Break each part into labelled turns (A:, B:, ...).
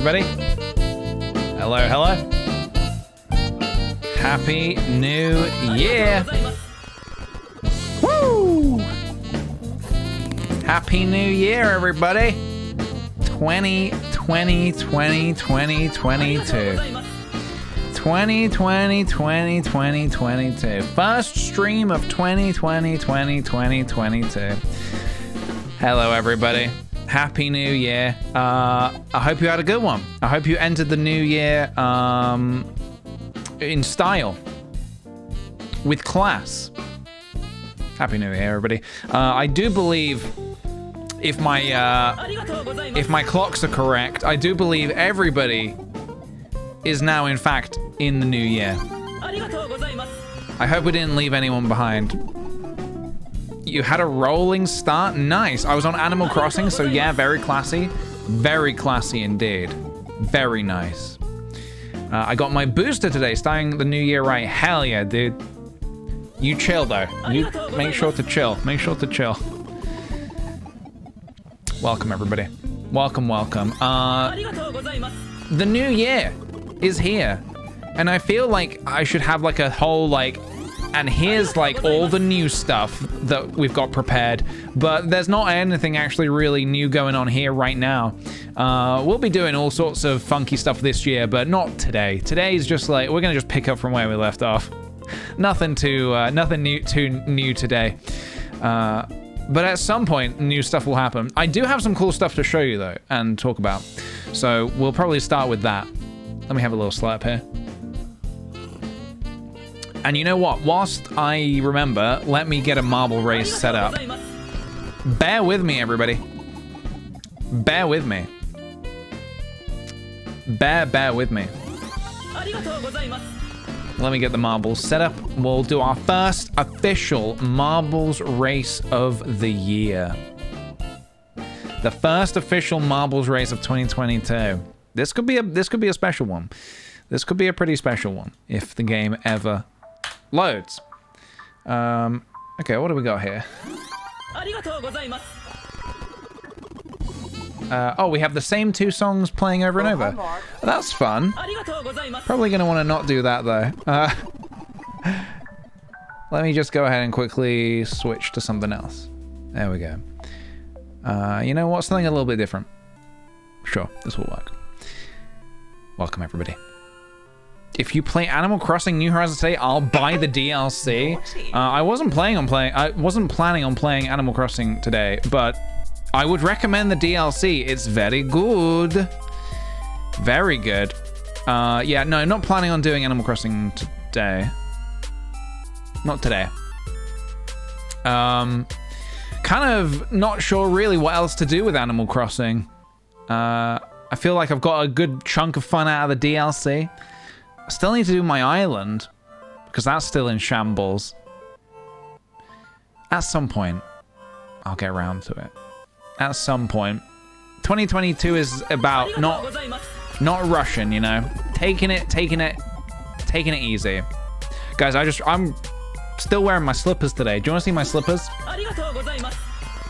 A: everybody. Hello, hello. Happy New Year. Woo! Happy New Year, everybody. 2020, 2022. 2020, 2022. First stream of 2020, 2022. Hello, everybody. Happy New Year. I hope you had a good one. I hope you entered the new year in style, with class. Happy New Year, everybody. I do believe, if my clocks are correct, I do believe everybody is now, in fact, in the new year. I hope we didn't leave anyone behind. You had a rolling start? Nice. I was on Animal Crossing, so yeah, very classy. Very classy indeed. Very nice. I got my booster today, starting the new year right. Hell yeah, dude. You chill, though. You make sure to chill. Make sure to chill. Welcome, everybody. Welcome, welcome. The new year is here. And I feel like I should have like a whole like, and here's like all the new stuff that we've got prepared, but there's not anything actually really new going on here right now. We'll be doing all sorts of funky stuff this year, but not today. Today's just like, we're gonna just pick up from where we left off. Nothing new today. But at some point, new stuff will happen. I do have some cool stuff to show you though, and talk about. So we'll probably start with that. Let me have a little slurp here. And you know what? Whilst I remember, let me get a marble race set up. Bear with me, everybody. Bear with me. Bear with me. Let me get the marbles set up. We'll do our first official marbles race of the year. The first official marbles race of 2022. This could be a special one. This could be a pretty special one if the game ever loads. Okay, what do we got here? Oh, we have the same two songs playing over and over. That's fun. Probably gonna want to not do that though. Let me just go ahead and quickly switch to something else. There we go. You know what? Something a little bit different. Sure, this will work. Welcome, everybody. If you play Animal Crossing New Horizons today, I'll buy the DLC. I wasn't planning on playing Animal Crossing today, but I would recommend the DLC. It's very good. Very good. Yeah, no, not planning on doing Animal Crossing today. Not today. Kind of not sure really what else to do with Animal Crossing. I feel like I've got a good chunk of fun out of the DLC. I still need to do my island, because that's still in shambles. At some point, I'll get around to it. At some point. 2022 is about not rushing, you know. Taking it easy. Guys, I'm still wearing my slippers today. Do you want to see my slippers?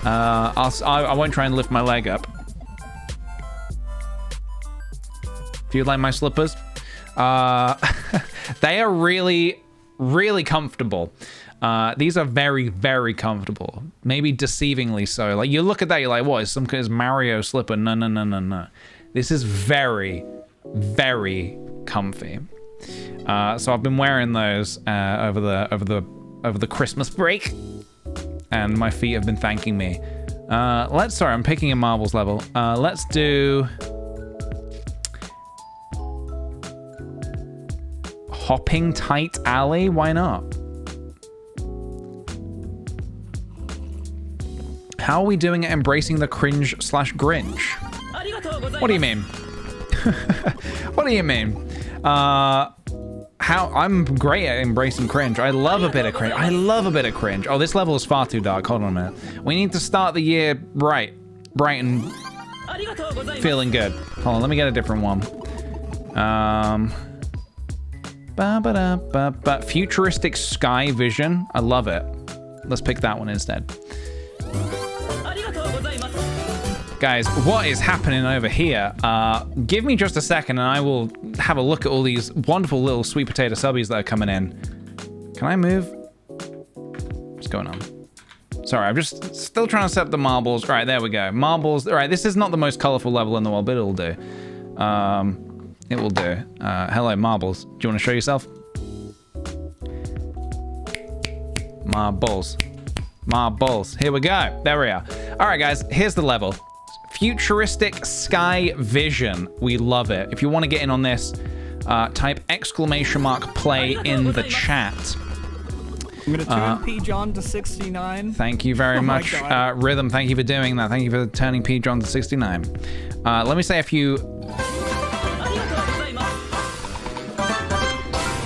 A: I won't try and lift my leg up. Do you like my slippers? They are really, really comfortable. These are very, very comfortable. Maybe deceivingly so. Like, you look at that, you're like, what, is some kind of Mario slipper? No. This is very, very comfy. So I've been wearing those over the Christmas break, and my feet have been thanking me. Sorry, I'm picking a marbles level. Let's do Hopping Tight Alley. Why not? How are we doing at embracing the cringe/Grinch? What do you mean? What do you mean? I'm great at embracing cringe. I love a bit of cringe. Oh, this level is far too dark. Hold on a minute. We need to start the year bright and feeling good. Hold on, let me get a different one. Futuristic sky vision. I love it. Let's pick that one instead. Guys, what is happening over here? Give me just a second and I will have a look at all these wonderful little sweet potato subbies that are coming in. Can I move? What's going on? Sorry, I'm just still trying to set up the marbles. All right, there we go. Marbles. All right, this is not the most colorful level in the world, but it'll do. It will do. Hello, marbles. Do you want to show yourself? Marbles. Marbles. Here we go. There we are. All right, guys, here's the level. Futuristic sky vision. We love it. If you want to get in on this, type !play in the chat.
B: I'm gonna turn PJon to 69.
A: Thank you very much, Rhythm. Thank you for doing that. Thank you for turning PJon to 69. Let me say a few.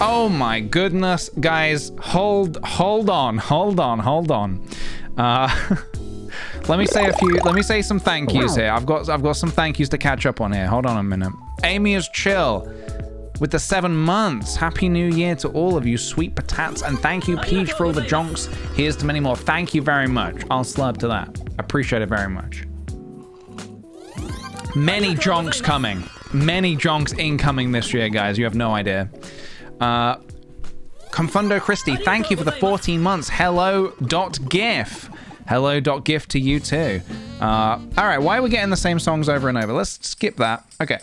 A: Oh my goodness, guys! Hold on. Let me say a few. Let me say some thank yous here. I've got some thank yous to catch up on here. Hold on a minute. Amy is chill with the 7 months. Happy New Year to all of you, sweet potats, and thank you, Peach, for all the jonks. Here's to many more. Thank you very much. I'll slurp to that. Appreciate it very much. Many jonks coming. Many jonks incoming this year, guys. You have no idea. Confundo Christie, thank you for the 14 months. Hello.gif. Hello.gif to you too. All right, why are we getting the same songs over and over? Let's skip that. Okay.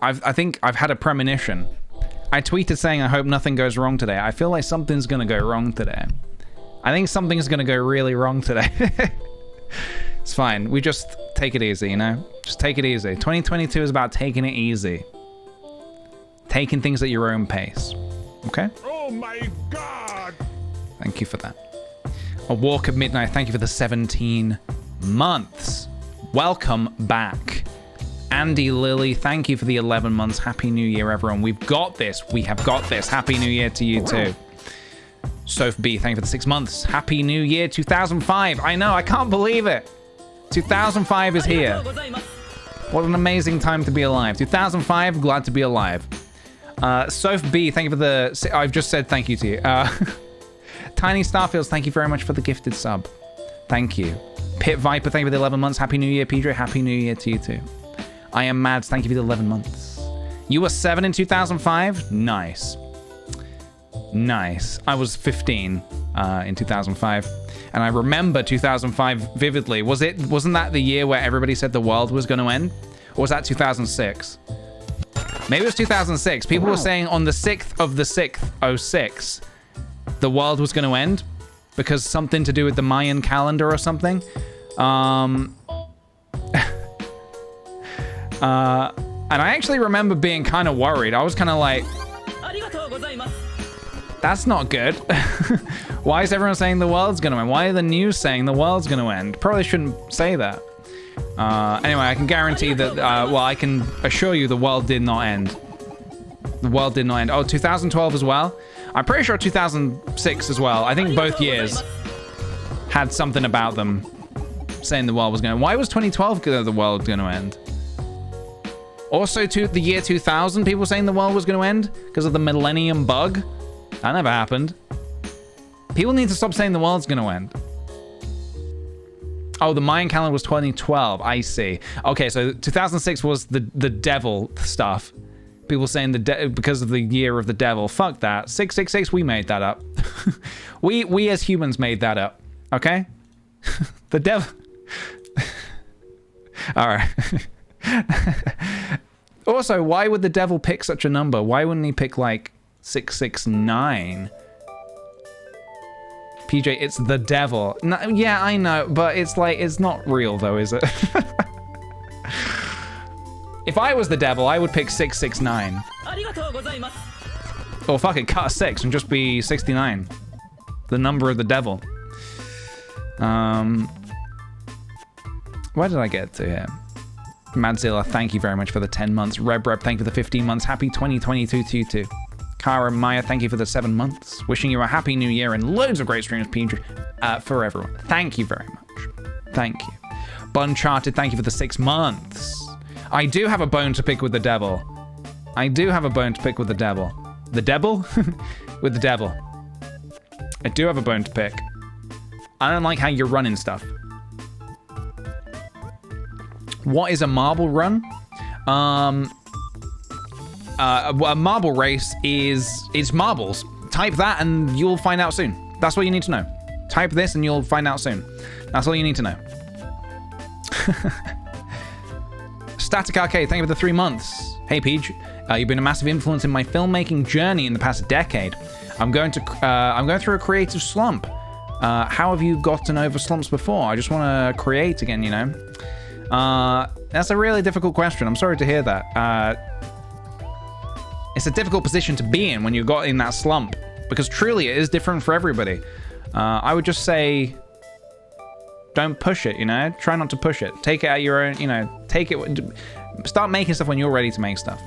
A: I think I've had a premonition. I tweeted saying I hope nothing goes wrong today. I feel like something's gonna go wrong today. I think something's gonna go really wrong today. It's fine. We just take it easy, you know? Just take it easy. 2022 is about taking it easy. Taking things at your own pace. Okay?
C: Oh my god!
A: Thank you for that. A Walk at Midnight, thank you for the 17 months. Welcome back. Andy Lilly, thank you for the 11 months. Happy New Year, everyone. We've got this. We have got this. Happy New Year to you too. Soph B, thank you for the 6 months. Happy New Year 2005. I know, I can't believe it. 2005 is here. What an amazing time to be alive. 2005, glad to be alive. Soph B, thank you for the... I've just said thank you to you. Tiny Starfields, thank you very much for the gifted sub. Thank you. Pit Viper, thank you for the 11 months. Happy New Year, PJ. Happy New Year to you too. I am Mads, thank you for the 11 months. You were 7 in 2005? Nice. Nice. I was 15 in 2005. And I remember 2005 vividly. Wasn't that the year where everybody said the world was going to end? Or was that 2006? Maybe it was 2006. People were saying on the 6th of the 6th, 06, the world was going to end because something to do with the Mayan calendar or something. And I actually remember being kind of worried. I was kind of like, that's not good. Why is everyone saying the world's going to end? Why are the news saying the world's going to end? Probably shouldn't say that. Anyway, I can guarantee that, well, I can assure you the world did not end. The world did not end. Oh, 2012 as well? I'm pretty sure 2006 as well. I think both years had something about them saying the world was going to end. Why was 2012 the world going to end? Also, the year 2000, people saying the world was going to end because of the millennium bug. That never happened. People need to stop saying the world's going to end. Oh, the Mayan calendar was 2012. I see. Okay, so 2006 was the devil stuff. People saying because of the year of the devil. Fuck that. 666, we made that up. we as humans made that up. Okay? The devil. All right. Also, why would the devil pick such a number? Why wouldn't he pick like 669? PJ, it's the devil. No, yeah, I know, but it's like, it's not real though, is it? If I was the devil, I would pick 669. Or fuck it, cut a 6 and just be 69. The number of the devil. Where did I get to here? Madzilla, thank you very much for the 10 months. Reb, thank you for the 15 months. Happy 2022 to you too. Kara Maya, thank you for the 7 months. Wishing you a happy new year and loads of great streams, PJ, for everyone. Thank you very much. Thank you. Buncharted, thank you for the 6 months. I do have a bone to pick with the devil. I do have a bone to pick with the devil. The devil? With the devil. I do have a bone to pick. I don't like how you're running stuff. What is a marble run? A marble race is marbles. Type that and you'll find out soon. That's what you need to know. Type this and you'll find out soon. That's all you need to know. Static Arcade, thank you for the 3 months. Hey, Peach. You've been a massive influence in my filmmaking journey in the past decade. I'm going through a creative slump. How have you gotten over slumps before? I just want to create again, you know. That's a really difficult question. I'm sorry to hear that. It's a difficult position to be in when you got in that slump, because truly it is different for everybody. I would just say, don't push it, you know? Try not to push it. Take it at your own, you know, start making stuff when you're ready to make stuff.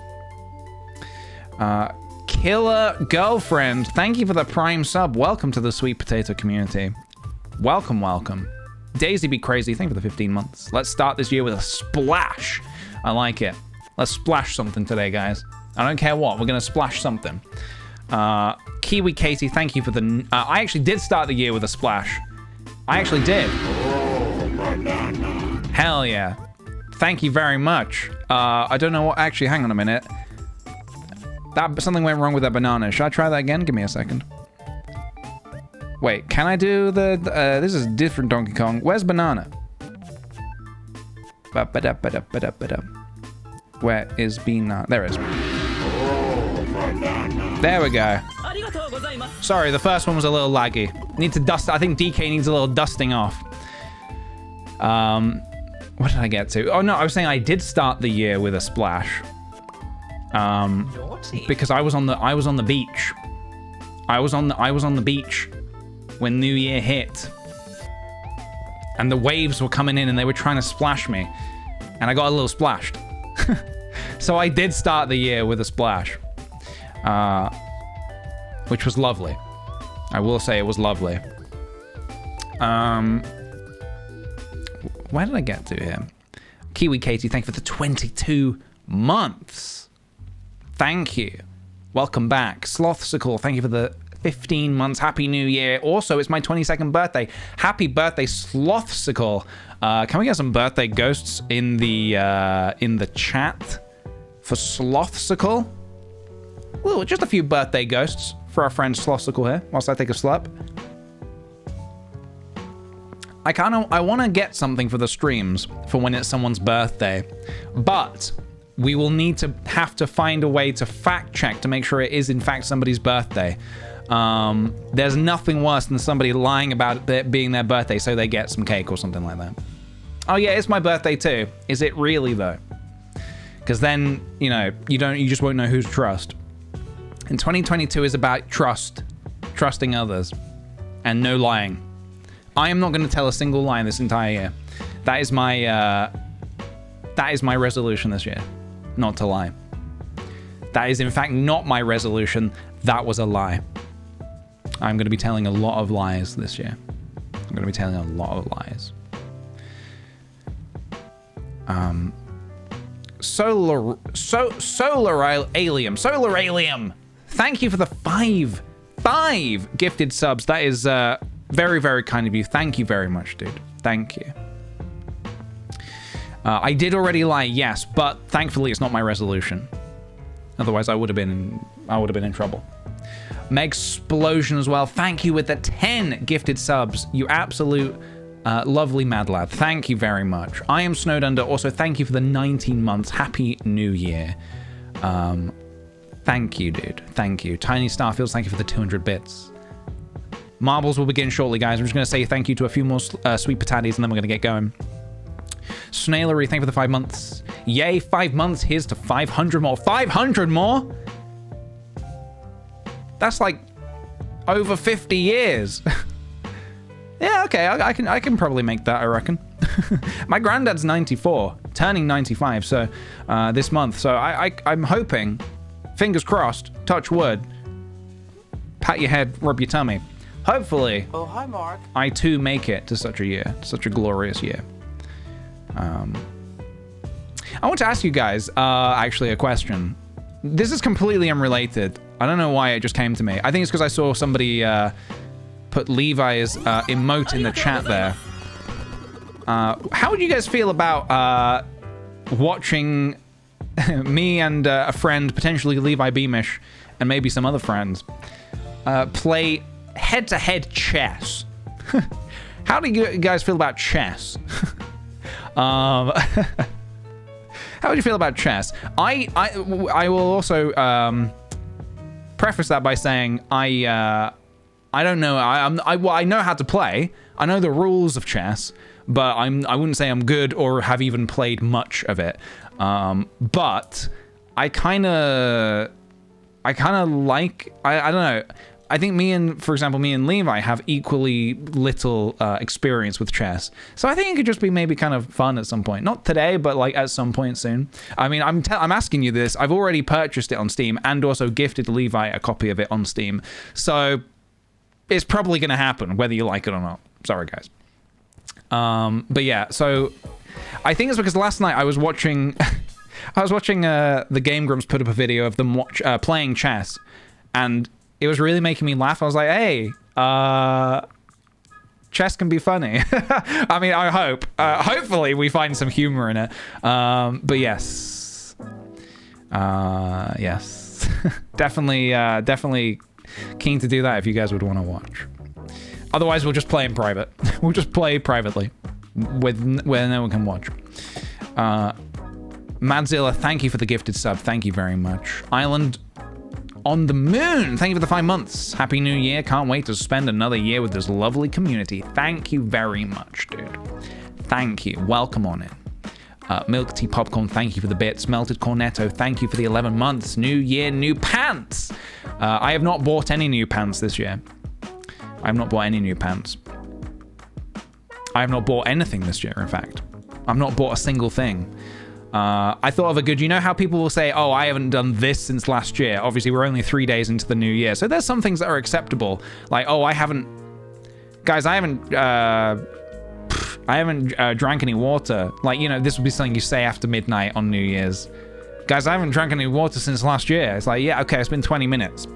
A: Killer Girlfriend, thank you for the Prime sub. Welcome to the Sweet Potato community. Welcome, welcome. Daisy Be Crazy, thank you for the 15 months. Let's start this year with a splash. I like it. Let's splash something today, guys. I don't care what, we're gonna splash something. Kiwi Katie, thank you for the... I actually did start the year with a splash. I actually did. Hell yeah. Thank you very much. I don't know what... Actually, hang on a minute. Something went wrong with that banana. Should I try that again? Give me a second. Wait, can I do the... this is different Donkey Kong. Where's banana? Where is banana? There it is. There we go. Sorry, the first one was a little laggy. Need to dust. I think DK needs a little dusting off. What did I get to? Oh no, I was saying I did start the year with a splash. Because I was on the beach. I was on the beach when New Year hit. And the waves were coming in and they were trying to splash me. And I got a little splashed. So I did start the year with a splash. Which was lovely. I will say it was lovely. Where did I get to here? Kiwi Katie, thank you for the 22 months. Thank you. Welcome back. Slothsicle, thank you for the 15 months. Happy New Year. Also, it's my 22nd birthday. Happy birthday, Slothsicle. Can we get some birthday ghosts in the chat for Slothsicle? Well, just a few birthday ghosts for our friend Slothsicle here, whilst I take a slurp. I want to get something for the streams for when it's someone's birthday, but we will have to find a way to fact check to make sure it is in fact somebody's birthday. There's nothing worse than somebody lying about it being their birthday so they get some cake or something like that. Oh yeah, it's my birthday too. Is it really though? Because then, you know, you just won't know who to trust. And 2022 is about trusting others, and no lying. I am not going to tell a single lie this entire year. That is my resolution this year, not to lie. That is in fact not my resolution. That was a lie. I'm going to be telling a lot of lies this year. I'm going to be telling a lot of lies. Solar Alium. Thank you for the five gifted subs. That is very, very kind of you. Thank you very much, dude. Thank you. I did already lie, yes, but thankfully it's not my resolution. Otherwise, I would have been in trouble. Megsplosion as well. Thank you with the 10 gifted subs. You absolute lovely mad lad. Thank you very much. I am Snowed Under. Also, thank you for the 19 months. Happy New Year. Thank you, dude. Thank you. Tiny Starfields, thank you for the 200 bits. Marbles will begin shortly, guys. I'm just going to say thank you to a few more sweet potatoes, and then we're going to get going. Snailery, thank you for the 5 months. Yay, 5 months. Here's to 500 more. 500 more? That's like over 50 years. Yeah, okay, I can probably make that, I reckon. My granddad's 94, turning 95, so this month. So I'm hoping, fingers crossed, touch wood, pat your head, rub your tummy. Hopefully,
D: oh hi Mark,
A: I too make it to such a year, such a glorious year. I want to ask you guys actually a question. This is completely unrelated. I don't know why it just came to me. I think it's because I saw somebody put Levi's emote in the chat there. How would you guys feel about watching me and a friend, potentially Levi Beamish, and maybe some other friends, play head-to-head chess? How do you guys feel about chess? How would you feel about chess? I will also preface that by saying I don't know. I know how to play. I know the rules of chess, but I wouldn't say I'm good or have even played much of it. But I kind of like, I don't know. I think for example, me and Levi have equally little experience with chess. So I think it could just be maybe kind of fun at some point. Not today, but like at some point soon. I mean, I'm asking you this. I've already purchased it on Steam and also gifted Levi a copy of it on Steam. So it's probably going to happen, whether you like it or not. Sorry, guys. But yeah, so I think it's because last night I was watching the Game Grumps put up a video of them playing chess, and it was really making me laugh. I was like, hey, chess can be funny. I mean, I hope. Hopefully we find some humor in it. But yes. Yes. Definitely keen to do that if you guys would want to watch. Otherwise, we'll just play in private. We'll just play privately where no one can watch. Madzilla, thank you for the gifted sub. Thank you very much. Island on the Moon, thank you for the 5 months. Happy New Year. Can't wait to spend another year with this lovely community. Thank you very much, dude. Thank you. Welcome on in. Milk Tea Popcorn, thank you for the bits. Melted Cornetto, thank you for the 11 months. New year, new pants. I have not bought any new pants this year. I have not bought any new pants. I have not bought anything this year, in fact. I've not bought a single thing. I thought of a good, you know how people will say, oh, I haven't done this since last year. Obviously, we're only 3 days into the new year. So there's some things that are acceptable. Like, oh, I haven't drank any water. Like, you know, this would be something you say after midnight on New Year's. Guys, I haven't drank any water since last year. It's like, yeah, okay, it's been 20 minutes.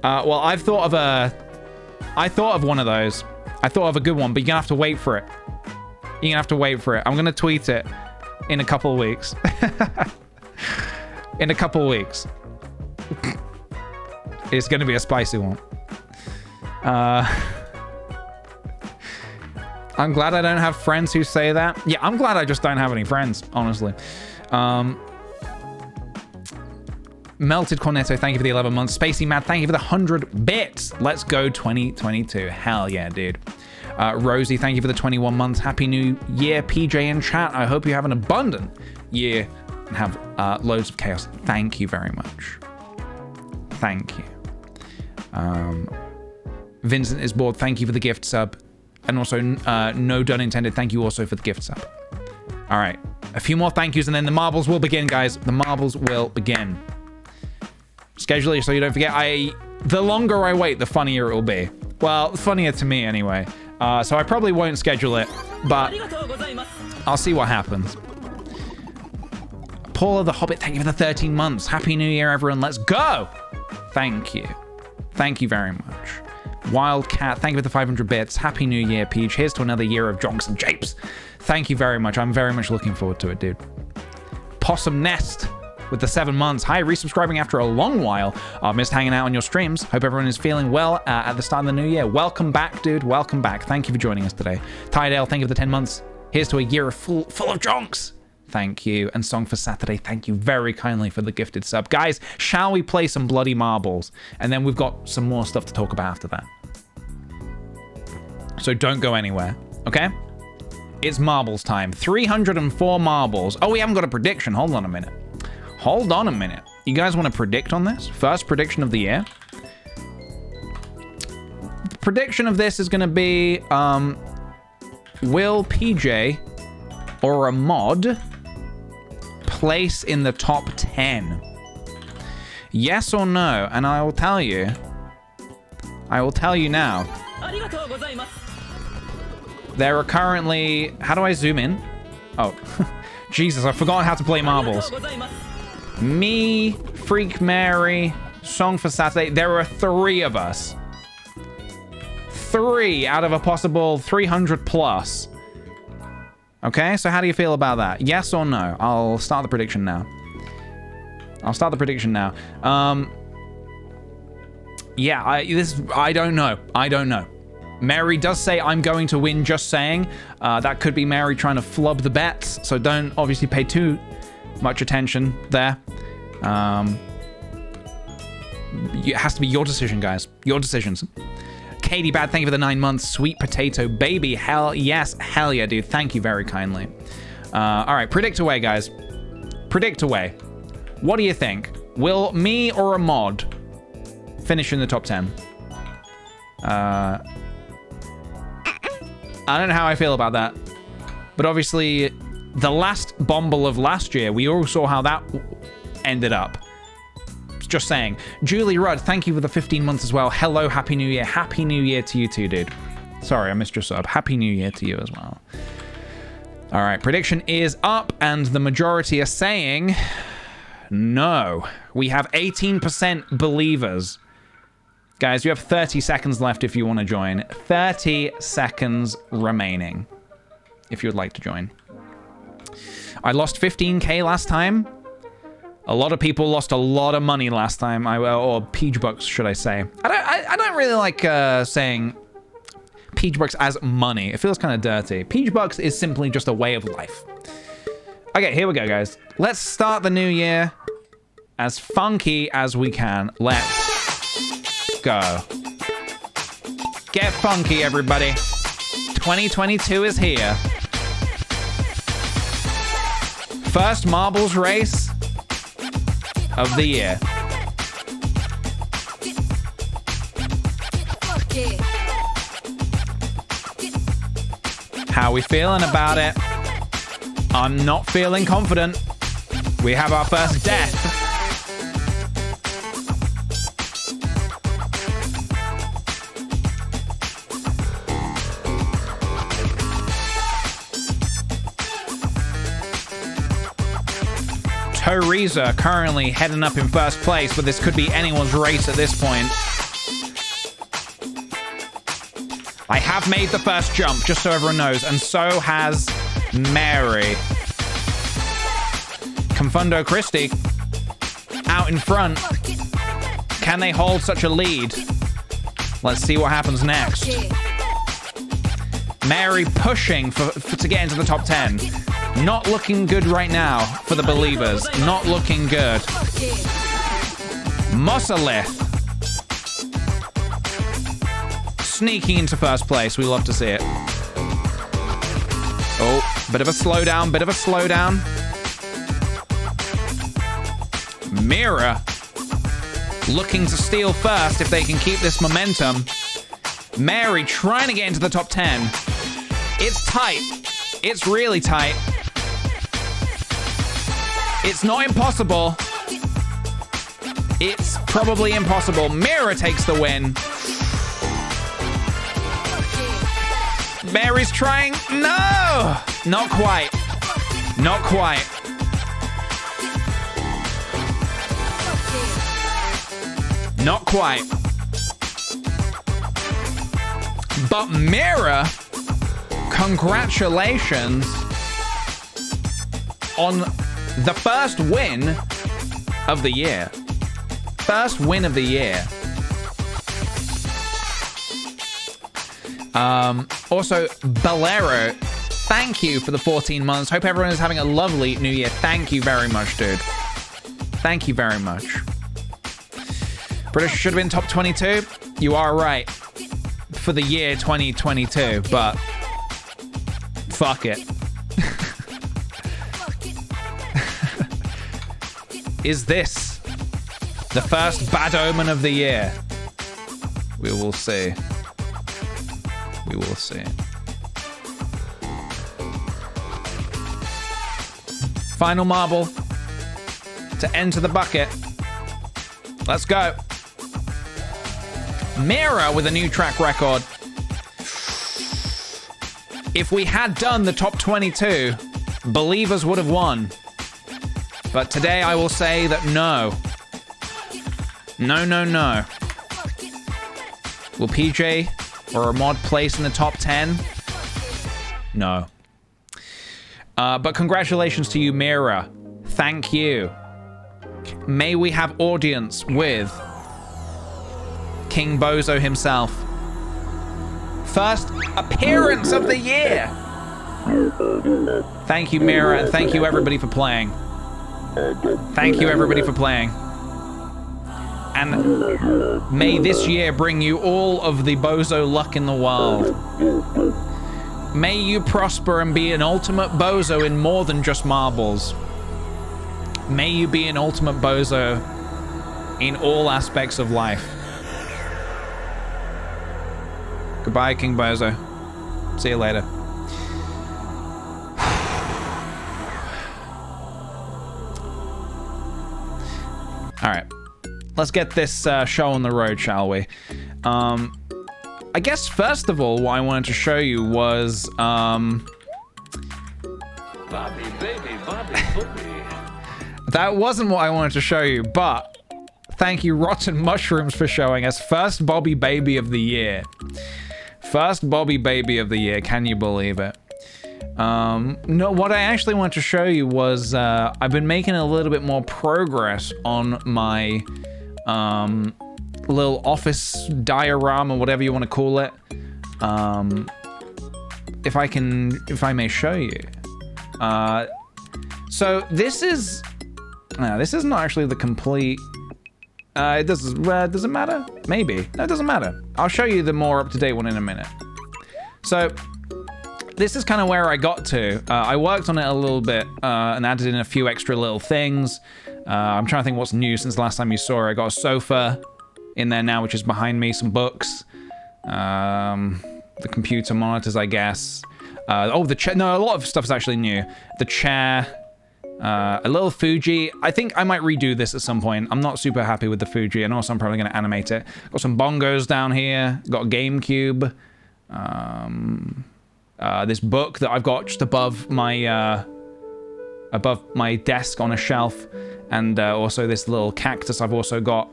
A: Well, I thought of one of those. I thought of a good one, but you're gonna have to wait for it. You're gonna have to wait for it. I'm gonna tweet it in a couple of weeks. In a couple of weeks. It's gonna be a spicy one. I'm glad I don't have friends who say that. Yeah, I'm glad I just don't have any friends, honestly. Melted Cornetto, thank you for the 11 months. Spacey Mad, thank you for the 100 bits. Let's go 2022. Hell yeah, dude. Rosie, thank you for the 21 months. Happy New Year, PJ in chat. I hope you have an abundant year and have loads of chaos. Thank you very much. Thank you. Vincent is bored. Thank you for the gift sub. And also, no done intended. Thank you also for the gift sub. All right. A few more thank yous and then the marbles will begin, guys. The marbles will begin. Schedule it so you don't forget. The longer I wait, the funnier it will be. Well, funnier to me anyway. So I probably won't schedule it, but I'll see what happens. Paula the Hobbit, thank you for the 13 months. Happy New Year, everyone. Let's go. Thank you. Thank you very much. Wildcat, thank you for the 500 bits. Happy New Year, Peach. Here's to another year of Jonks and Japes. Thank you very much. I'm very much looking forward to it, dude. Possum Nest with the 7 months. Hi, resubscribing after a long while. I've missed hanging out on your streams. Hope everyone is feeling well at the start of the new year. Welcome back, dude. Welcome back. Thank you for joining us today. Tydale, thank you for the 10 months. Here's to a year full of Jonks. Thank you. And Song for Saturday, thank you very kindly for the gifted sub. Guys, shall we play some bloody marbles? And then we've got some more stuff to talk about after that. So don't go anywhere, okay? It's marbles time. 304 marbles. Oh, we haven't got a prediction. Hold on a minute. Hold on a minute. You guys want to predict on this? First prediction of the year. The prediction of this is going to be, will PJ or a mod place in the top 10? Yes or no? And I will tell you. I will tell you now. There are currently... How do I zoom in? Oh. Jesus, I've forgotten how to play marbles. Me, Freak Mary, Song for Saturday. There are 3 of us. 3 out of a possible 300 plus. Okay, so how do you feel about that? Yes or no? I'll start the prediction now. Yeah, I don't know. Mary does say I'm going to win, just saying. That could be Mary trying to flub the bets, so don't obviously pay too much attention there. It has to be your decision, guys. Your decisions. Katie Bad, thank you for the 9 months. Sweet potato baby. Hell yes. Hell yeah, dude. Thank you very kindly. All right, predict away, guys. Predict away. What do you think? Will me or a mod finish in the top 10? I don't know how I feel about that. But obviously, the last Bomble of last year, we all saw how that ended up. Just saying. Julie Rudd, thank you for the 15 months as well. Hello, Happy New Year. Happy New Year to you too, dude. Sorry, I missed your sub. Happy New Year to you as well. All right, prediction is up, and the majority are saying no. We have 18% believers. Guys, you have 30 seconds left if you want to join. 30 seconds remaining if you would like to join. I lost 15K last time. A lot of people lost a lot of money last time, or Peach Bucks, should I say. I don't really like saying Peach Bucks as money. It feels kind of dirty. Peach Bucks is simply just a way of life. Okay, here we go, guys. Let's start the new year as funky as we can. Let's go. Get funky, everybody. 2022 is here. First marbles race of the year. How we feeling about it? I'm not feeling confident. We have our first death. Teresa currently heading up in first place, but this could be anyone's race at this point. I have made the first jump, just so everyone knows, and so has Mary. Confundo Christie out in front. Can they hold such a lead? Let's see what happens next. Mary pushing to get into the top 10. Not looking good right now for the believers. Not looking good. Mossalith sneaking into first place. We love to see it. Oh, bit of a slowdown. Bit of a slowdown. Mira looking to steal first if they can keep this momentum. Mary trying to get into the top 10. It's tight. It's really tight. It's not impossible. It's probably impossible. Mira takes the win. Mary's trying. No! Not quite. Not quite. Not quite. But Mira, congratulations on the first win of the year. First win of the year. Also, Bolero, thank you for the 14 months. Hope everyone is having a lovely new year. Thank you very much, dude. Thank you very much. British should have been top 22. You are right. For the year 2022, but fuck it. Is this the first bad omen of the year? We will see. We will see. Final marble to enter the bucket. Let's go. Mira with a new track record. If we had done the top 22, believers would have won. But today I will say that no. No, no, no. Will PJ Or a mod placed in the top 10? No. But congratulations to you, Mira. Thank you. May we have audience with King Bozo himself. First appearance of the year. Thank you, Mira, and thank you everybody for playing. Thank you everybody for playing. And may this year bring you all of the Bozo luck in the world. May you prosper and be an ultimate Bozo in more than just marbles. May you be an ultimate Bozo in all aspects of life. Goodbye, King Bozo. See you later. All right, let's get this show on the road, shall we? I guess first of all, what I wanted to show you was Bobby, baby, Bobby. That wasn't what I wanted to show you, but thank you, Rotten Mushrooms, for showing us first Bobby Baby of the year. First Bobby Baby of the year. Can you believe it? No, what I actually wanted to show you was I've been making a little bit more progress on my little office diorama, whatever you want to call it. If I may show you. So this is not actually the complete. Does it matter? Maybe. No, it doesn't matter. I'll show you the more up-to-date one in a minute. So this is kind of where I got to. I worked on it a little bit and added in a few extra little things. I'm trying to think what's new since the last time you saw it. I got a sofa in there now, which is behind me, some books, the computer monitors, I guess. The chair. No, a lot of stuff is actually new. The chair, a little Fuji. I think I might redo this at some point. I'm not super happy with the Fuji, and also I'm probably going to animate it. Got some bongos down here. Got a GameCube. This book that I've got just above my desk on a shelf, and also this little cactus I've also got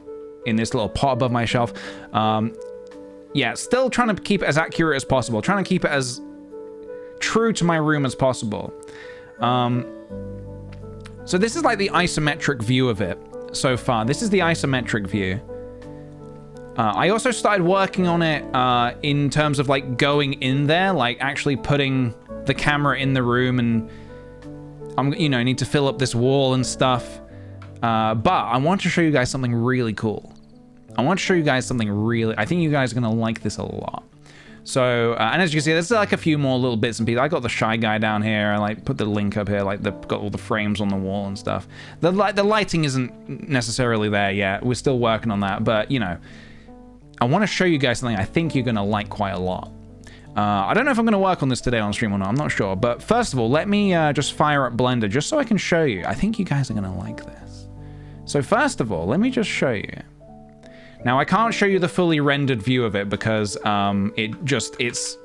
A: in this little pot above my shelf. Yeah, still trying to keep it as accurate as possible. Trying to keep it as true to my room as possible. So this is like the isometric view of it so far. This is the isometric view. I also started working on it in terms of like going in there, like actually putting the camera in the room, and need to fill up this wall and stuff. But I want to show you guys something really cool. I think you guys are gonna like this a lot. So, and as you can see, there's like a few more little bits and pieces. I got the Shy Guy down here. I like put the link up here, like got all the frames on the wall and stuff. The lighting isn't necessarily there yet. We're still working on that, but I want to show you guys something I think you're gonna like quite a lot. I don't know if I'm gonna work on this today on stream or not. I'm not sure. But first of all, let me just fire up Blender just so I can show you. I think you guys are gonna like this. So first of all, let me just show you. Now I can't show you the fully rendered view of it because it's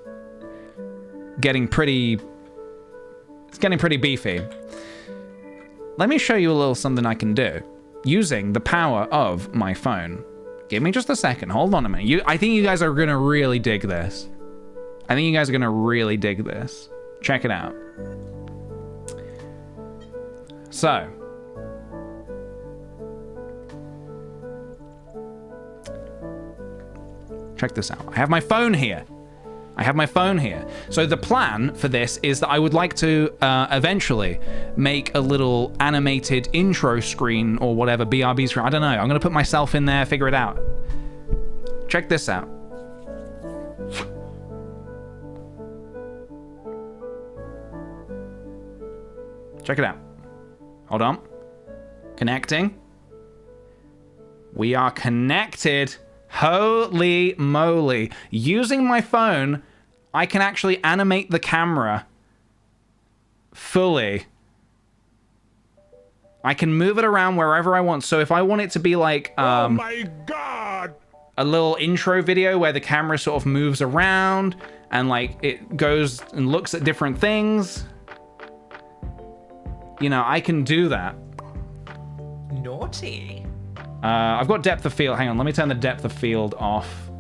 A: getting pretty beefy. Let me show you a little something I can do using the power of my phone. Give me just a second. Hold on a minute. I think you guys are gonna really dig this. Check it out. So. Check this out. I have my phone here. So the plan for this is that I would like to eventually make a little animated intro screen or whatever, BRB screen. I don't know. I'm going to put myself in there, figure it out. Check this out. Check it out. Hold on. Connecting. We are connected. Holy moly. Using my phone, I can actually animate the camera fully. I can move it around wherever I want. So if I want it to be like
C: oh my God,
A: a little intro video where the camera sort of moves around and like it goes and looks at different things, I can do that.
D: Naughty.
A: I've got depth of field. Hang on, let me turn the depth of field off.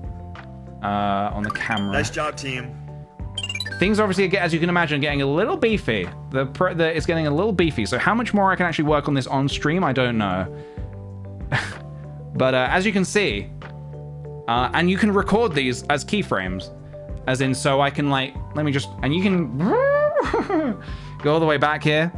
A: on the camera.
D: Nice job, team.
A: Things obviously, as you can imagine, getting a little beefy. It's getting a little beefy. So how much more I can actually work on this on stream, I don't know. But as you can see, and you can record these as keyframes, as in, so I can like, let me just, and you can go all the way back here.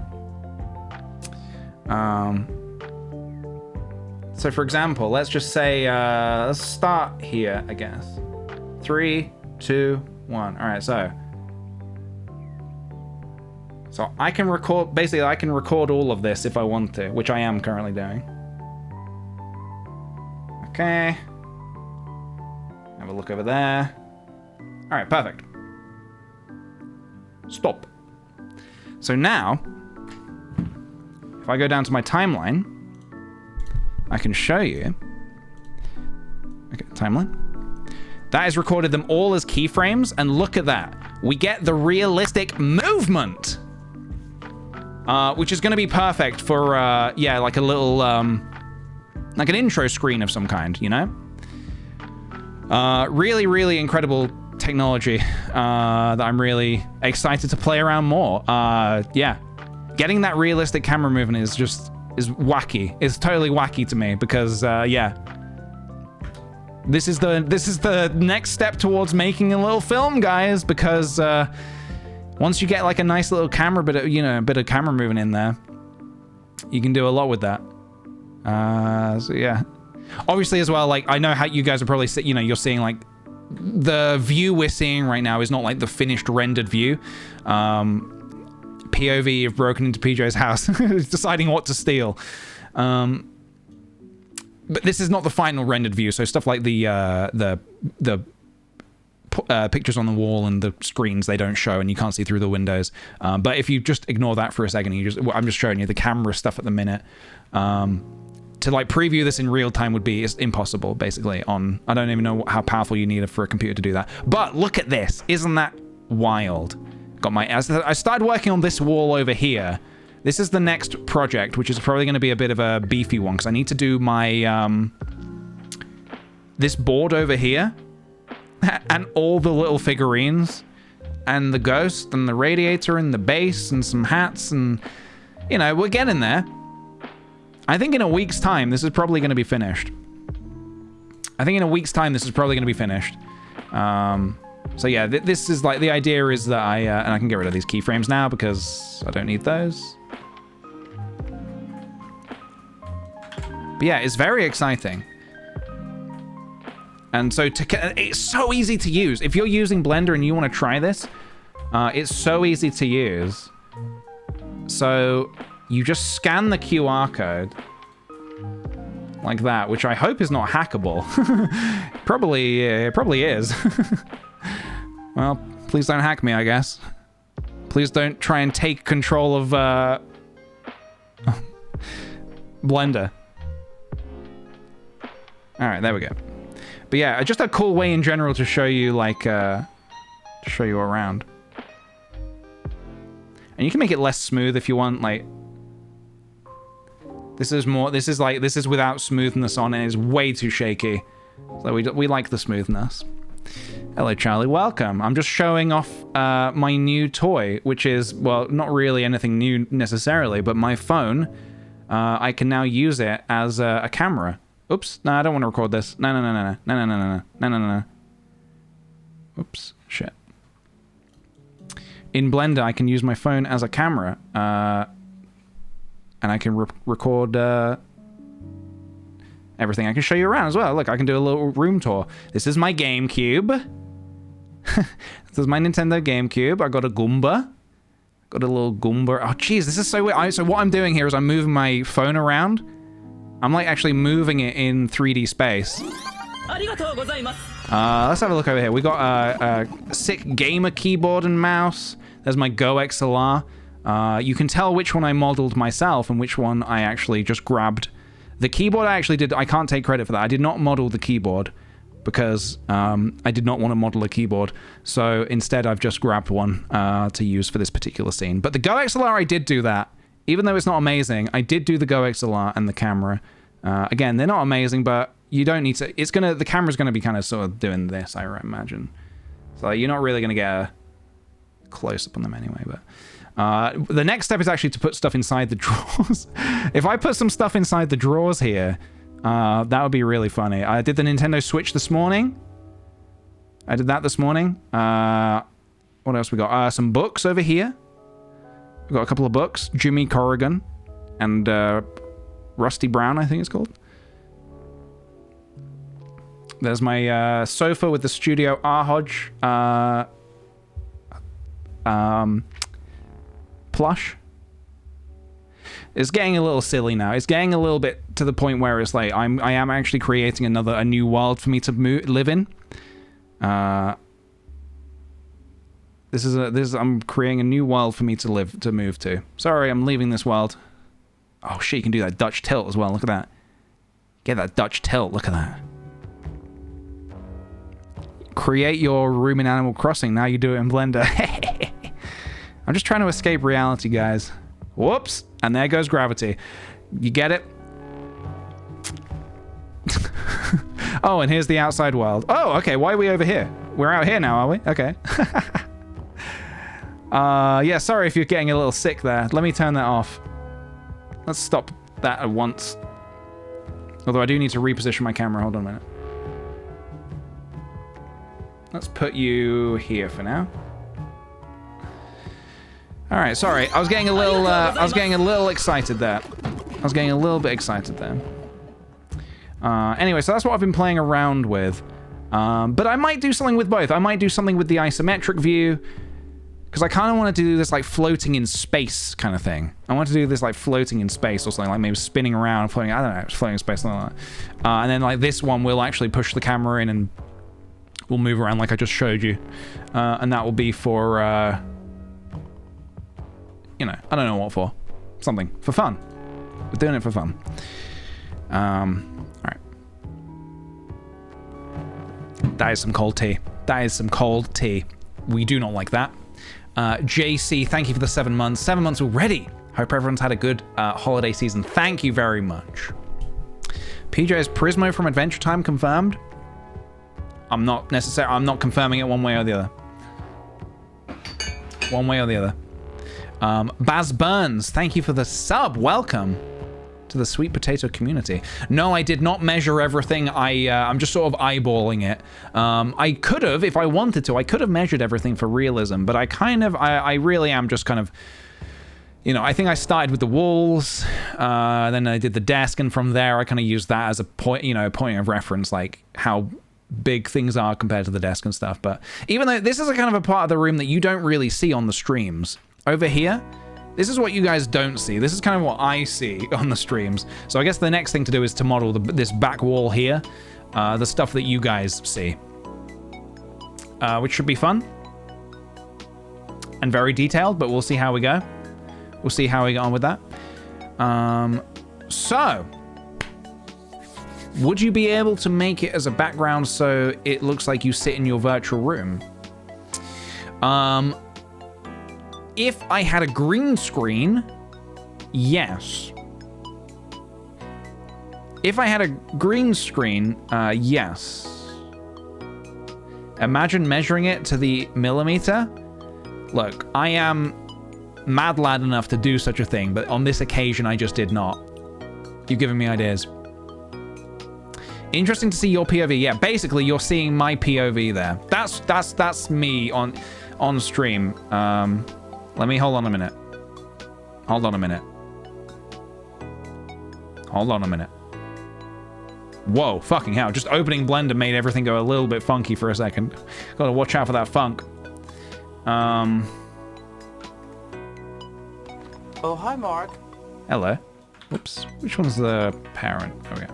A: So for example, let's just say, let's start here, I guess. 3, 2, 1. All right, so I can record, basically I can record all of this if I want to, which I am currently doing. Okay. Have a look over there. All right, perfect. Stop. So now, if I go down to my timeline, I can show you. Okay, timeline. That has recorded them all as keyframes, and look at that. We get the realistic movement, which is going to be perfect for, yeah, like a little, like an intro screen of some kind, you know? Really, really incredible technology that I'm really excited to play around more. Yeah, getting that realistic camera movement is wacky. It's totally wacky to me because, yeah. This is the next step towards making a little film, guys, because once you get like a nice little camera bit of camera movement in there, you can do a lot with that. So yeah. Obviously as well, like I know how you guys are probably you're seeing like the view we're seeing right now is not like the finished rendered view. POV of broken into PJ's house, deciding what to steal. But this is not the final rendered view, so stuff like the pictures on the wall and the screens, they don't show and you can't see through the windows. But if you just ignore that for a second, I'm just showing you the camera stuff at the minute. To like preview this in real time would be impossible, basically. I don't even know how powerful you need for a computer to do that. But look at this, isn't that wild? I started working on this wall over here. This is the next project, which is probably going to be a bit of a beefy one, because I need to do my, this board over here, and all the little figurines, and the ghost, and the radiator, and the base, and some hats, and, you know, we're getting there. I think in a week's time, this is probably going to be finished. So yeah, this is like, the idea is that and I can get rid of these keyframes now, because I don't need those. But yeah, it's very exciting. And so it's so easy to use. If you're using Blender and you want to try this, it's so easy to use. So you just scan the QR code like that, which I hope is not hackable. It probably is. Well, please don't hack me, I guess. Please don't try and take control of Blender. All right, there we go. But yeah, just a cool way in general to show you, like, to show you around. And you can make it less smooth if you want, like... This is without smoothness on, and it's way too shaky. So we like the smoothness. Hello, Charlie, welcome. I'm just showing off my new toy, which is, well, not really anything new necessarily, but my phone, I can now use it as a camera. Oops, no, I don't want to record this. No. Oops, shit. In Blender, I can use my phone as a camera, and I can record everything. I can show you around as well. Look, I can do a little room tour. This is my GameCube. This is my Nintendo GameCube. I got a Goomba. Got a little Goomba. Oh, jeez, this is so weird. So what I'm doing here is I'm moving my phone around. I'm like actually moving it in 3D space. Let's have a look over here. We got a sick gamer keyboard and mouse. There's my Go XLR. You can tell which one I modeled myself and which one I actually just grabbed. The keyboard I can't take credit for that. I did not model the keyboard because I did not want to model a keyboard. So instead I've just grabbed one to use for this particular scene. But the Go XLR, I did do that. Even though it's not amazing, I did do the Go XLR and the camera. Again, they're not amazing, but you don't need to. The camera's gonna be kind of sort of doing this, I imagine. So you're not really gonna get a close up on them anyway. But the next step is actually to put stuff inside the drawers. If I put some stuff inside the drawers here, that would be really funny. I did the Nintendo Switch this morning. I did that this morning. What else we got? Some books over here. We've got a couple of books. Jimmy Corrigan and Rusty Brown, I think it's called. There's my sofa with the Studio R Hodge plush. It's getting a little silly now. It's getting a little bit to the point where it's like I am actually creating a new world for me to live in. I'm creating a new world for me to move to. Sorry, I'm leaving this world. Oh shit, you can do that Dutch tilt as well. Look at that. Get that Dutch tilt. Look at that. Create your room in Animal Crossing. Now you do it in Blender. I'm just trying to escape reality, guys. Whoops. And there goes gravity. You get it? Oh, and here's the outside world. Oh, okay. Why are we over here? We're out here now, are we? Okay. Yeah, sorry if you're getting a little sick there. Let me turn that off. Let's stop that at once. Although I do need to reposition my camera. Hold on a minute. Let's put you here for now. All right, sorry. I was getting a little excited there. I was getting a little bit excited there. Anyway, so that's what I've been playing around with. But I might do something with both. I might do something with the isometric view, because I kind of want to do this like floating in space kind of thing. I want to do this like floating in space or something, like maybe spinning around, floating, I don't know, floating in space, something like that. And then like this one, we'll actually push the camera in and we'll move around like I just showed you. And that will be for, you know, I don't know what for. Something. For fun. We're doing it for fun. Alright. That is some cold tea. That is some cold tea. We do not like that. JC, thank you for the 7 months. 7 months already. Hope everyone's had a good holiday season. Thank you very much. PJ's Prismo from Adventure Time confirmed. I'm not confirming it one way or the other. One way or the other. Baz Burns, thank you for the sub. Welcome to the sweet potato community. No, I did not measure everything. I'm just sort of eyeballing it. I could have, if I wanted to, I could have measured everything for realism, but I really am just kind of, you know, I think I started with the walls, then I did the desk, and from there I kind of used that as a point, you know, point of reference, like how big things are compared to the desk and stuff. But even though this is a kind of a part of the room that you don't really see on the streams, over here, this is what you guys don't see. This is kind of what I see on the streams. So I guess the next thing to do is to model this back wall here, the stuff that you guys see, which should be fun and very detailed, but we'll see how we go. We'll see how we get on with that. So, would you be able to make it as a background so it looks like you sit in your virtual room? If I had a green screen, yes. If I had a green screen, yes. Imagine measuring it to the millimeter. Look, I am mad lad enough to do such a thing, but on this occasion, I just did not. You've given me ideas. Interesting to see your POV. Yeah, basically, you're seeing my POV there. That's me on stream. Let me hold on a minute. Hold on a minute. Hold on a minute. Whoa, fucking hell. Just opening Blender made everything go a little bit funky for a second. Gotta watch out for that funk.
D: Oh, hi, Mark.
A: Hello. Whoops. Which one's the parent? Okay.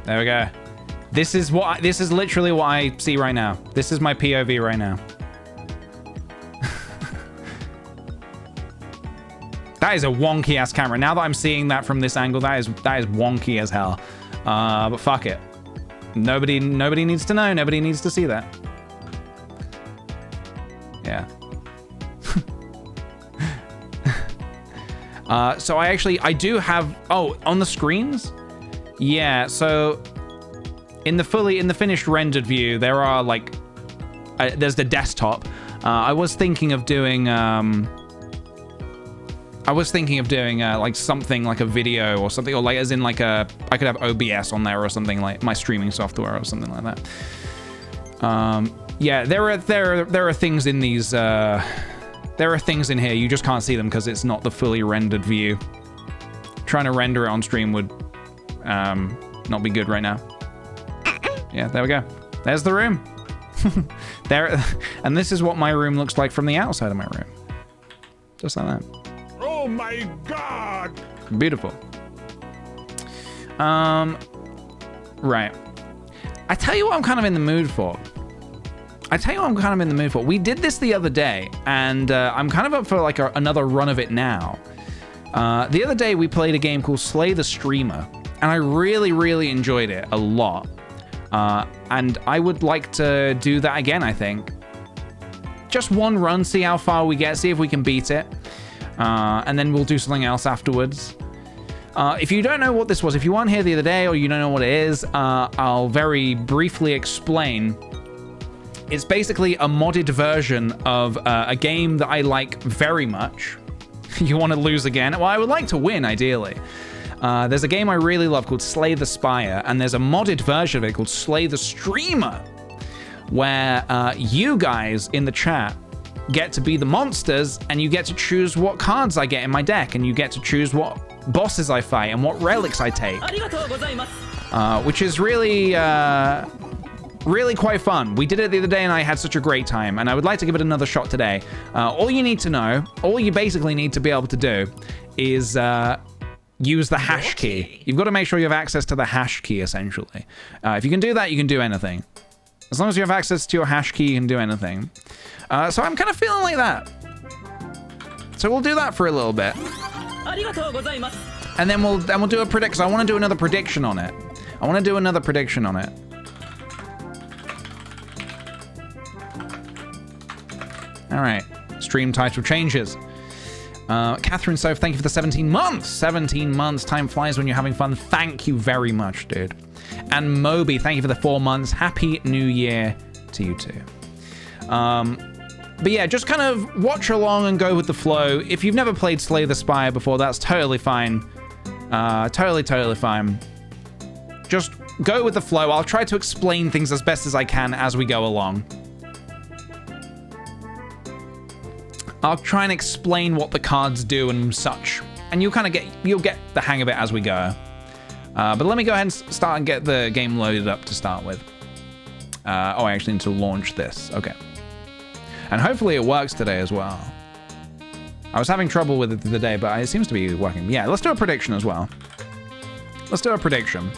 A: There we go. This is literally what I see right now. This is my POV right now. That is a wonky ass camera. Now that I'm seeing that from this angle, that is wonky as hell. But fuck it. Nobody needs to know. Nobody needs to see that. Yeah. So I do have, on the screens? Yeah, so in the finished rendered view, there are like, there's the desktop. I was thinking of doing, like something like a video or something, or like as in like I could have OBS on there or something, like my streaming software or something like that. Yeah, there are things in these, there are things in here, you just can't see them because it's not the fully rendered view. Trying to render it on stream would not be good right now. Yeah, there we go. There's the room. There, and this is what my room looks like from the outside of my room. Just like that.
C: Oh my God!
A: Beautiful. Right. I tell you what I'm kind of in the mood for. We did this the other day, and I'm kind of up for like another run of it now. The other day we played a game called Slay the Streamer, and I really, really enjoyed it a lot. And I would like to do that again, I think. Just one run, see how far we get, see if we can beat it. And then we'll do something else afterwards. If you don't know what this was, if you weren't here the other day or you don't know what it is, I'll very briefly explain. It's basically a modded version of a game that I like very much. You want to lose again? Well, I would like to win, ideally. There's a game I really love called Slay the Spire, and there's a modded version of it called Slay the Streamer, where you guys in the chat get to be the monsters, and you get to choose what cards I get in my deck, and you get to choose what bosses I fight and what relics I take, which is really, really quite fun. We did it the other day, and I had such a great time, and I would like to give it another shot today. All you need to know, all you basically need to be able to do is use the hash key. You've got to make sure you have access to the hash key, essentially. If you can do that, you can do anything. As long as you have access to your hash key, you can do anything. So I'm kind of feeling like that. So we'll do that for a little bit. And then we'll do a predict, because I want to do another prediction on it. All right, stream title changes. Catherine Soph, thank you for the 17 months. 17 months. Time flies when you're having fun. Thank you very much, dude. And Moby, thank you for the 4 months. Happy New Year to you too. But yeah, just kind of watch along and go with the flow. If you've never played Slay the Spire before, that's totally fine. Totally fine. Just go with the flow. I'll try to explain things as best as I can as we go along. I'll try and explain what the cards do and such, and you'll get the hang of it as we go. But let me go ahead and start and get the game loaded up to start with. I actually need to launch this. Okay. And hopefully it works today as well. I was having trouble with it the other day, but it seems to be working. Yeah, let's do a prediction as well. Let's do a prediction.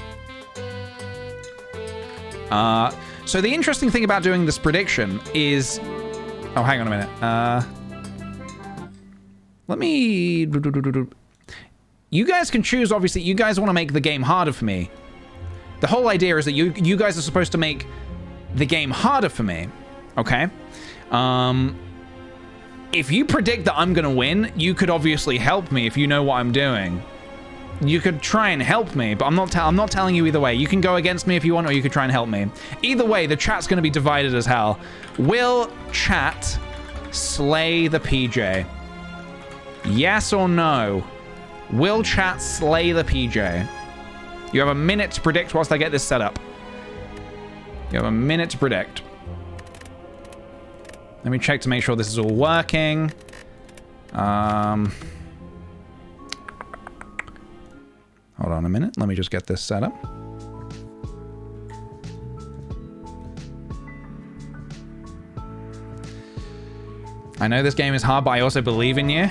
A: So the interesting thing about doing this prediction is... Oh, hang on a minute. Let me... You guys can choose, obviously. You guys want to make the game harder for me. The whole idea is that you guys are supposed to make the game harder for me. Okay? If you predict that I'm going to win, you could obviously help me if you know what I'm doing. You could try and help me, but I'm not telling you either way. You can go against me if you want, or you could try and help me. Either way, the chat's going to be divided as hell. Will chat slay the PJ? Yes or no? Will chat slay the PJ? You have a minute to predict whilst I get this set up. You have a minute to predict. Let me check to make sure this is all working. Hold on a minute. Let me just get this set up. I know this game is hard, but I also believe in you.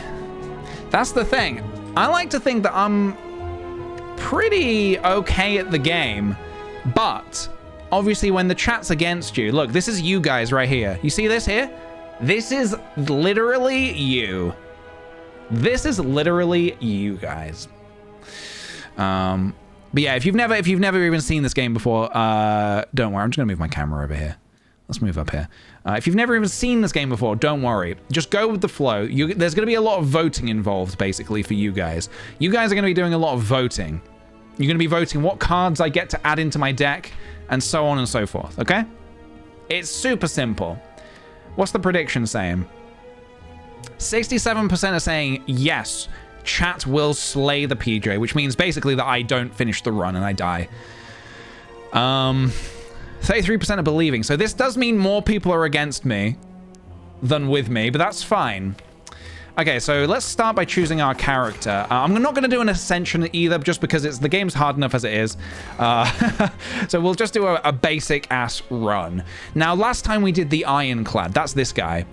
A: That's the thing. I like to think that I'm pretty okay at the game, but obviously when the chat's against you, look, this is you guys right here. You see this here? This is literally you. This is literally you guys. But yeah, if you've never even seen this game before, don't worry. I'm just gonna move my camera over here. Let's move up here. If you've never even seen this game before, don't worry. Just go with the flow. There's going to be a lot of voting involved, basically, for you guys. You guys are going to be doing a lot of voting. You're going to be voting what cards I get to add into my deck, and so on and so forth, okay? It's super simple. What's the prediction saying? 67% are saying, yes, chat will slay the PJ, which means basically that I don't finish the run and I die. 33% are believing. So this does mean more people are against me than with me, but that's fine. Okay, so let's start by choosing our character. I'm not going to do an ascension either, just because the game's hard enough as it is. So we'll just do a basic-ass run. Now, last time we did the Ironclad. That's this guy.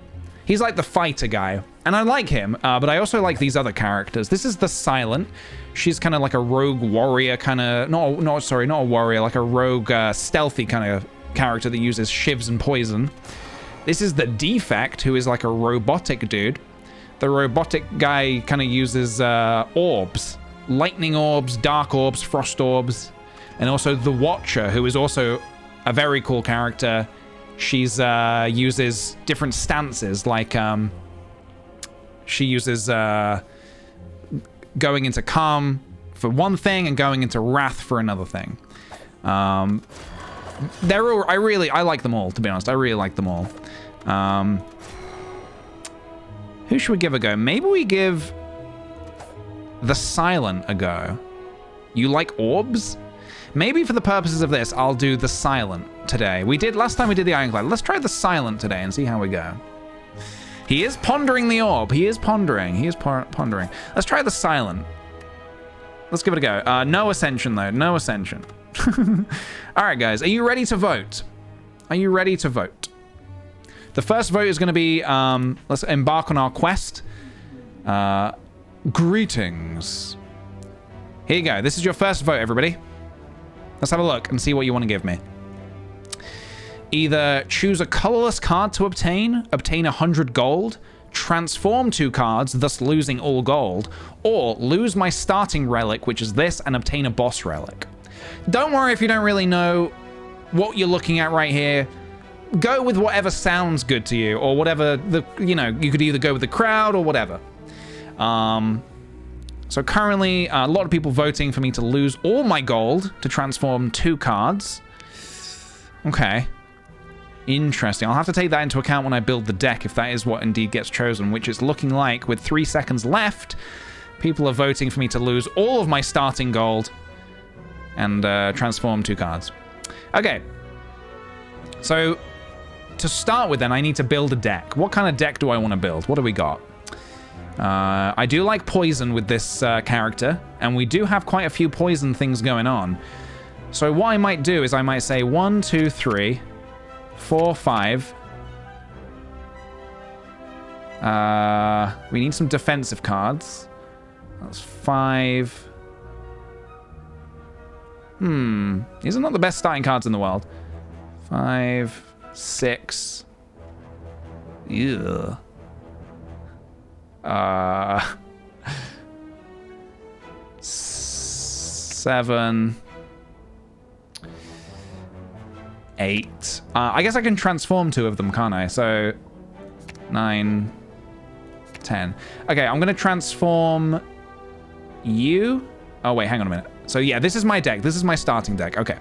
A: He's like the fighter guy, and I like him, but I also like these other characters. This is the Silent. She's kind of like a rogue warrior, kind of... not a warrior, like a rogue stealthy kind of character that uses shivs and poison. This is the Defect, who is like a robotic dude. The robotic guy kind of uses orbs. Lightning orbs, dark orbs, frost orbs. And also the Watcher, who is also a very cool character. She's uses different stances, like she uses going into calm for one thing and going into wrath for another thing. They're all, I like them all, to be honest. I really like them all. Who should we give a go? Maybe we give the Silent a go. You like orbs? Maybe for the purposes of this, I'll do the Silent today. Last time we did the Ironclad. Let's try the Silent today and see how we go. He is pondering the orb. He is pondering. Pondering. Let's try the Silent. Let's give it a go. No Ascension, though. No Ascension. All right, guys. Are you ready to vote? Are you ready to vote? The first vote is going to be, let's embark on our quest. Greetings. Here you go. This is your first vote, everybody. Let's have a look and see what you want to give me. Either choose a colorless card to obtain 100 gold, transform 2 cards, thus losing all gold, or lose my starting relic, which is this, and obtain a boss relic. Don't worry if you don't really know what you're looking at right here. Go with whatever sounds good to you, or whatever you could either go with the crowd or whatever. So currently, a lot of people voting for me to lose all my gold to transform 2 cards. Okay. Interesting. I'll have to take that into account when I build the deck, if that is what indeed gets chosen, which is looking like, with 3 seconds left, people are voting for me to lose all of my starting gold and transform 2 cards. Okay. So, to start with then, I need to build a deck. What kind of deck do I want to build? What do we got? I do like poison with this character, and we do have quite a few poison things going on. So what I might do is I might say 1, 2, 3, 4, 5. We need some defensive cards. That's 5. These are not the best starting cards in the world. 5, 6. Ew. 7, 8. I guess I can transform 2 of them, can't I? So 9, 10. Okay, I'm gonna transform you. Oh wait, hang on a minute. So yeah, this is my deck. This is my starting deck. Okay.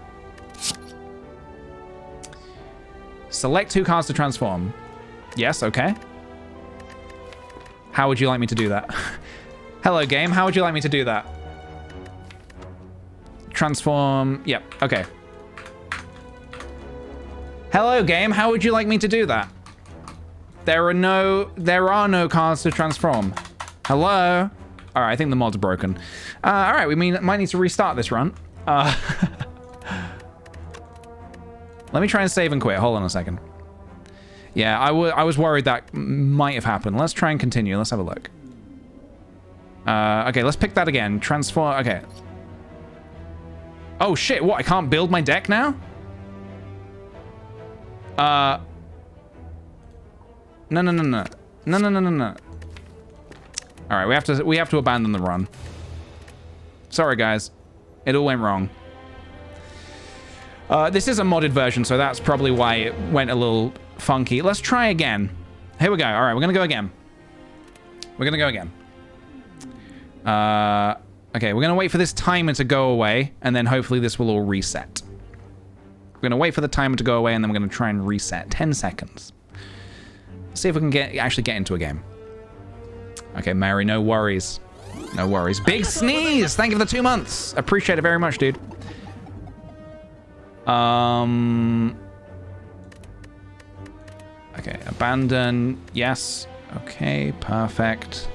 A: Select 2 cards to transform. Yes, okay. How would you like me to do that? Hello, game. How would you like me to do that? Transform. Yep. Okay. Hello, game. How would you like me to do that? There are no cards to transform. Hello. All right. I think the mod's broken. All right. We might need to restart this run. Let me try and save and quit. Hold on a second. Yeah, I was worried that might have happened. Let's try and continue. Let's have a look. Okay, let's pick that again. Transform. Okay. Oh, shit. What? I can't build my deck now? No. No. All right, we have to abandon the run. Sorry, guys. It all went wrong. This is a modded version, so that's probably why it went a little funky. Let's try again. Here we go. All right, we're going to go again. We're going to go again. Okay, we're going to wait for this timer to go away, and then hopefully this will all reset. We're going to wait for the timer to go away, and then we're going to try and reset. 10 seconds. See if we can actually get into a game. Okay, Mary, no worries. No worries. Big Sneeze! Thank you for the 2 months. Appreciate it very much, dude. Okay, abandon. Yes. Okay, perfect.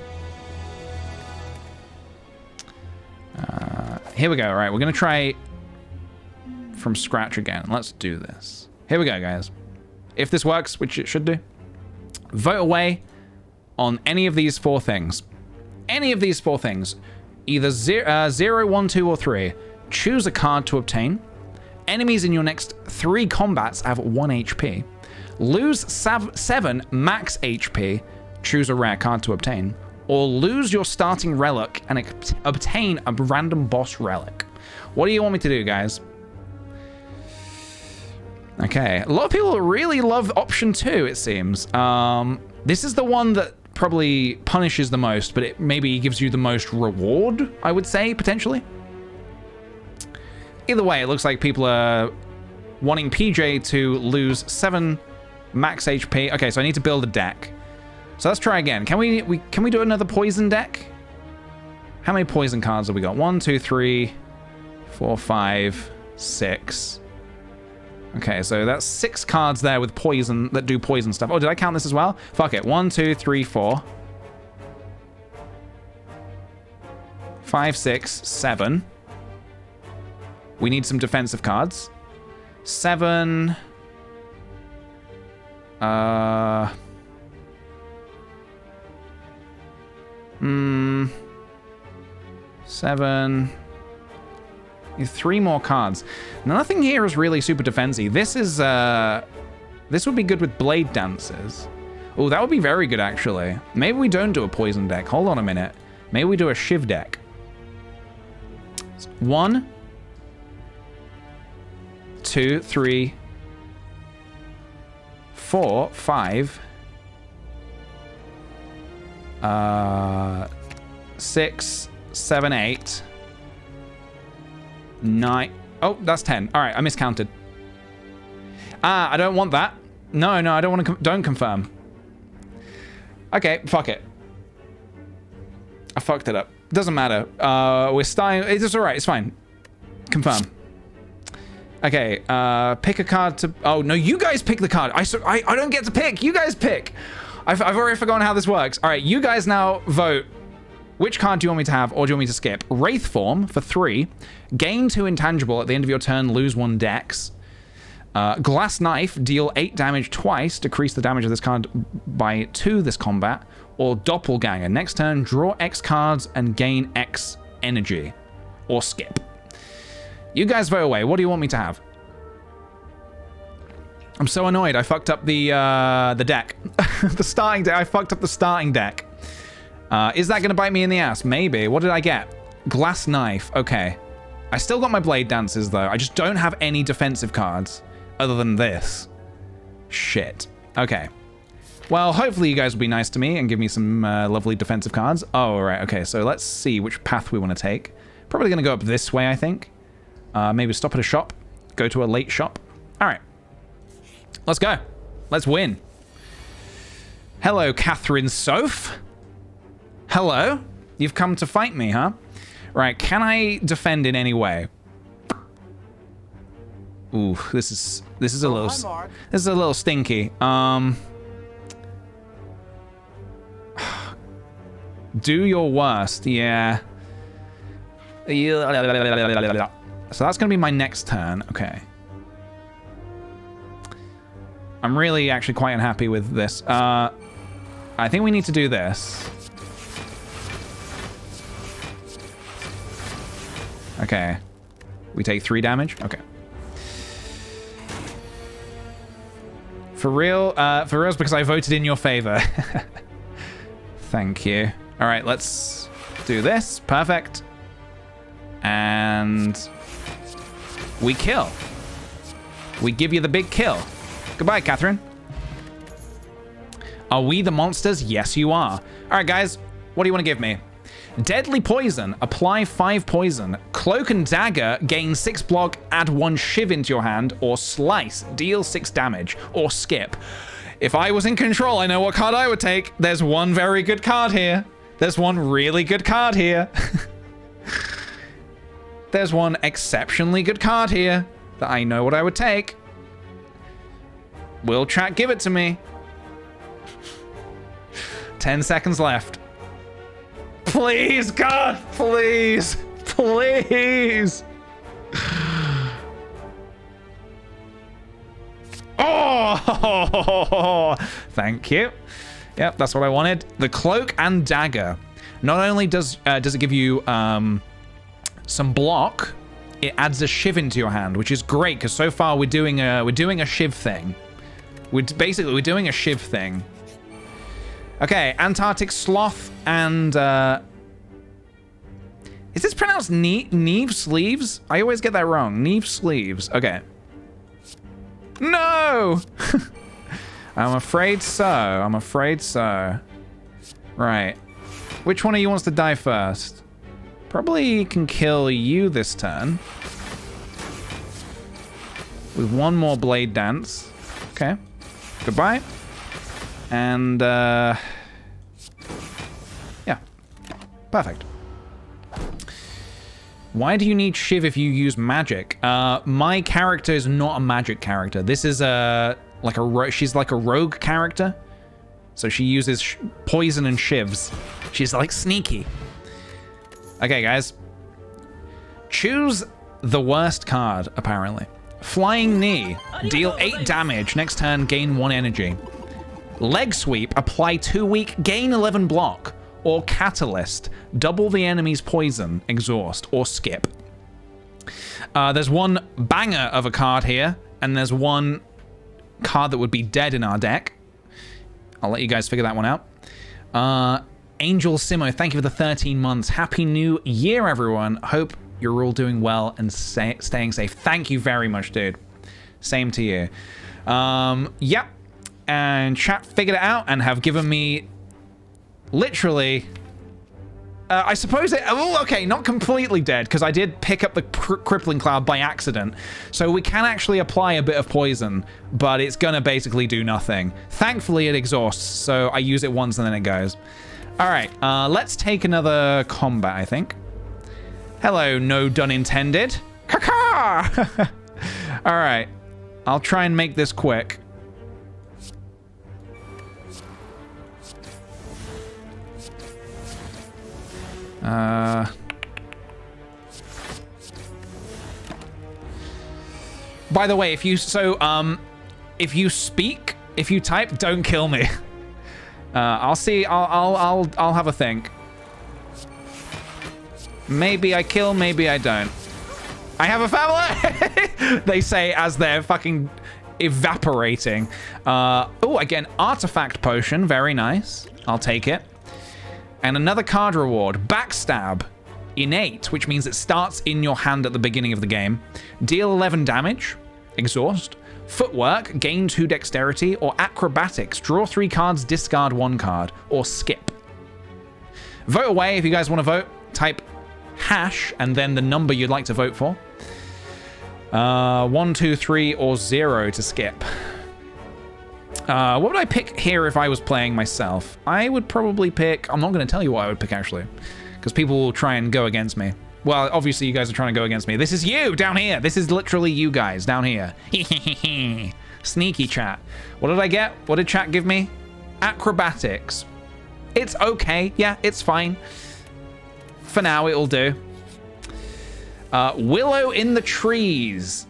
A: Here we go. All right, we're going to try from scratch again. Let's do this. Here we go, guys. If this works, which it should do, vote away on any of these 4 things. Any of these 4 things. Either 0, 1, 2, or 3. Choose a card to obtain. Enemies in your next 3 combats have 1 HP. Lose 7 max HP. Choose a rare card to obtain. Or lose your starting relic and obtain a random boss relic. What do you want me to do, guys? Okay, a lot of people really love option 2, it seems. This is the one that probably punishes the most, but it maybe gives you the most reward, I would say, potentially. Either way, it looks like people are wanting PJ to lose 7 max HP. Okay, so I need to build a deck. So let's try again. Can we do another poison deck? How many poison cards have we got? 1, 2, 3, 4, 5, 6. Okay, so that's 6 cards there with poison that do poison stuff. Oh, did I count this as well? Fuck it. 1, 2, 3, 4. 5, 6, 7. We need some defensive cards. 7. 7. 3 more cards. Nothing here is really super defensive. This is this would be good with blade dances. Oh, that would be very good actually. Maybe we don't do a poison deck. Hold on a minute. Maybe we do a shiv deck. 1, 2, 3, 4, 5. 6, 7, 8. 9. Oh, that's 10. All right, I miscounted. I don't want that. No, I don't want to. Don't confirm. Okay, fuck it. I fucked it up. Doesn't matter. We're starting. It's all right. It's fine. Confirm. Okay. Pick a card to. Oh no, you guys pick the card. I don't get to pick. You guys pick. I've already forgotten how this works. All right, you guys now vote. Which card do you want me to have, or do you want me to skip? Wraith Form for 3. Gain 2 intangible at the end of your turn, lose 1 dex. Glass Knife, deal 8 damage twice, decrease the damage of this card by 2 this combat. Or Doppelganger, next turn, draw X cards and gain X energy. Or skip. You guys vote away. What do you want me to have? I'm so annoyed. I fucked up the deck. The starting deck. I fucked up the starting deck. Is that going to bite me in the ass? Maybe. What did I get? Glass Knife. Okay. I still got my Blade Dances, though. I just don't have any defensive cards other than this. Shit. Okay. Well, hopefully you guys will be nice to me and give me some lovely defensive cards. Oh, all right. Okay, so let's see which path we want to take. Probably going to go up this way, I think. Maybe stop at a shop. Go to a late shop. All right. Let's go. Let's win. Hello, Catherine Soph. Hello. You've come to fight me, huh? Right, can I defend in any way? Ooh, this is a little stinky. Do your worst, yeah. So that's gonna be my next turn. Okay. I'm really actually quite unhappy with this. I think we need to do this. Okay. We take 3 damage? Okay. For real? For real, because I voted in your favor. Thank you. All right, let's do this. Perfect. And we kill. we give you the big kill. Goodbye, Catherine. Are we the monsters? Yes, you are. All right, guys, what do you want to give me? Deadly poison. Apply 5 poison. Cloak and dagger. Gain 6 block. Add 1 shiv into your hand. Or slice. Deal 6 damage. Or skip. If I was in control, I know what card I would take. There's one very good card here. There's one really good card here. There's one exceptionally good card here that I know what I would take. Will chat give it to me? 10 seconds left. Please, God, please, please. Oh, thank you. Yep, that's what I wanted. The cloak and dagger. Not only does it give you some block, it adds a shiv into your hand, which is great because so far we're doing a shiv thing. We're doing a shiv thing. Okay, Antarctic sloth and is this pronounced Neve sleeves? I always get that wrong. Neve sleeves. Okay. No! I'm afraid so. I'm afraid so. Right. Which one of you wants to die first? Probably can kill you this turn. With one more blade dance. Okay. Goodbye. And, yeah. Perfect. Why do you need shiv if you use magic? My character is not a magic character. This is she's like a rogue character. So she uses poison and shivs. She's like sneaky. Okay, guys. Choose the worst card, apparently. Flying Knee. Deal 8 damage. Next turn, gain 1 energy. Leg Sweep. Apply 2 weak. Gain 11 block. Or Catalyst. Double the enemy's poison. Exhaust. Or skip. There's one banger of a card here. And there's one card that would be dead in our deck. I'll let you guys figure that one out. Angel Simo, thank you for the 13 months. Happy New Year, everyone. Hope you're all doing well and staying safe. Thank you very much, dude. Same to you. Yep. And chat figured it out and have given me literally... I suppose it... Oh, okay, not completely dead, because I did pick up the Crippling Cloud by accident. So we can actually apply a bit of poison, but it's going to basically do nothing. Thankfully, it exhausts, so I use it once and then it goes. All right, let's take another combat, I think. Hello, no done intended. Caca! All right, I'll try and make this quick. By the way, if you speak, if you type, don't kill me. I'll see. I'll have a think. Maybe I kill, maybe I don't. I have a family. They say as they're fucking evaporating. Oh, again, artifact potion, very nice. I'll take it. And another card reward, Backstab, innate, which means it starts in your hand at the beginning of the game. Deal 11 damage, exhaust. Footwork, gain 2 dexterity, or acrobatics, draw 3 cards, discard 1 card, or skip. Vote away if you guys want to vote. Type hash and then the number you'd like to vote for. 1, 2, 3, or 0 to skip. What would I pick here if I was playing myself? I would probably pick... I'm not going to tell you what I would pick, actually, because people will try and go against me. Well, obviously, you guys are trying to go against me. This is you down here. This is literally you guys down here. Sneaky chat. What did I get? What did chat give me? Acrobatics. It's okay. Yeah, it's fine. For now, it'll do. Willow in the trees.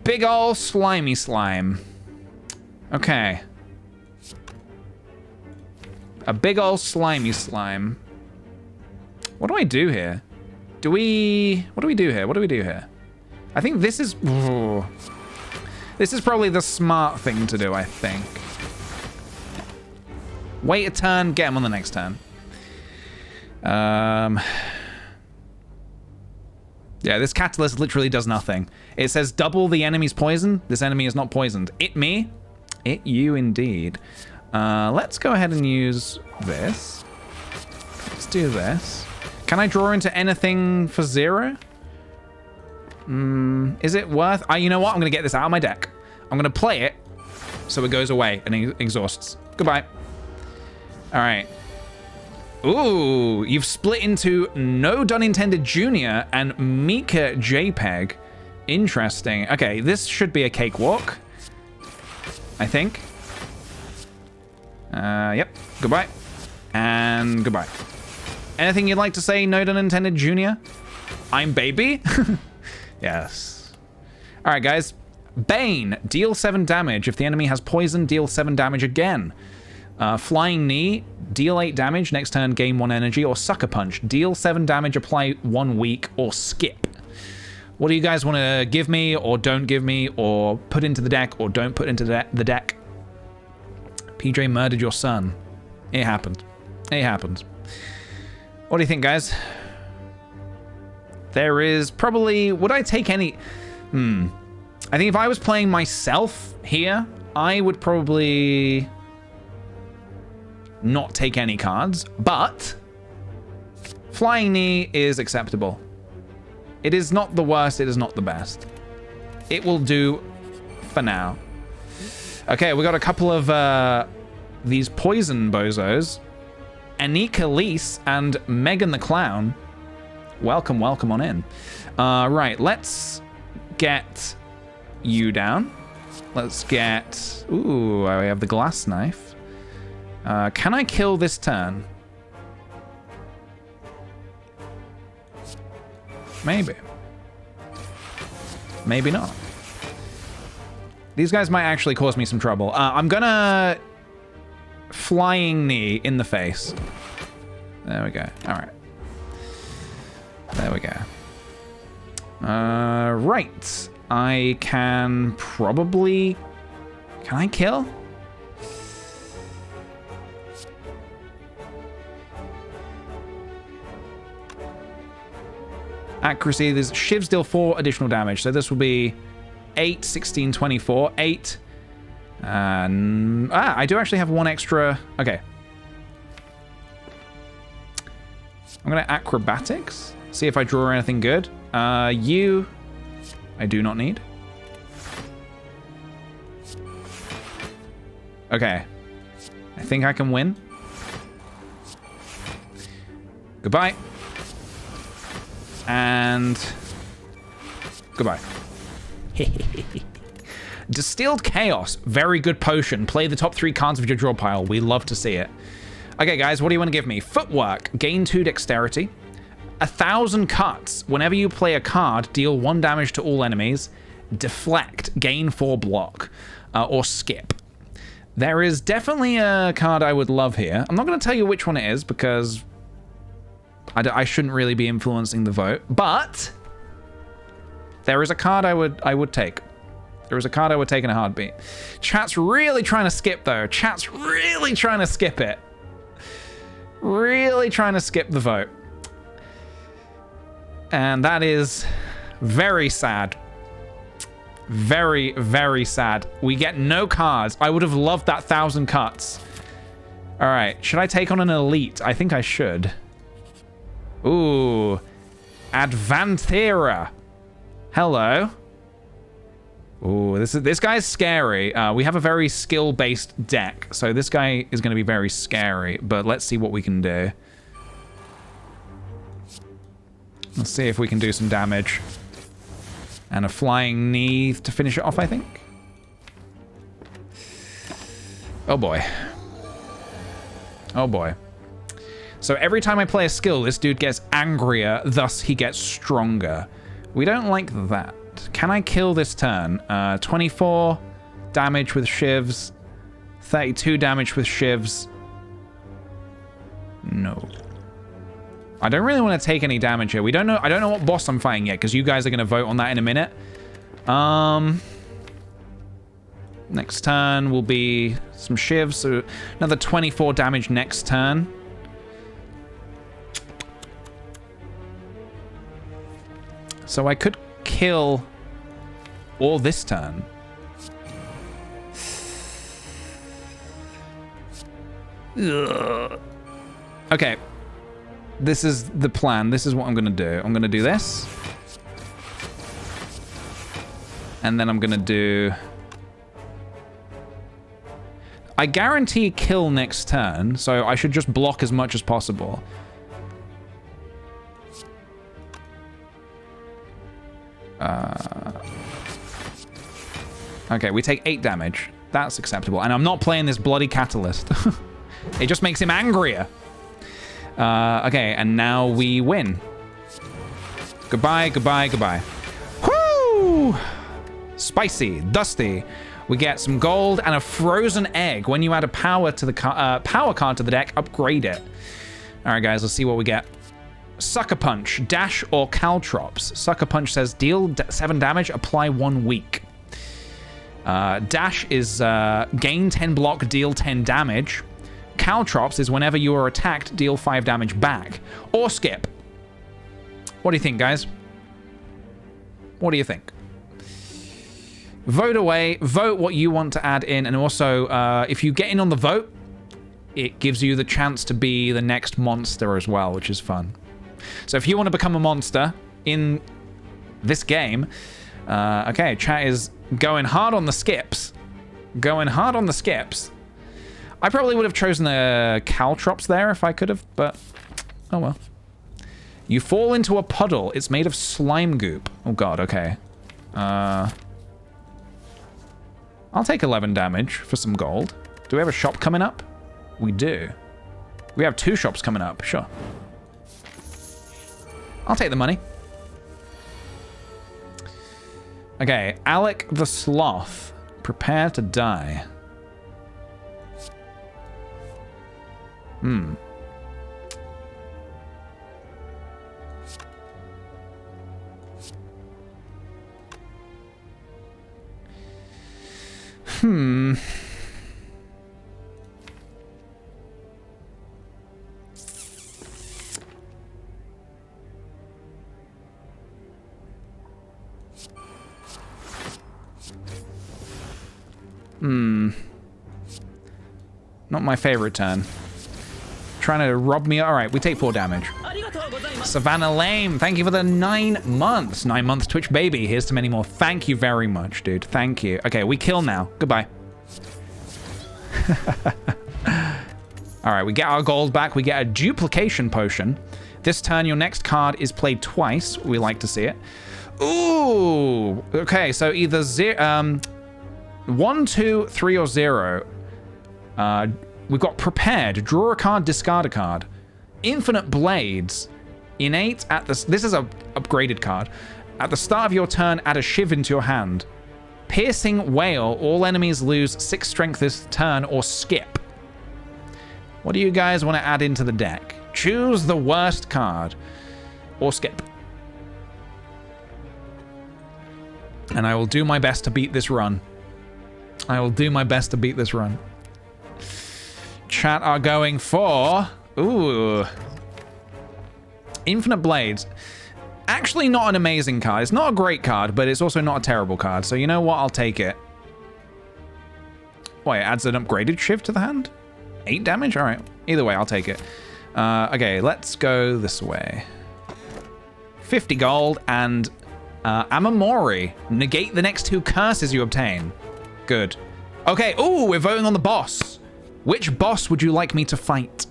A: Big ol' slimy slime. Okay. A big ol' slimy slime. What do I do here? What do we do here? What do we do here? I think this is... Ooh. This is probably the smart thing to do, I think. Wait a turn, get him on the next turn. Yeah, this catalyst literally does nothing. It says double the enemy's poison. This enemy is not poisoned. It me? It you indeed. Let's go ahead and use this. Let's do this. Can I draw into anything for 0? Is it worth... you know what? I'm going to get this out of my deck. I'm going to play it so it goes away and exhausts. Goodbye. All right. Ooh, you've split into No Dun Intended Jr. and Mika JPEG. Interesting. Okay, this should be a cakewalk, I think. Yep. Goodbye. And goodbye. Anything you'd like to say, No Dun Intended Jr.? I'm baby? Yes. All right, guys. Bane, deal 7 damage. If the enemy has poison, deal 7 damage again. Flying Knee, deal 8 damage. Next turn, gain 1 energy. Or Sucker Punch, deal 7 damage, apply 1 weak, or skip. What do you guys want to give me, or don't give me, or put into the deck, or don't put into the deck? PJ murdered your son. It happened. It happened. What do you think, guys? There is probably... Would I take any... I think if I was playing myself here, I would probably not take any cards, but Flying Knee is acceptable. It is not the worst, it is not the best. It will do for now. Okay, we got a couple of these poison bozos. Anika Lise and Megan the Clown. Welcome, welcome on in. Right, let's get you down. Let's get... Ooh, I have the glass knife. Can I kill this turn? Maybe. Maybe not. These guys might actually cause me some trouble. I'm gonna... Flying Knee in the face. There we go. All right. There we go. Right. I can probably... Can I kill? Accuracy. There's Shivs deal 4 additional damage. So this will be 8, 16, 24. 8. I do actually have 1 extra. Okay. I'm going to acrobatics. See if I draw anything good. You... I do not need. Okay. I think I can win. Goodbye. And... Goodbye. Distilled Chaos. Very good potion. Play the top 3 cards of your draw pile. We love to see it. Okay, guys, what do you want to give me? Footwork. Gain 2 dexterity. 1,000 cuts. Whenever you play a card, deal 1 damage to all enemies. Deflect. Gain 4 block. Or skip. There is definitely a card I would love here. I'm not going to tell you which one it is because I shouldn't really be influencing the vote. But there is a card I would take. There is a card I would take in a heartbeat. Chat's really trying to skip, though. Chat's really trying to skip it. Really trying to skip the vote. And that is very sad. Very, very sad. We get no cards. I would have loved that 1,000 cuts. All right. Should I take on an elite? I think I should. Ooh. Advanthera. Hello. Ooh, this guy's scary. We have a very skill-based deck, so this guy is going to be very scary, but let's see what we can do. Let's see if we can do some damage. And a Flying Knee to finish it off, I think. Oh boy. Oh boy. So every time I play a skill, this dude gets angrier, thus he gets stronger. We don't like that. Can I kill this turn? 24 damage with shivs. 32 damage with shivs. No. I don't really want to take any damage here. We don't know. I don't know what boss I'm fighting yet, because you guys are going to vote on that in a minute. Next turn will be some shivs. So another 24 damage next turn. So I could kill all this turn. Ugh. Okay. This is the plan. This is what I'm going to do. I'm going to do this. And then I'm going to do... I guarantee kill next turn, so I should just block as much as possible. Okay, we take 8 damage. That's acceptable. And I'm not playing this bloody catalyst. It just makes him angrier. Okay, and now we win. Goodbye, goodbye, goodbye. Whoo! Spicy, dusty. We get some gold and a frozen egg. When you add a power to the power card to the deck, upgrade it. All right, guys, let's see what we get. Sucker Punch, dash or caltrops. Sucker Punch says deal 7 damage, apply 1 week. Dash is gain 10 block, deal 10 damage. Caltrops is whenever you are attacked, deal 5 damage back. Or skip. What do you think, guys? What do you think? Vote away. Vote what you want to add in. And also, if you get in on the vote, it gives you the chance to be the next monster as well, which is fun. So if you want to become a monster in this game, okay, chat is going hard on the skips. Going hard on the skips. I probably would have chosen the caltrops there if I could have, but oh well. You fall into a puddle. It's made of slime goop. Oh god, okay. I'll take 11 damage for some gold. Do we have a shop coming up? We do. We have 2 shops coming up, sure. I'll take the money. Okay, Alec the Sloth. Prepare to die. Not my favorite turn. Trying to rob me. All right, we take 4 damage. Savannah Lame, thank you for the 9 months. 9 months Twitch baby. Here's to many more. Thank you very much, dude. Thank you. Okay, we kill now. Goodbye. All right, we get our gold back. We get a duplication potion. This turn, your next card is played twice. We like to see it. Ooh. Okay, so either 1, 2, 3, or 0. We've got prepared. Draw a card, discard a card. Infinite Blades. Innate at the... This is a upgraded card. At the start of your turn, add a shiv into your hand. Piercing Whale. All enemies lose 6 strength this turn or skip. What do you guys want to add into the deck? Choose the worst card or skip. And I will do my best to beat this run. I will do my best to beat this run. Chat are going for... Ooh. Infinite Blades. Actually not an amazing card. It's not a great card, but it's also not a terrible card. So you know what? I'll take it. Wait, it adds an upgraded shiv to the hand? 8 damage? All right. Either way, I'll take it. Okay, let's go this way. 50 gold and Amamori. Negate the next 2 curses you obtain. Good. Okay, ooh, we're voting on the boss. Which boss would you like me to fight?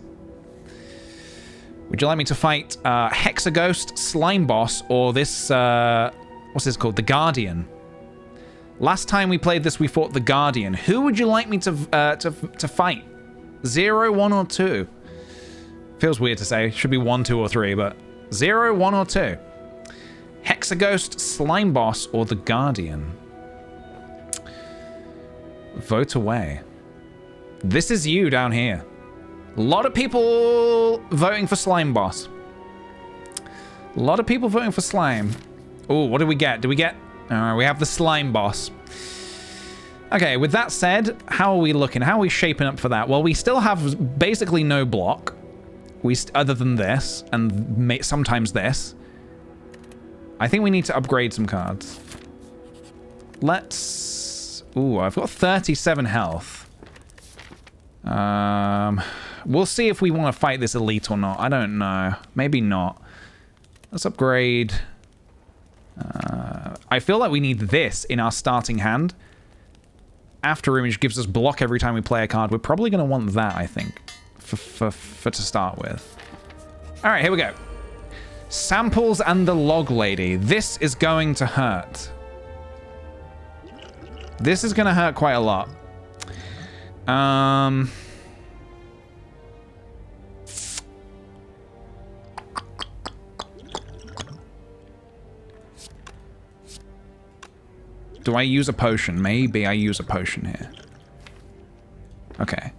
A: Would you like me to fight Hexaghost, Slime Boss, or this, what's this called? The Guardian. Last time we played this, we fought the Guardian. Who would you like me to fight? 0, 1, or 2? Feels weird to say. Should be 1, 2, or 3, but 0, 1, or 2. Hexaghost, Slime Boss, or the Guardian? Vote away. This is you down here. A lot of people voting for Slime Boss. A lot of people voting for Slime. Oh, what did we get? Did we get... we have the Slime Boss. Okay, with that said, how are we looking? How are we shaping up for that? Well, we still have basically no block. Other than this, and sometimes this. I think we need to upgrade some cards. Let's... Ooh, I've got 37 health. We'll see if we want to fight this elite or not. I don't know. Maybe not. Let's upgrade. I feel like we need this in our starting hand. After image gives us block every time we play a card. We're probably going to want that, I think, for to start with. All right, here we go. Samples and the log lady. This is going to hurt. This is going to hurt quite a lot. Do I use a potion? Maybe I use a potion here. Okay.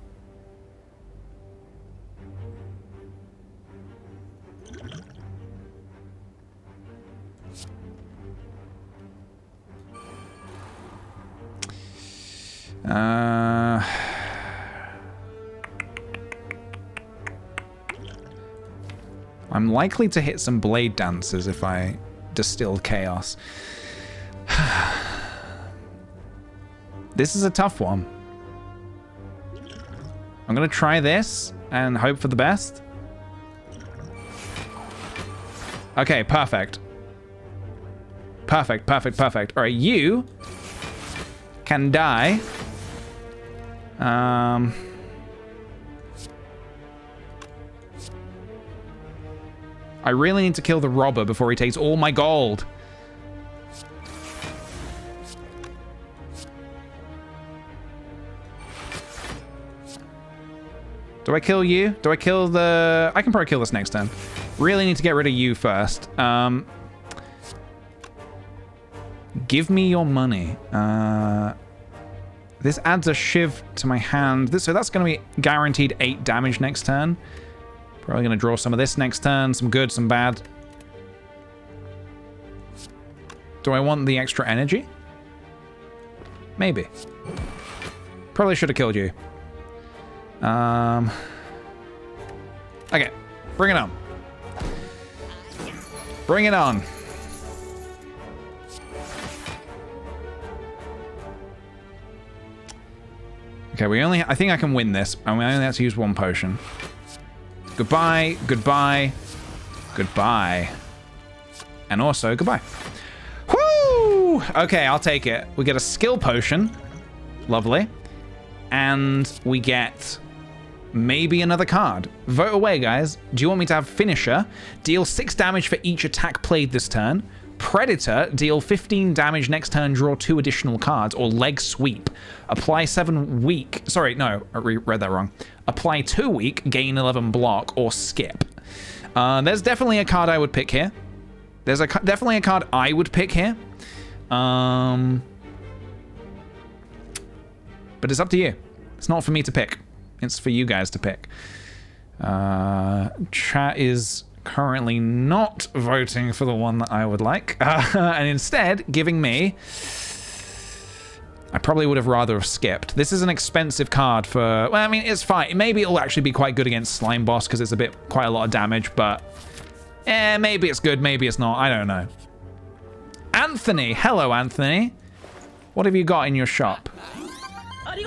A: I'm likely to hit some blade dancers if I distill chaos. This is a tough one. I'm gonna try this and hope for the best. Okay, perfect. Perfect, perfect, perfect. All right, you can die. I really need to kill the robber before he takes all my gold. Do I kill you? Do I kill the... I can probably kill this next turn. Really need to get rid of you first. Give me your money. This adds a shiv to my hand. So that's going to be guaranteed 8 damage next turn. Probably going to draw some of this next turn. Some good, some bad. Do I want the extra energy? Maybe. Probably should have killed you. Okay. Bring it on. Bring it on. Okay, I think I can win this. And we only have to use 1 potion. Goodbye, goodbye, goodbye. And also, goodbye. Woo! Okay, I'll take it. We get a skill potion. Lovely. And we get maybe another card. Vote away, guys. Do you want me to have Finisher? Deal 6 damage for each attack played this turn. Predator, deal 15 damage next turn, draw 2 additional cards, or Leg Sweep. Apply 7 weak. Sorry, no, I read that wrong. Apply 2 weak, gain 11 block, or skip. There's definitely a card I would pick here. There's definitely a card I would pick here. But it's up to you. It's not for me to pick. It's for you guys to pick. Chat is currently not voting for the one that I would like, and instead giving me... I probably would have rather have skipped. This is an expensive card for... Well, I mean, it's fine. Maybe it'll actually be quite good against Slime Boss because it's quite a lot of damage, but... maybe it's good, maybe it's not. I don't know. Anthony. Hello, Anthony. What have you got in your shop?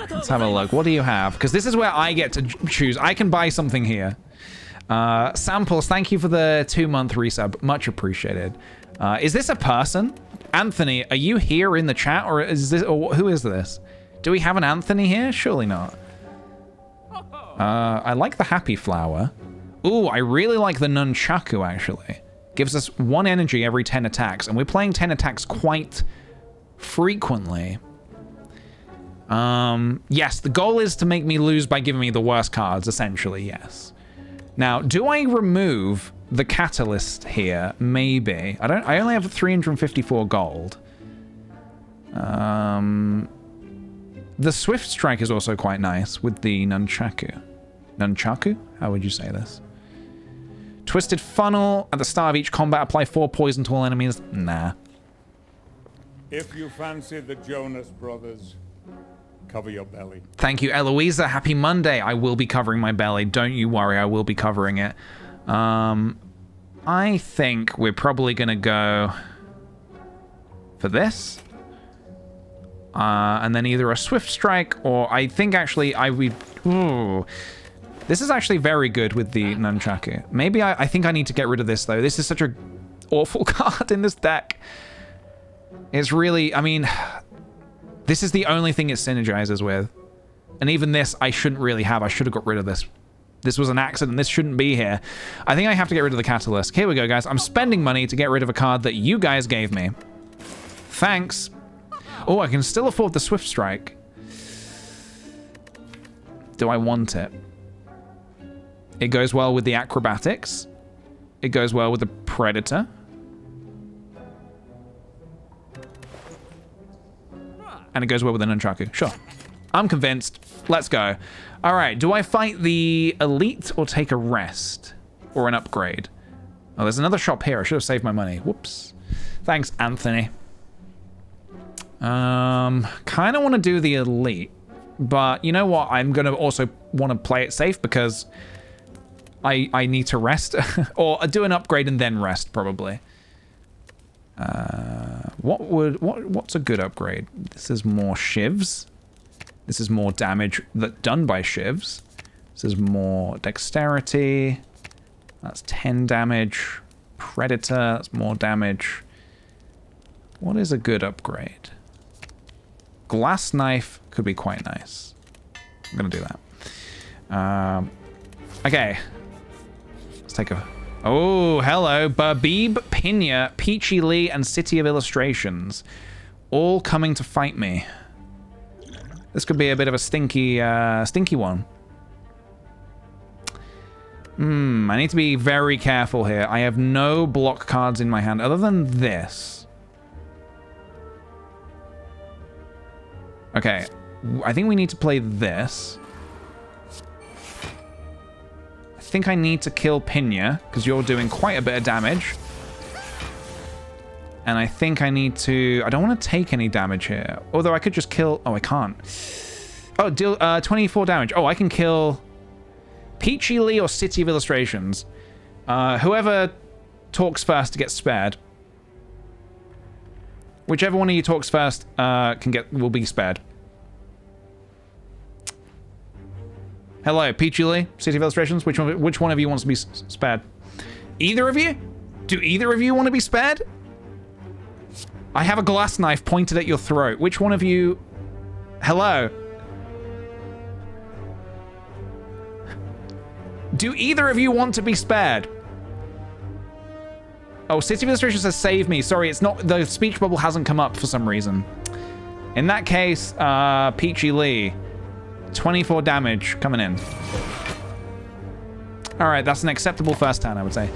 A: Let's have a look. What do you have? Because this is where I get to choose. I can buy something here. Samples, thank you for the 2-month resub. Much appreciated. Is this a person? Anthony, are you here in the chat, or is this, or who is this? Do we have an Anthony here? Surely not. I like the happy flower. Ooh, I really like the nunchaku, actually. Gives us 1 energy every 10 attacks, and we're playing 10 attacks quite frequently. Yes, the goal is to make me lose by giving me the worst cards, essentially, yes. Now, do I remove the catalyst here? Maybe. I only have 354 gold. The Swift Strike is also quite nice with the Nunchaku. Nunchaku? How would you say this? Twisted Funnel. At the start of each combat, apply 4 poison to all enemies. Nah.
C: If you fancy the Jonas Brothers, cover your belly.
A: Thank you, Eloisa. Happy Monday. I will be covering my belly. Don't you worry. I will be covering it. I think we're probably going to go... for this. And then either a Swift Strike or I think actually I would... Ooh. This is actually very good with the Nunchaku. Maybe I think I need to get rid of this though. This is such a awful card in this deck. It's really, I mean, this is the only thing it synergizes with. And even this I shouldn't really have. I should have got rid of this. This was an accident. This shouldn't be here. I think I have to get rid of the Catalyst. Here we go, guys. I'm spending money to get rid of a card that you guys gave me. Thanks. Oh, I can still afford the Swift Strike. Do I want it? It goes well with the Acrobatics. It goes well with the Predator. And it goes well with the Nunchaku. Sure. I'm convinced. Let's go. All right. Do I fight the Elite or take a rest? Or an upgrade? Oh, there's another shop here. I should have saved my money. Whoops. Thanks, Anthony. Kind of want to do the Elite. But you know what? I'm going to also want to play it safe because I need to rest. Or do an upgrade and then rest, probably. What's a good upgrade? This is more shivs. This is more damage done by shivs. This is more dexterity. That's 10 damage. Predator, that's more damage. What is a good upgrade? Glass knife could be quite nice. I'm gonna do that. Okay. Let's take a... Oh, hello. Babib, Pina, Peachy Lee, and City of Illustrations. All coming to fight me. This could be a bit of a stinky one. I need to be very careful here. I have no block cards in my hand other than this. Okay. I think we need to play this. I think I need to kill Pina, because you're doing quite a bit of damage. And I think I need to... I don't want to take any damage here. Although I could just kill... Oh, I can't. Oh, deal 24 damage. Oh, I can kill Peachy Lee or City of Illustrations. Whoever talks first gets spared. Whichever one of you talks first will be spared. Hello, Peachy Lee, City of Illustrations. Which one of you wants to be spared? Either of you? Do either of you want to be spared? I have a glass knife pointed at your throat. Which one of you... Hello? Do either of you want to be spared? Oh, City of Illustration says save me. Sorry, it's not... The speech bubble hasn't come up for some reason. In that case, Peachy Lee. 24 damage coming in. Alright, that's an acceptable first turn, I would say.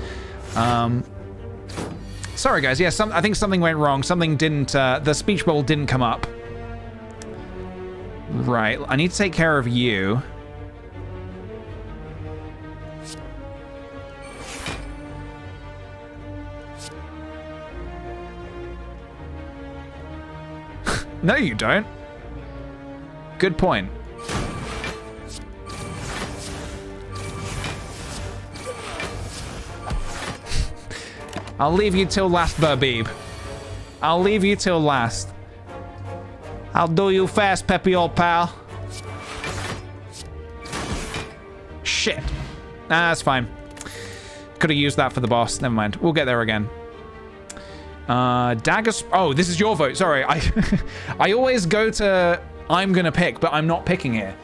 A: Sorry, guys. Yeah, I think something went wrong. Something didn't... the speech bubble didn't come up. Right. I need to take care of you. No, you don't. Good point. I'll leave you till last, Babib. I'll leave you till last. I'll do you fast, Peppy old pal. Shit. Nah, that's fine. Could have used that for the boss. Never mind. We'll get there again. Dagger... Oh, this is your vote. Sorry. I always go to... I'm gonna pick, but I'm not picking here.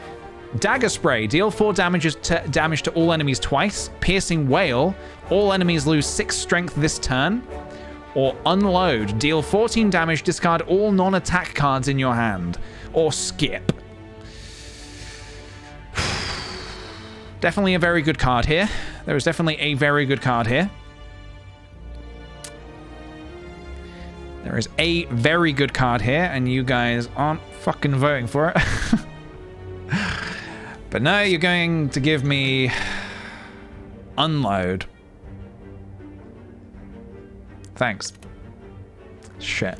A: Dagger Spray. Deal 4 damage to all enemies twice. Piercing Wail. All enemies lose 6 strength this turn. Or Unload. Deal 14 damage. Discard all non-attack cards in your hand. Or Skip. Definitely a very good card here. There is definitely a very good card here. There is a very good card here, and you guys aren't fucking voting for it. But no, you're going to give me Unload. Thanks. Shit.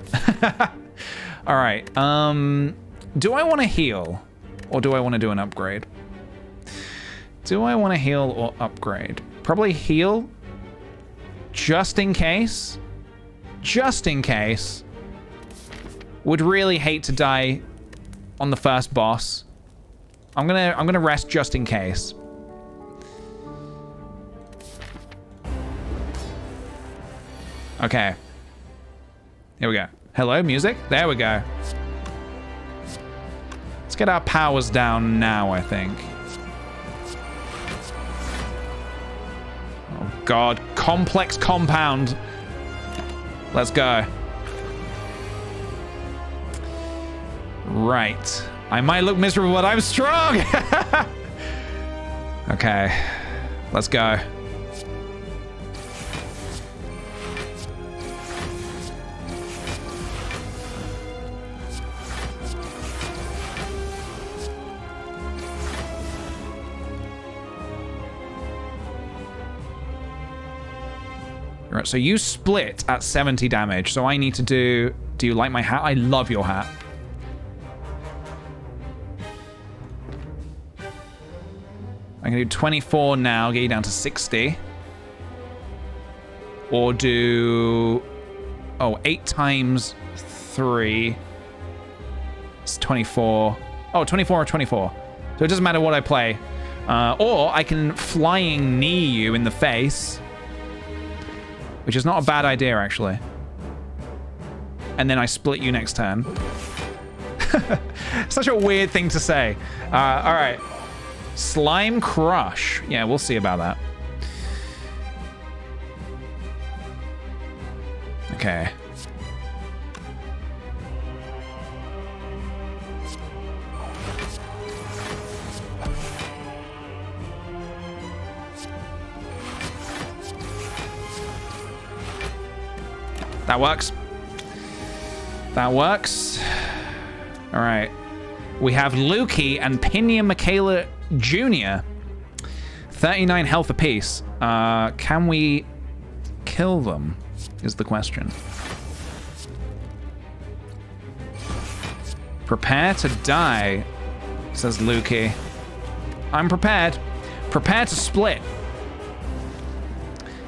A: All right. Do I want to heal, or do I want to do an upgrade? Do I want to heal or upgrade? Probably heal, just in case. Just in case. Would really hate to die on the first boss. I'm gonna rest just in case. Okay. Here we go. Hello, music? There we go. Let's get our powers down now, I think. Oh, God. Complex compound. Let's go. Right. I might look miserable, but I'm strong! Okay. Let's go. Right, so you split at 70 damage, so I need to do you like my hat? I love your hat. I'm gonna do 24 now, get you down to 60. Or do, 8 times 3. It's 24. Oh, 24 or 24. So it doesn't matter what I play. Or I can flying knee you in the face. Which is not a bad idea, actually. And then I split you next turn. Such a weird thing to say. All right. Slime Crush. Yeah, we'll see about that. Okay. That works. That works. All right. We have Lukey and Pina Michaela Jr. 39 health apiece. Can we kill them? Is the question. Prepare to die, says Lukey. I'm prepared. Prepare to split.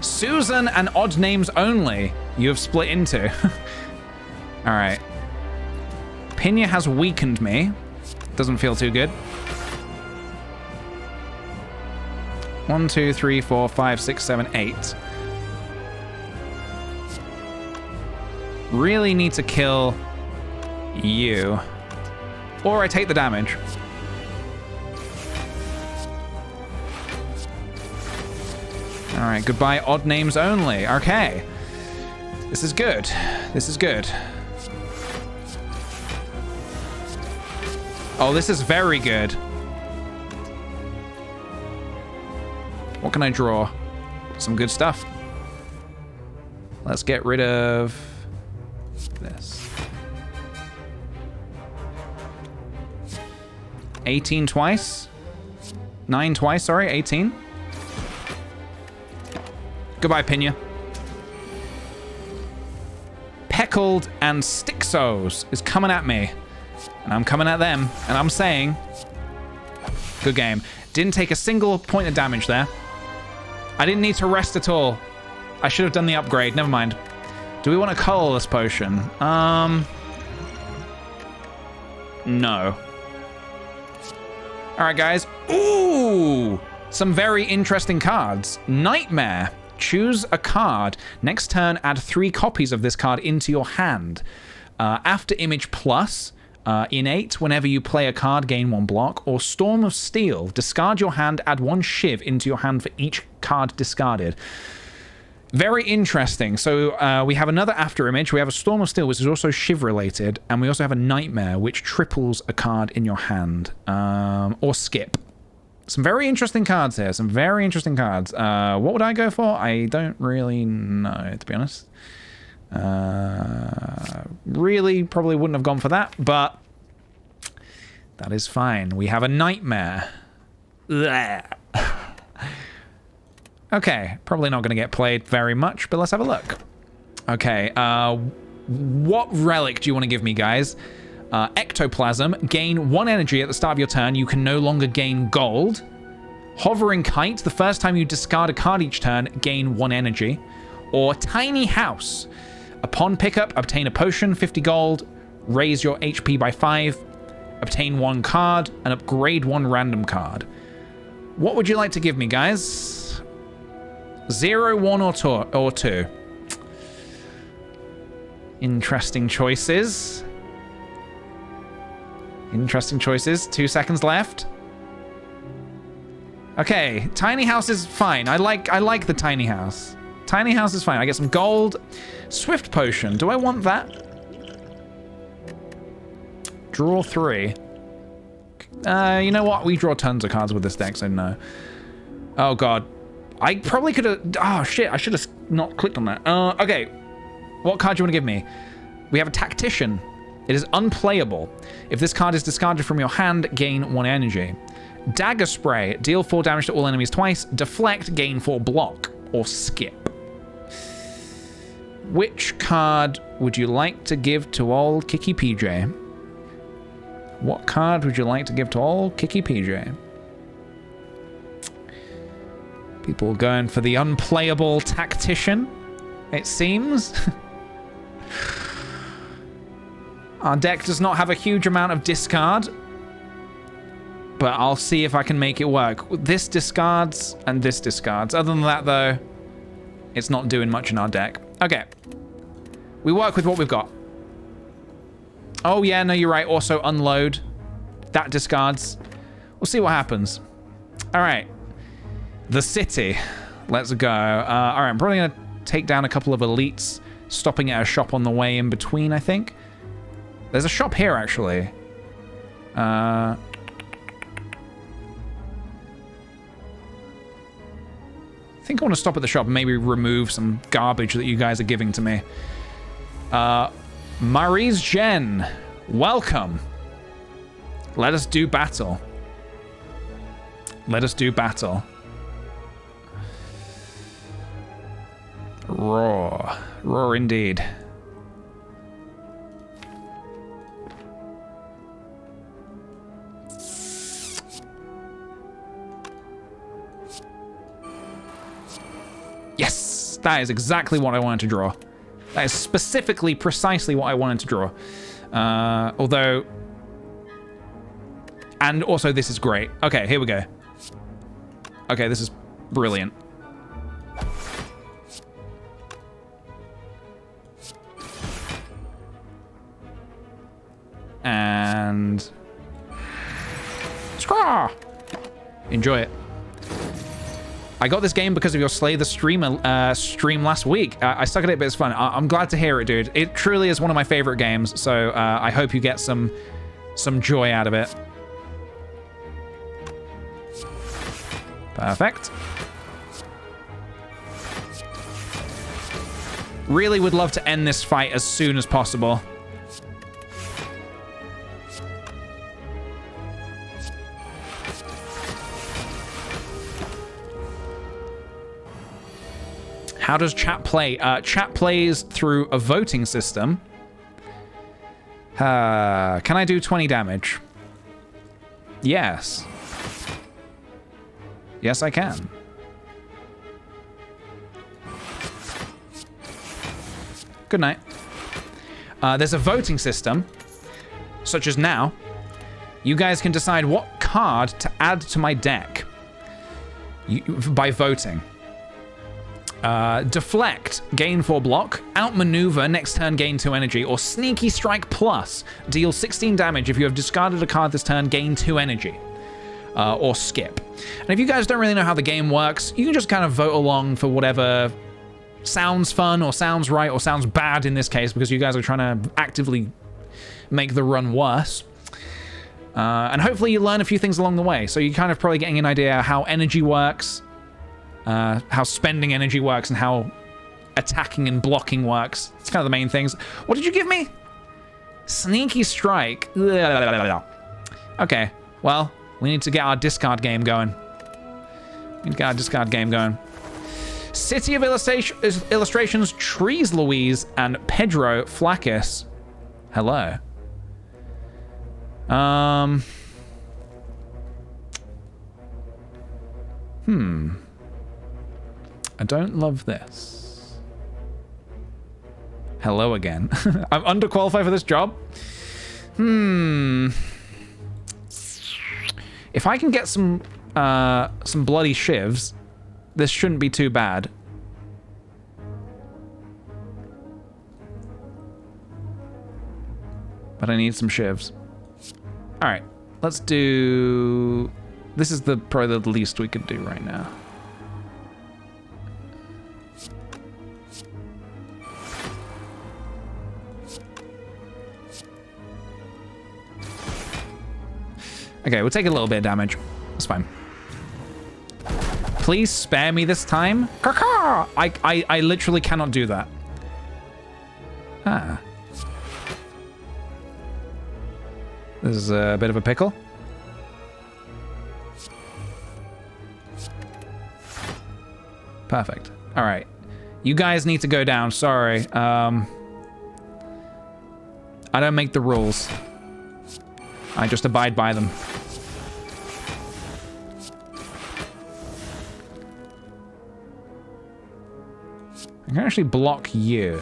A: Susan and odd names only. You have split into. All right. Pina has weakened me. Doesn't feel too good. 1, 2, 3, 4, 5, 6, 7, 8. Really need to kill you. Or I take the damage. All right, goodbye, odd names only. Okay. This is good. This is good. Oh, this is very good. What can I draw? Some good stuff. Let's get rid of this. 18 twice. 9 twice, sorry, 18. Goodbye, Pina. Peckled and Stixos is coming at me. And I'm coming at them. And I'm saying, good game. Didn't take a single point of damage there. I didn't need to rest at all. I should have done the upgrade. Never mind. Do we want a colorless potion? No. All right, guys. Ooh! Some very interesting cards. Nightmare. Choose a card. Next turn, add 3 copies of this card into your hand. After Image Plus, Innate, whenever you play a card, gain 1 block. Or Storm of Steel, discard your hand, add 1 Shiv into your hand for each card discarded. Very interesting. So we have another After Image. We have a Storm of Steel, which is also Shiv related. And we also have a Nightmare, which triples a card in your hand. Or Skip. Some very interesting cards here. Some very interesting cards. What would I go for? I don't really know, to be honest. Really probably wouldn't have gone for that, but that is fine. We have a Nightmare. Okay, probably not going to get played very much, but let's have a look. Okay, what relic do you want to give me, guys? Ectoplasm. Gain 1 energy at the start of your turn. You can no longer gain gold. Hovering Kite. The first time you discard a card each turn, gain 1 energy. Or Tiny House. Upon pickup, obtain a potion, 50 gold. raise your HP by 5, obtain 1 card, and upgrade 1 random card. What would you like to give me, guys? 0, 1, or 2? Interesting choices. Interesting choices. 2 seconds left. Okay, tiny house is fine. I like the tiny house. Tiny house is fine. I get some gold. Swift potion. Do I want that? Draw 3. You know what? We draw tons of cards with this deck, so no. Oh god. I probably could have... Oh shit, I should have not clicked on that. Okay. What card do you want to give me? We have a Tactician. It is unplayable. If this card is discarded from your hand, gain 1 energy. Dagger Spray. Deal 4 damage to all enemies twice. Deflect, gain 4 block. Or skip. Which card would you like to give to old kickthePJ? What card would you like to give to old kickthePJ? People going for the unplayable Tactician, it seems. Our deck does not have a huge amount of discard, but I'll see if I can make it work. This discards and this discards. Other than that, though, it's not doing much in our deck. Okay. We work with what we've got. Oh, yeah, no, you're right. Also, unload. That discards. We'll see what happens. All right. The city. Let's go. All right, I'm probably going to take down a couple of elites, stopping at a shop on the way in between, I think. There's a shop here, actually. I think I want to stop at the shop and maybe remove some garbage that you guys are giving to me. Mary's Jen, welcome. Let us do battle. Let us do battle. Roar. Roar indeed. Yes! That is exactly what I wanted to draw. That is specifically, precisely what I wanted to draw. Although... And also, this is great. Okay, here we go. Okay, this is brilliant. And... Scraw! Enjoy it. I got this game because of your Slay the Streamer stream last week. I suck at it, but it's fun. I'm glad to hear it, dude. It truly is one of my favorite games, so I hope you get some joy out of it. Perfect. Really would love to end this fight as soon as possible. How does chat play? Chat plays through a voting system. Can I do 20 damage? Yes. Yes, I can. Good night. There's a voting system, such as now. You guys can decide what card to add to my deck by voting. Deflect, gain 4 block. Outmaneuver, next turn gain 2 energy. Or Sneaky Strike Plus, deal 16 damage if you have discarded a card this turn, gain 2 energy. Or skip. And if you guys don't really know how the game works, you can just kind of vote along for whatever sounds fun or sounds right or sounds bad in this case, because you guys are trying to actively make the run worse. And hopefully you learn a few things along the way. So you're kind of probably getting an idea how energy works, how spending energy works, and how attacking and blocking works. It's kind of the main things. What did you give me? Sneaky Strike. Okay, well, we need to get our discard game going. City of Illustrations, Trees Louise, and Pedro Flacus. Hello. I don't love this. Hello again. I'm underqualified for this job? If I can get some bloody shivs, this shouldn't be too bad. But I need some shivs. All right, let's do... This is probably the least we could do right now. Okay, we'll take a little bit of damage. That's fine. Please spare me this time. I literally cannot do that. Ah. This is a bit of a pickle. Perfect. All right. You guys need to go down. Sorry. I don't make the rules. I just abide by them. I can actually block you.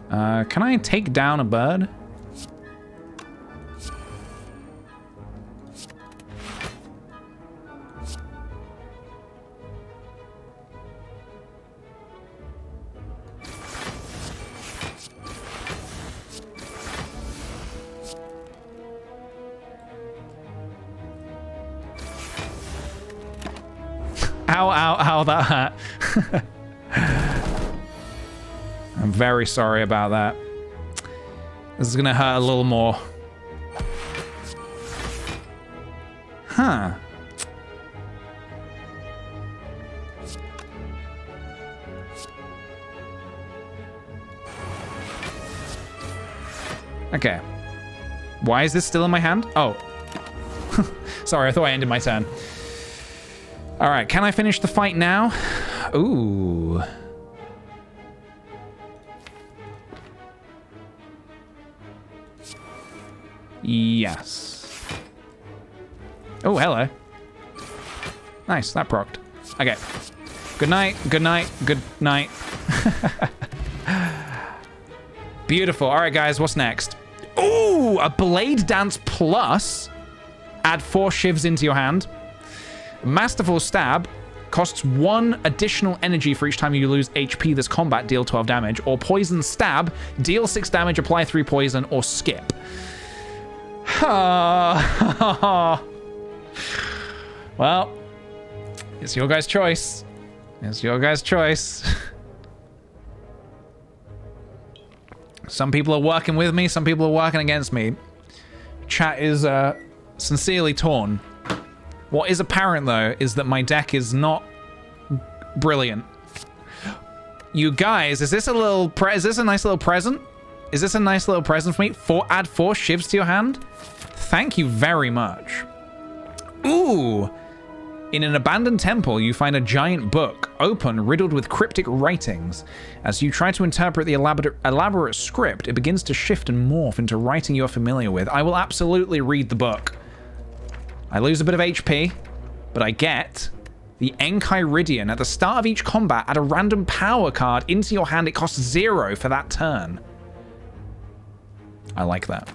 A: Can I take down a bird? Ow, ow, ow, that hurt. I'm very sorry about that. This is gonna hurt a little more. Huh. Okay. Why is this still in my hand? Oh. Sorry, I thought I ended my turn. All right, can I finish the fight now? Ooh. Yes. Oh, hello. Nice, that procced. Okay. Good night, good night, good night. Beautiful. All right, guys, what's next? Ooh, a Blade Dance Plus. Add 4 shivs into your hand. Masterful Stab costs 1 additional energy for each time you lose HP this combat, deal 12 damage. Or Poison Stab, deal 6 damage, apply 3 poison, or skip. Well, it's your guys' choice. It's your guys' choice. Some people are working with me, some people are working against me. Chat is sincerely torn. What is apparent, though, is that my deck is not brilliant. You guys, is this a little is this a nice little present? Is this a nice little present for me? Add 4 shivs to your hand? Thank you very much. Ooh. In an abandoned temple, you find a giant book, open, riddled with cryptic writings. As you try to interpret the elaborate script, it begins to shift and morph into writing you're familiar with. I will absolutely read the book. I lose a bit of HP, but I get the Enchiridion. At the start of each combat, add a random power card into your hand. It costs 0 for that turn. I like that.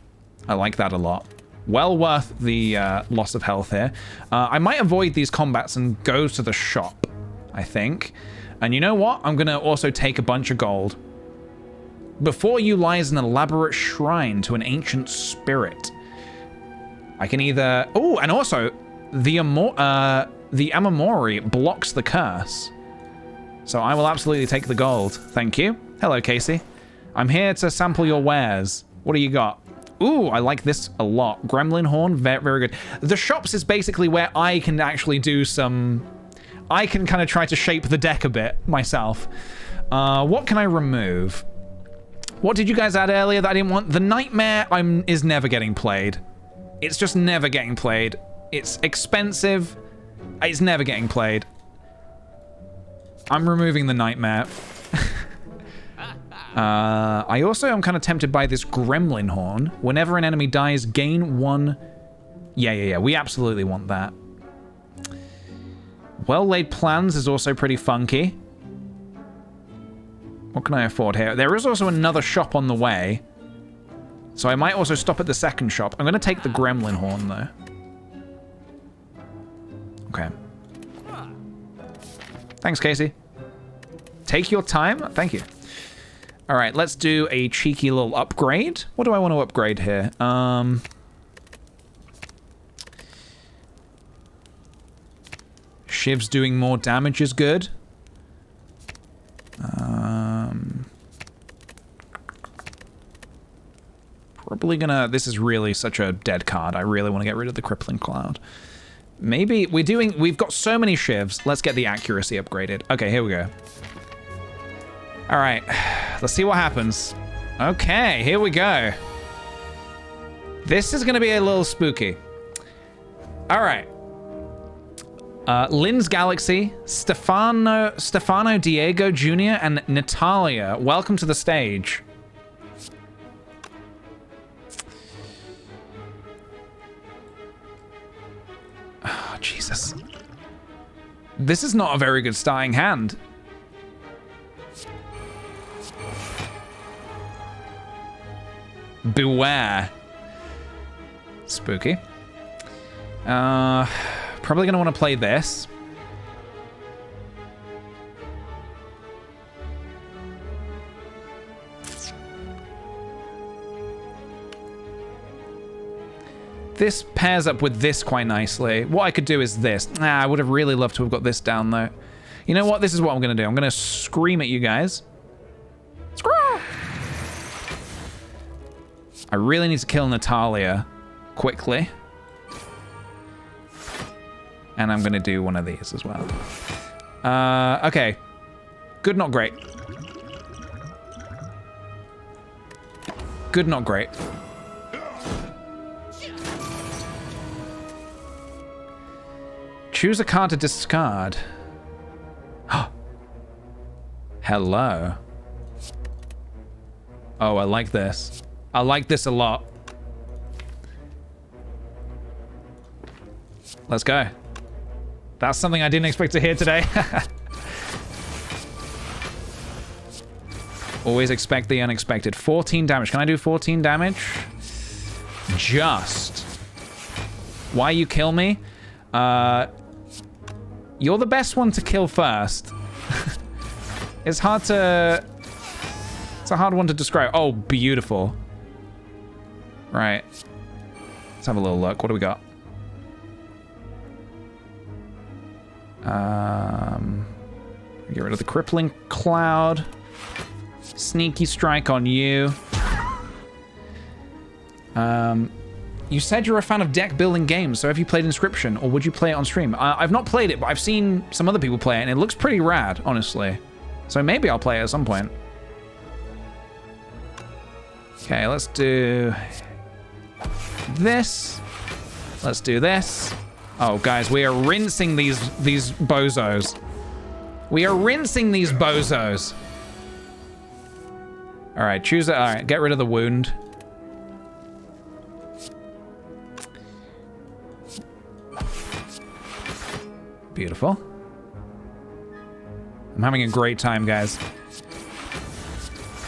A: I like that a lot. Well worth the loss of health here. I might avoid these combats and go to the shop, I think. And you know what? I'm going to also take a bunch of gold. Before you lies an elaborate shrine to an ancient spirit. I can either... Oh, and also, the Amamori blocks the curse. So I will absolutely take the gold. Thank you. Hello, Casey. I'm here to sample your wares. What do you got? Ooh, I like this a lot. Gremlin Horn, very, very good. The shops is basically where I can actually do some... I can kind of try to shape the deck a bit myself. What can I remove? What did you guys add earlier that I didn't want? The Nightmare is never getting played. It's just never getting played. It's expensive. It's never getting played. I'm removing the Nightmare. I also am kind of tempted by this Gremlin Horn. Whenever an enemy dies, gain 1... Yeah. We absolutely want that. Well-Laid Plans is also pretty funky. What can I afford here? There is also another shop on the way. So I might also stop at the second shop. I'm going to take the gremlin horn, though. Okay. Thanks, Casey. Take your time. Thank you. All right, let's do a cheeky little upgrade. What do I want to upgrade here? Shiv's doing more damage is good. Probably gonna... This is really such a dead card. I really want to get rid of the Crippling Cloud. Maybe we've got so many Shivs. Let's get the accuracy upgraded. Okay, here we go. All right, let's see what happens. Okay, here we go. This is gonna be a little spooky. All right. Lynn's Galaxy, Stefano Diego Jr., and Natalia, welcome to the stage. Oh, Jesus. This is not a very good starting hand. Beware. Spooky. Probably gonna want to play this. This pairs up with this quite nicely. What I could do is this. I would have really loved to have got this down though. You know what? This is what I'm gonna do. I'm gonna scream at you guys. Scream! I really need to kill Natalia quickly. And I'm gonna do one of these as well. Okay. Good, not great. Good, not great. Choose a card to discard. Hello. Oh, I like this. I like this a lot. Let's go. That's something I didn't expect to hear today. Always expect the unexpected. 14 damage. Can I do 14 damage? Just. Why you kill me? You're the best one to kill first. It's hard to... It's a hard one to describe. Oh, beautiful. Right. Let's have a little look. What do we got? Get rid of the Crippling Cloud. Sneaky Strike on you. You said you're a fan of deck building games, so have you played Inscription, or would you play it on stream? I've not played it, but I've seen some other people play it, and it looks pretty rad, honestly. So maybe I'll play it at some point. Okay, let's do this. Let's do this. Oh, guys, we are rinsing these bozos. We are rinsing these bozos. All right, choose it. All right, get rid of the wound. Beautiful. I'm having a great time, guys.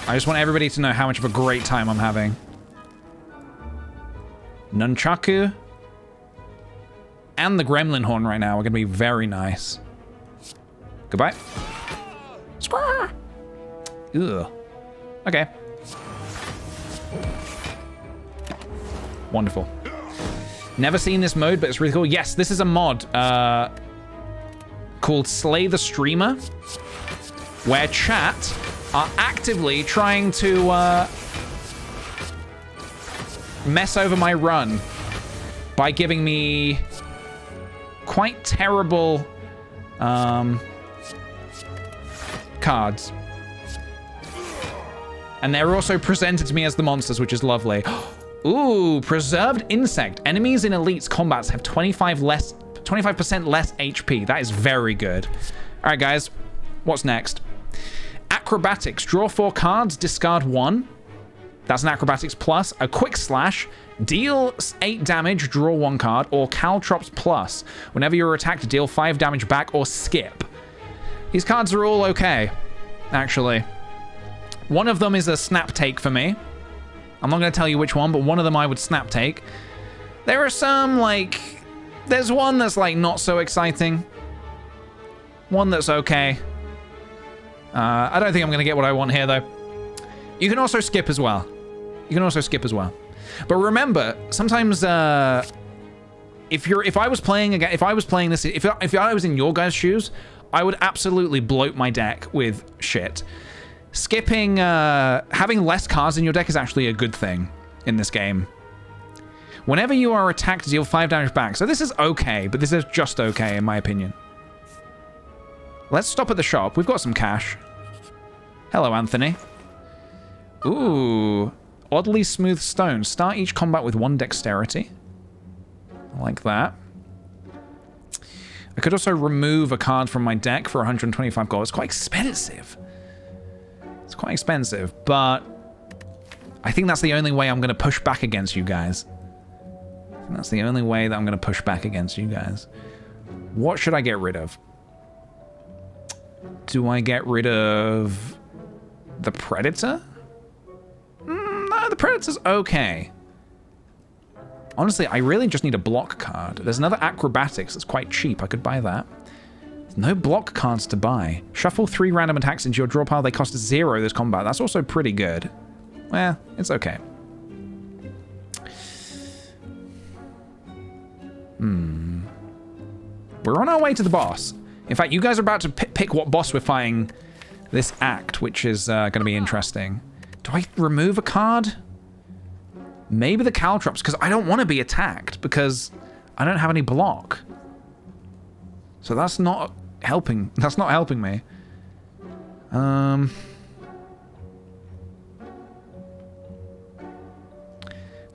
A: I just want everybody to know how much of a great time I'm having. Nunchaku and the Gremlin Horn right now are going to be very nice. Goodbye. Squawk. Ugh. Okay. Wonderful. Never seen this mode, but it's really cool. Yes, this is a mod called Slay the Streamer, where chat are actively trying to mess over my run by giving me quite terrible cards. And they're also presented to me as the monsters, which is lovely. Ooh, Preserved Insect. Enemies in Elite's combats have 25% less HP. That is very good. All right, guys, what's next? Acrobatics. Draw 4 cards, discard 1. That's an Acrobatics plus. A Quick Slash. Deal 8 damage, draw 1 card. Or Caltrops plus. Whenever you're attacked, deal 5 damage back or skip. These cards are all okay, actually. One of them is a snap take for me. I'm not going to tell you which one, but one of them I would snap take. There are some, like... There's one that's, like, not so exciting. One that's okay. I don't think I'm going to get what I want here, though. You can also skip as well. You can also skip as well. But remember, sometimes if I was playing this, if I was in your guys' shoes, I would absolutely bloat my deck with shit. Skipping, having less cards in your deck is actually a good thing in this game. Whenever you are attacked, deal 5 damage back. So this is okay, but this is just okay in my opinion. Let's stop at the shop. We've got some cash. Hello, Anthony. Ooh. Oddly smooth stone. Start each combat with 1 dexterity. I like that. I could also remove a card from my deck for 125 gold. It's quite expensive. It's quite expensive, but I think that's the only way I'm going to push back against you guys. That's the only way that I'm going to push back against you guys. What should I get rid of? Do I get rid of the Predator? No, the Predator's okay. Honestly, I really just need a block card. There's another Acrobatics that's quite cheap. I could buy that. There's no block cards to buy. Shuffle 3 random attacks into your draw pile. They cost 0 this combat. That's also pretty good. Well, it's okay. We're on our way to the boss. In fact, you guys are about to pick what boss we're fighting this act, which is going to be interesting. Do I remove a card? Maybe the Caltrops, because I don't want to be attacked, because I don't have any block. So that's not helping. That's not helping me.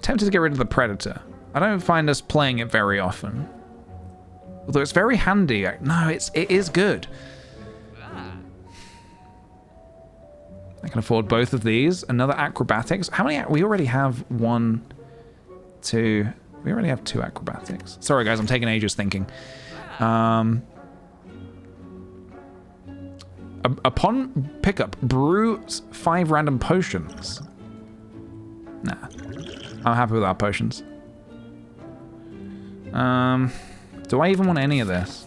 A: Tempted to get rid of the Predator. I don't find us playing it very often. Although it's very handy. No, it is good. I can afford both of these. Another Acrobatics. How many? We already have 1, 2. We already have 2 Acrobatics. Sorry, guys. I'm taking ages thinking. Upon pickup, brew 5 random potions. Nah. I'm happy with our potions. Do I even want any of this?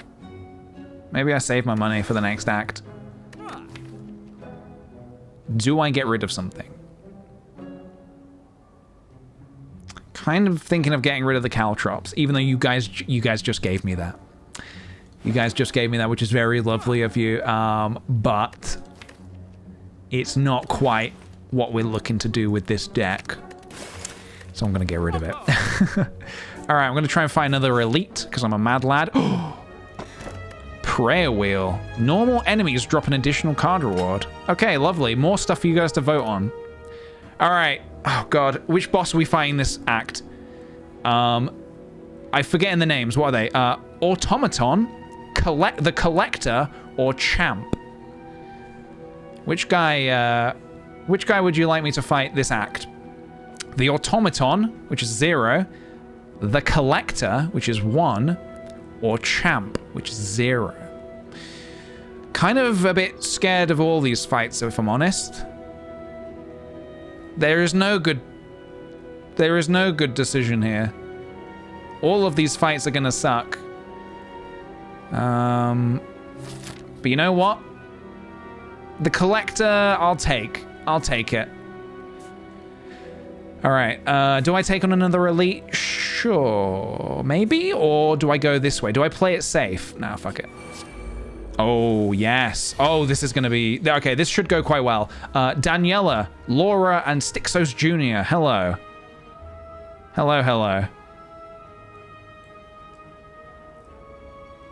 A: Maybe I save my money for the next act. Do I get rid of something? Kind of thinking of getting rid of the Caltrops, even though you guys just gave me that. You guys just gave me that, which is very lovely of you, but it's not quite what we're looking to do with this deck. So I'm gonna get rid of it. All right, I'm gonna try and find another elite because I'm a mad lad. Prayer wheel. Normal enemies drop an additional card reward. Okay, lovely. More stuff for you guys to vote on. All right. Oh God, which boss are we fighting this act? I'm forgetting the names. What are they? Automaton, the Collector, or Champ. Which guy would you like me to fight this act? The Automaton, which is 0, the Collector, which is 1, or Champ, which is 0. Kind of a bit scared of all these fights, if I'm honest. There is no good decision here. All of these fights are gonna suck. But you know what? The Collector, I'll take it. All right, do I take on another elite? Sure, maybe? Or do I go this way? Do I play it safe? Nah, fuck it. Oh, yes. Oh, this is gonna be, okay, this should go quite well. Daniela, Laura, and Stixos Jr., hello. Hello, hello.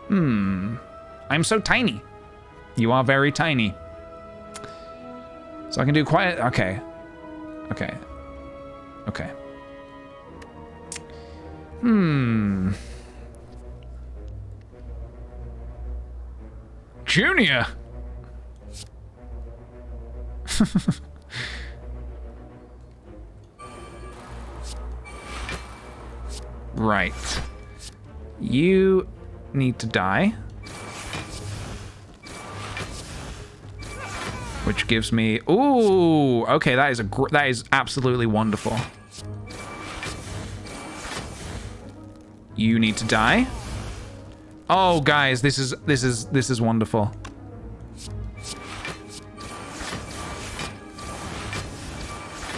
A: I'm so tiny. You are very tiny. So I can do quite, okay. Okay. Okay. Junior. Right. You need to die. which gives me... Ooh, okay, that is absolutely wonderful. You need to die. Oh, guys, this is wonderful.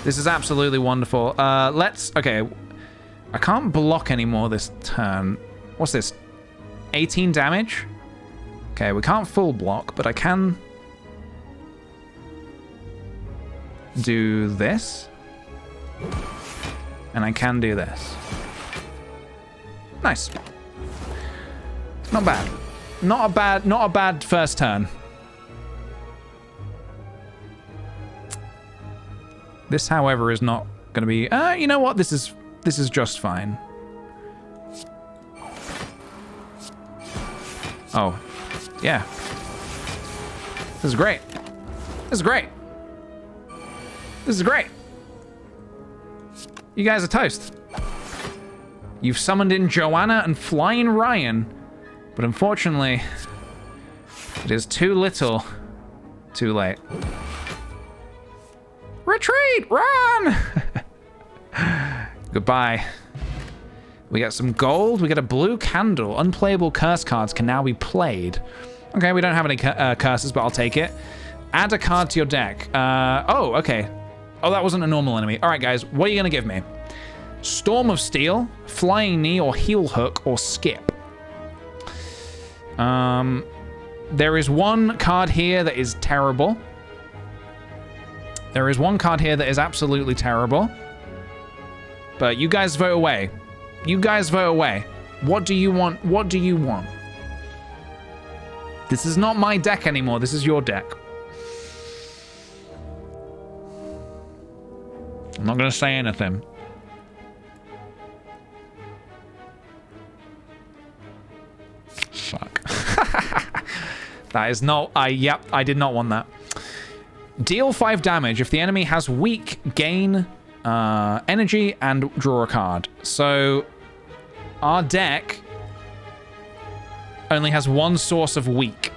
A: This is absolutely wonderful. Okay. I can't block anymore this turn. What's this? 18 damage? Okay, we can't full block, but I can do this. And I can do this. Nice. Not bad. Not a bad first turn. This, however, is not going to be... you know what? This is just fine. Oh. Yeah. This is great. This is great. This is great. You guys are toast. You've summoned in Joanna and Flying Ryan, but unfortunately, it is too little, too late. Retreat! Run! Goodbye. We get some gold. We get a blue candle. Unplayable curse cards can now be played. Okay, we don't have any curses, but I'll take it. Add a card to your deck. Oh, okay. Oh, that wasn't a normal enemy. All right, guys, what are you going to give me? Storm of Steel, Flying Knee, or Heel Hook, or Skip. There is one card here that is terrible. There is one card here that is absolutely terrible. But you guys vote away. You guys vote away. What do you want? What do you want? This is not my deck anymore. This is your deck. I'm not going to say anything. Fuck. That is not... Yep, I did not want that. Deal 5 damage. If the enemy has weak, gain energy and draw a card. So our deck only has one source of weak.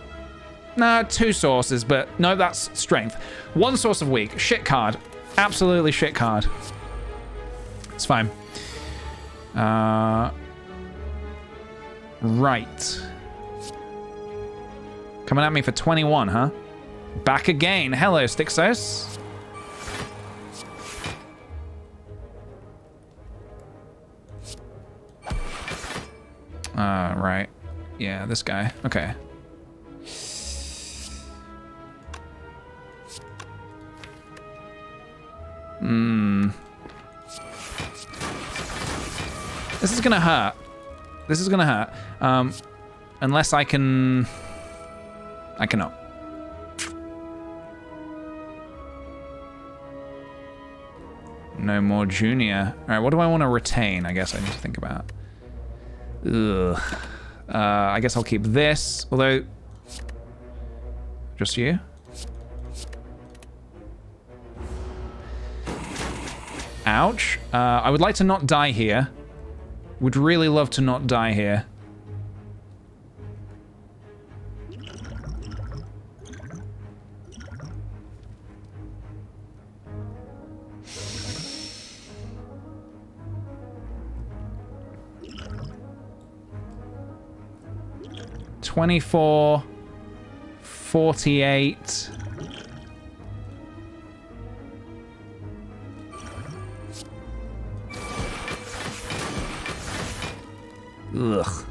A: No, 2 sources, but no, that's strength. 1 source of weak. Shit card. Absolutely shit card. It's fine. Right. Coming at me for 21, huh? Back again. Hello, Stixos. Right. Yeah, this guy. Okay. This is gonna hurt. This is gonna hurt. Unless I can... I cannot. No more junior. All right, what do I want to retain? I guess I need to think about. Ugh. I guess I'll keep this, although... Just you? Ouch. I would like to not die here. Would really love to not die here. $24, 48. Ugh.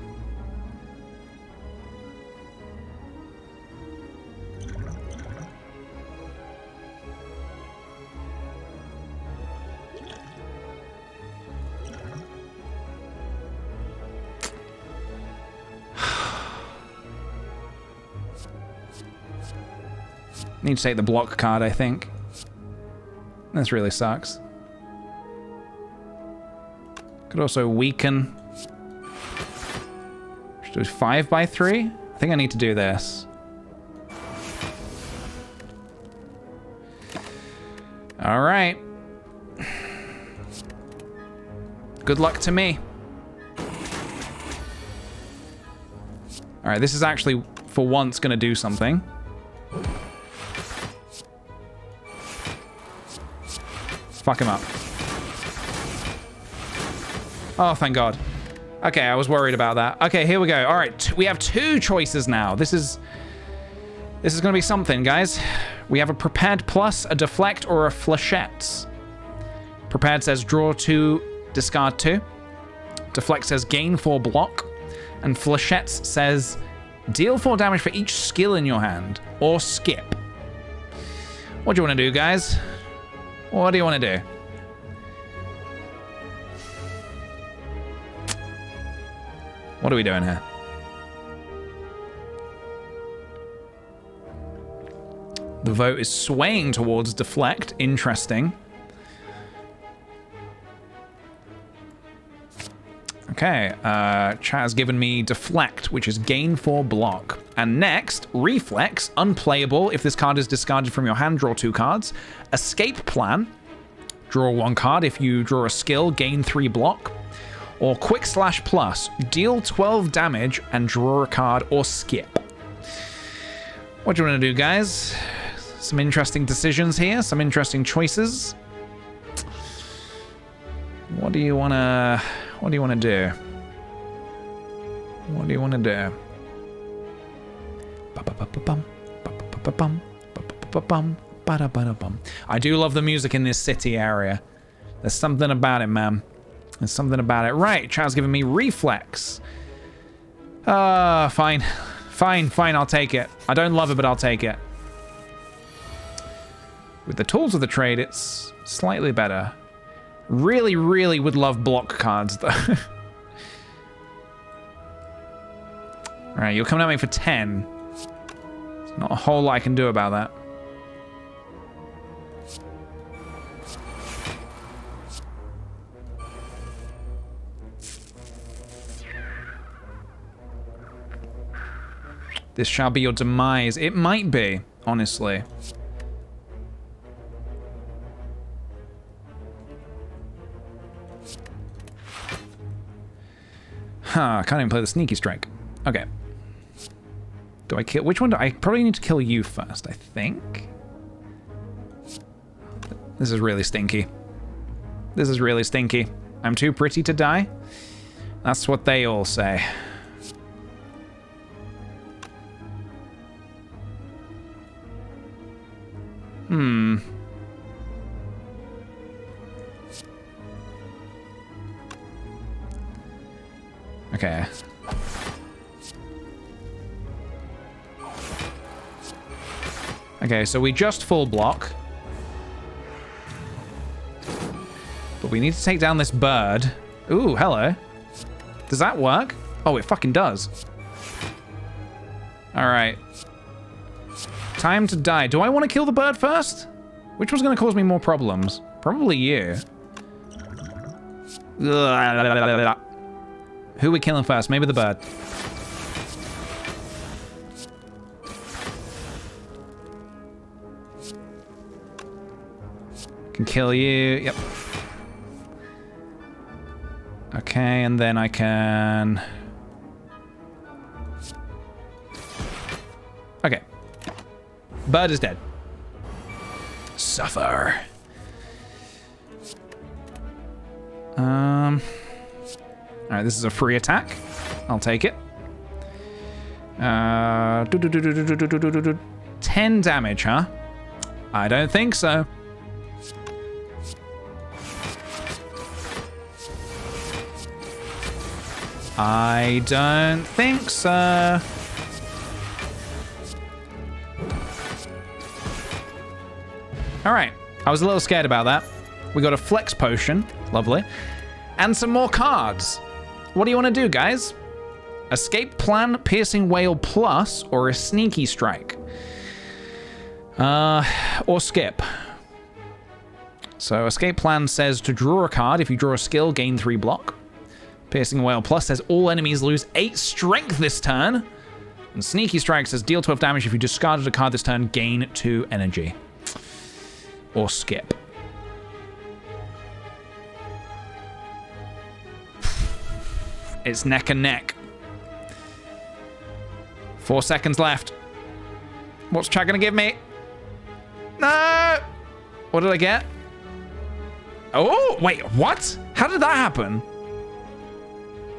A: Need to take the block card, I think. This really sucks. Could also weaken. Should do 5x3? I think I need to do this. All right. Good luck to me. All right, this is actually, for once, gonna do something. Fuck him up. Oh, thank God. Okay, I was worried about that. Okay, here we go. All right, we have 2 choices now. This is going to be something, guys. We have a Prepared Plus, a Deflect, or a Flechette. Prepared says draw 2, discard 2. Deflect says gain 4 block. And Flechette says deal 4 damage for each skill in your hand, or skip. What do you want to do, guys? What do you want to do? What are we doing here? The vote is swaying towards Deflect. Interesting. Okay, chat has given me Deflect, which is gain 4 block. And next, Reflex, unplayable. If this card is discarded from your hand, draw 2 cards. Escape Plan, draw 1 card. If you draw a skill, gain 3 block. Or Quick Slash Plus, deal 12 damage and draw a card, or skip. What do you want to do, guys? Some interesting decisions here, some interesting choices. What do you want to do? What do you want to do? I do love the music in this city area. There's something about it, man. There's something about it. Right, chat's giving me Reflex. Fine. Fine, I'll take it. I don't love it, but I'll take it. With the tools of the trade, it's slightly better. Really, really would love block cards, though. Alright, you're coming at me for 10. There's not a whole lot I can do about that. This shall be your demise. It might be, honestly. Huh, can't even play the sneaky strike. Okay. Do I kill... Which one do I... probably need to kill you first, I think. This is really stinky. This is really stinky. I'm too pretty to die. That's what they all say. Okay. Okay, so we just full block. But we need to take down this bird. Ooh, hello. Does that work? Oh, it fucking does. Alright. Time to die. Do I want to kill the bird first? Which one's going to cause me more problems? Probably you. Who are we killing first? Maybe the bird. Can kill you. Yep. Okay, and then I can... Okay. Bird is dead. Suffer. Alright, this is a free attack. I'll take it. 10 damage, huh? I don't think so. I don't think so. Alright, I was a little scared about that. We got a flex potion, lovely. And some more cards. What do you want to do, guys? Escape Plan, Piercing Wail Plus, or a Sneaky Strike? Or skip. So Escape Plan says to draw a card. If you draw a skill, gain 3 block. Piercing Wail Plus says all enemies lose 8 strength this turn. And Sneaky Strike says deal 12 damage. If you discarded a card this turn, gain 2 energy. Or skip. It's neck and neck. 4 seconds left. What's chat gonna give me? No! What did I get? Oh, wait, what? How did that happen?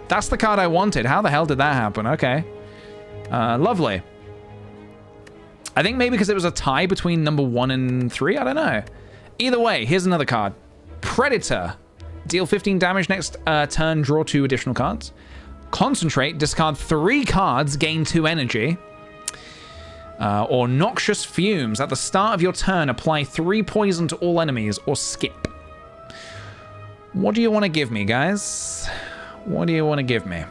A: That's the card I wanted. How the hell did that happen? Okay. Lovely. I think maybe because it was a tie between number 1 and 3. I don't know. Either way, here's another card. Predator. Deal 15 damage next turn, draw 2 additional cards. Concentrate, discard 3 cards, gain 2 energy. Or Noxious Fumes. At the start of your turn, apply 3 poison to all enemies, or skip. What do you want to give me, guys? What do you want to give me?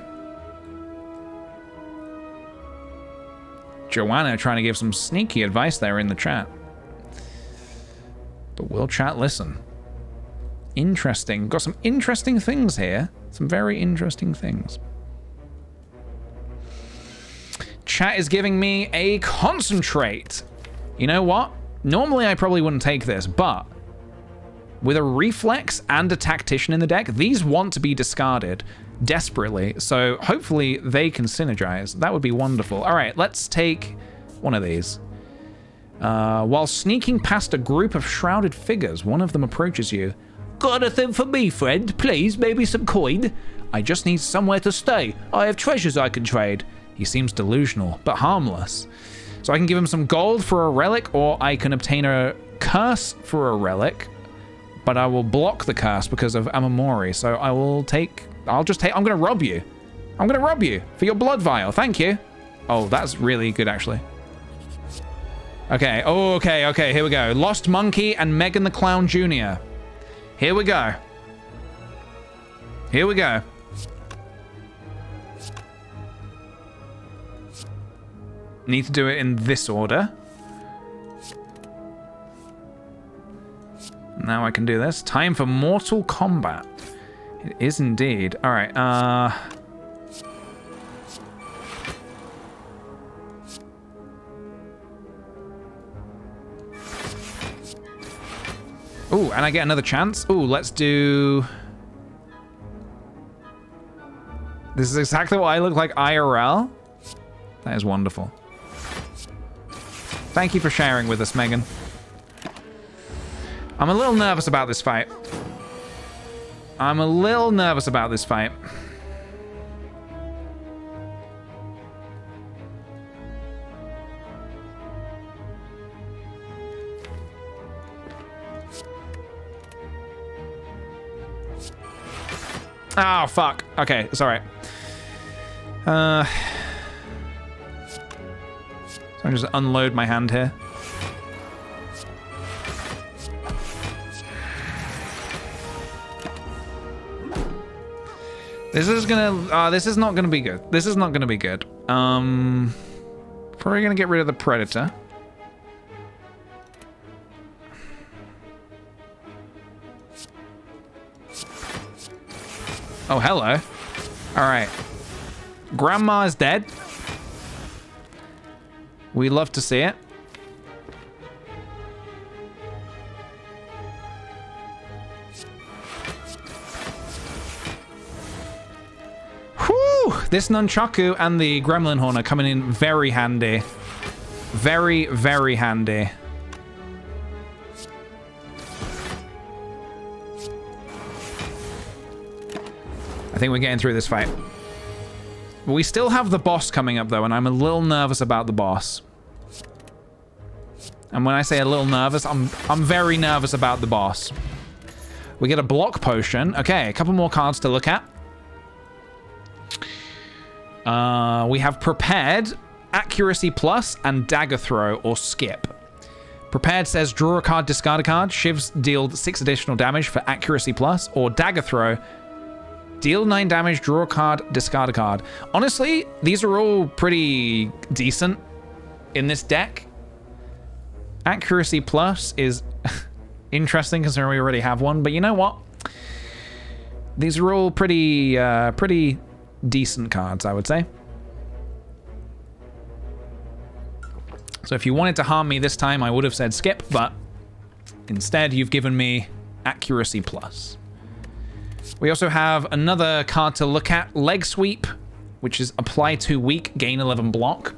A: Joanna trying to give some sneaky advice there in the chat. But will chat listen? Interesting. Got some interesting things here. Some very interesting things. Chat is giving me a Concentrate. You know what? Normally I probably wouldn't take this, but with a Reflex and a Tactician in the deck, these want to be discarded desperately. So hopefully they can synergize. That would be wonderful. All right, let's take one of these. While sneaking past a group of shrouded figures, one of them approaches you. Got a thing for me, friend? Please, maybe some coin? I just need somewhere to stay. I have treasures I can trade. He seems delusional, but harmless. So I can give him some gold for a relic, or I can obtain a curse for a relic, but I will block the curse because of Amamori. So I'm gonna rob you. I'm gonna rob you for your blood vial. Thank you. Oh, that's really good, actually. Okay, oh, okay, here we go. Lost Monkey and Megan the Clown Jr. Here we go. Here we go. Need to do it in this order. Now I can do this. Time for Mortal Kombat. It is indeed. All right, Ooh, and I get another chance. Ooh, let's do... This is exactly what I look like IRL. That is wonderful. Thank you for sharing with us, Megan. I'm a little nervous about this fight. Oh, fuck. Okay, it's alright. So I'm just unload my hand here. This is not gonna be good. This is not gonna be good. Probably gonna get rid of the Predator. Oh, hello. All right. Grandma is dead. We love to see it. Whew! This Nunchaku and the Gremlin Horn are coming in very handy. Very, very handy. I think we're getting through this fight. We still have the boss coming up though, and I'm a little nervous about the boss. And when I say a little nervous, I'm very nervous about the boss. We get a block potion. Okay, a couple more cards to look at. We have Prepared, Accuracy Plus, and Dagger Throw or Skip. Prepared says draw a card, discard a card. Shivs deal 6 additional damage for Accuracy Plus, or Dagger Throw. Deal 9 damage, draw a card, discard a card. Honestly, these are all pretty decent in this deck. Accuracy Plus is interesting because we already have one, but you know what? These are all pretty decent cards, I would say. So if you wanted to harm me this time, I would have said skip, but instead you've given me Accuracy Plus. We also have another card to look at, Leg Sweep, which is apply 2 weak, gain 11 block.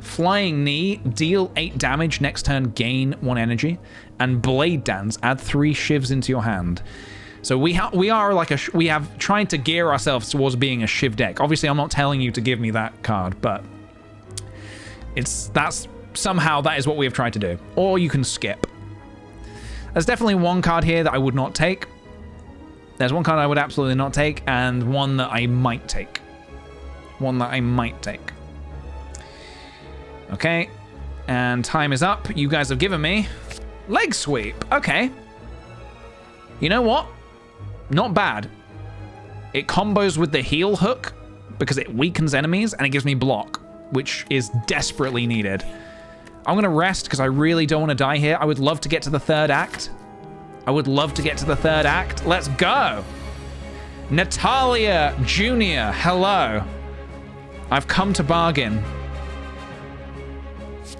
A: Flying Knee, deal 8 damage next turn, gain 1 energy. And Blade Dance, add 3 shivs into your hand. So we are like we have trying to gear ourselves towards being a shiv deck. Obviously, I'm not telling you to give me that card, but somehow that is what we have tried to do. Or you can skip. There's definitely one card here that I would not take. There's one card I would absolutely not take, and one that I might take. One that I might take. Okay, and time is up. You guys have given me leg sweep. Okay. You know what? Not bad. It combos with the heal hook because it weakens enemies, and it gives me block, which is desperately needed. I'm gonna rest because I really don't want to die here. I would love to get to the 3rd act. I would love to get to the 3rd act. Let's go. Natalia Jr., hello. I've come to bargain.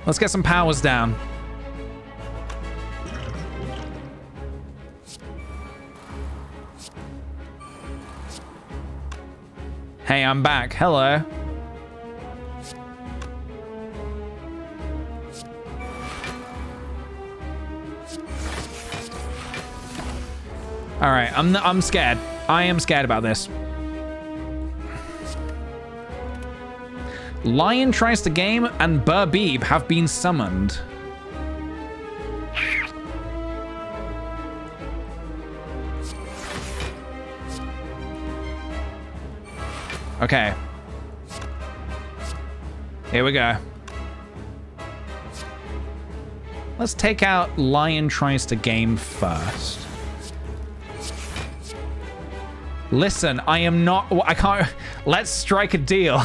A: Let's get some powers down. Hey, I'm back. Hello. All right, I'm scared. I am scared about this. Lion tries to game and Burbebe have been summoned. Okay. Here we go. Let's take out Lion tries to game first. Listen, I am not... I can't... Let's strike a deal.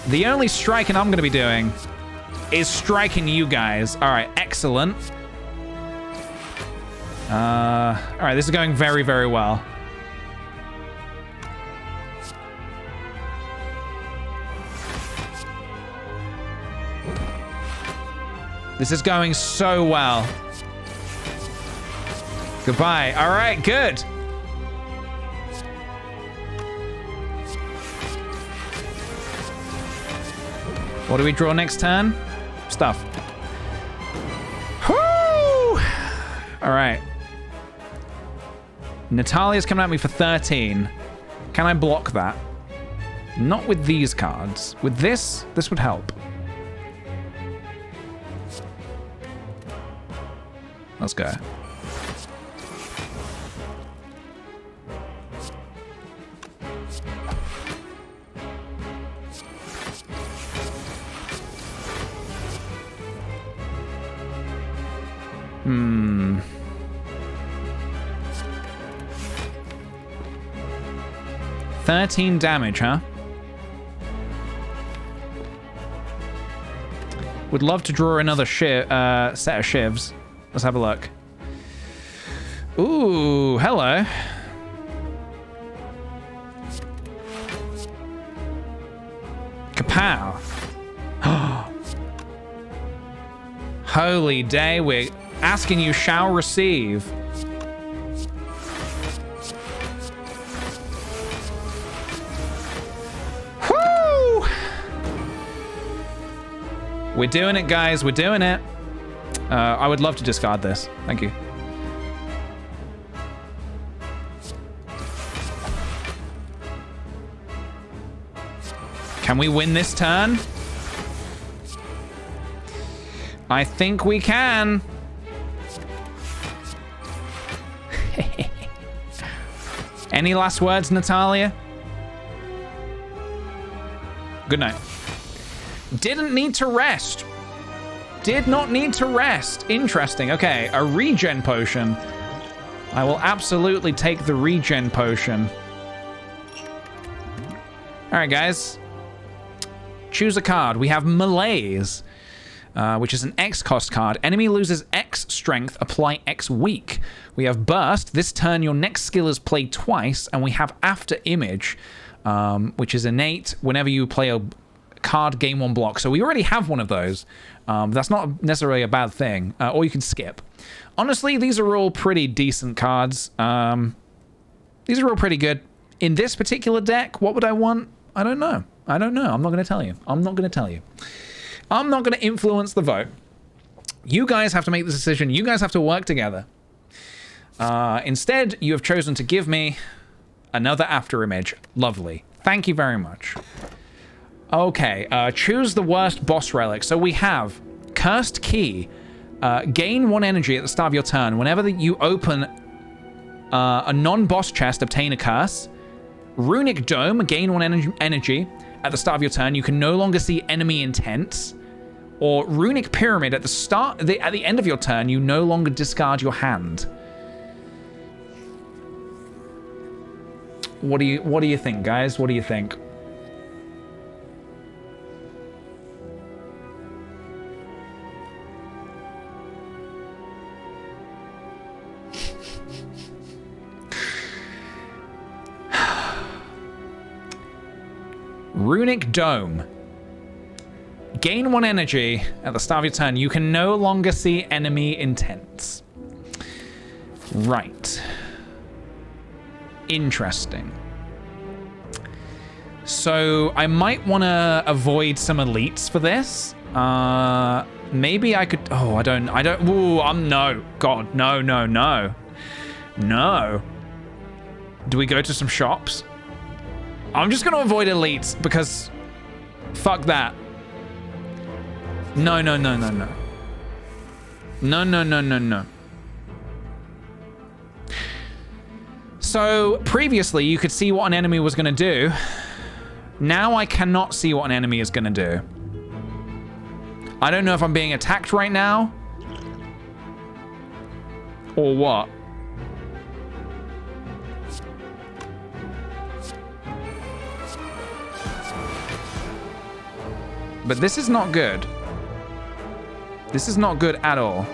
A: The only striking I'm going to be doing is striking you guys. All right, excellent. All right, this is going very, very well. This is going so well. Goodbye. All right, good. What do we draw next turn? Stuff. Whoo! All right. Natalia's coming at me for 13. Can I block that? Not with these cards. With this would help. Let's go. Hmm. $13 damage, huh? Would love to draw another set of shivs. Let's have a look. Ooh, hello. Kapow. Holy day, we're asking you shall receive. Woo! We're doing it, guys. We're doing it. I would love to discard this. Thank you. Can we win this turn? I think we can. Any last words, Natalia? Good night. Didn't need to rest. Did not need to rest. Interesting. Okay, a regen potion. I will absolutely take the regen potion. All right, guys. Choose a card. We have Malaise, which is an X cost card. Enemy loses X strength, apply X weak. We have Burst. This turn, your next skill is played twice. And we have After Image, which is innate whenever you play a card, gain 1 block. So we already have one of those. That's not necessarily a bad thing. Or you can skip. Honestly, these are all pretty decent cards. These are all pretty good. In this particular deck, what would I want? I don't know. I don't know. I'm not going to tell you. I'm not going to tell you. I'm not going to influence the vote. You guys have to make the decision. You guys have to work together. Instead, you have chosen to give me another after image. Lovely. Thank you very much. Okay, choose the worst boss relic. So we have Cursed Key. Gain 1 energy at the start of your turn. Whenever you open a non-boss chest, obtain a curse. Runic Dome. Gain 1 energy at the start of your turn. You can no longer see enemy intents. Or Runic Pyramid. At the end of your turn, you no longer discard your hand. What do you think, guys? What do you think? Runic Dome. Gain 1 energy at the start of your turn. You can no longer see enemy intents. Right. Interesting. So I might want to avoid some elites for this. Maybe I could. Oh, I don't. Ooh, no. God, no. No. Do we go to some shops? I'm just gonna avoid elites because fuck that. No. No. So previously you could see what an enemy was gonna do. Now I cannot see what an enemy is gonna do. I don't know if I'm being attacked right now or what. But this is not good. This is not good at all.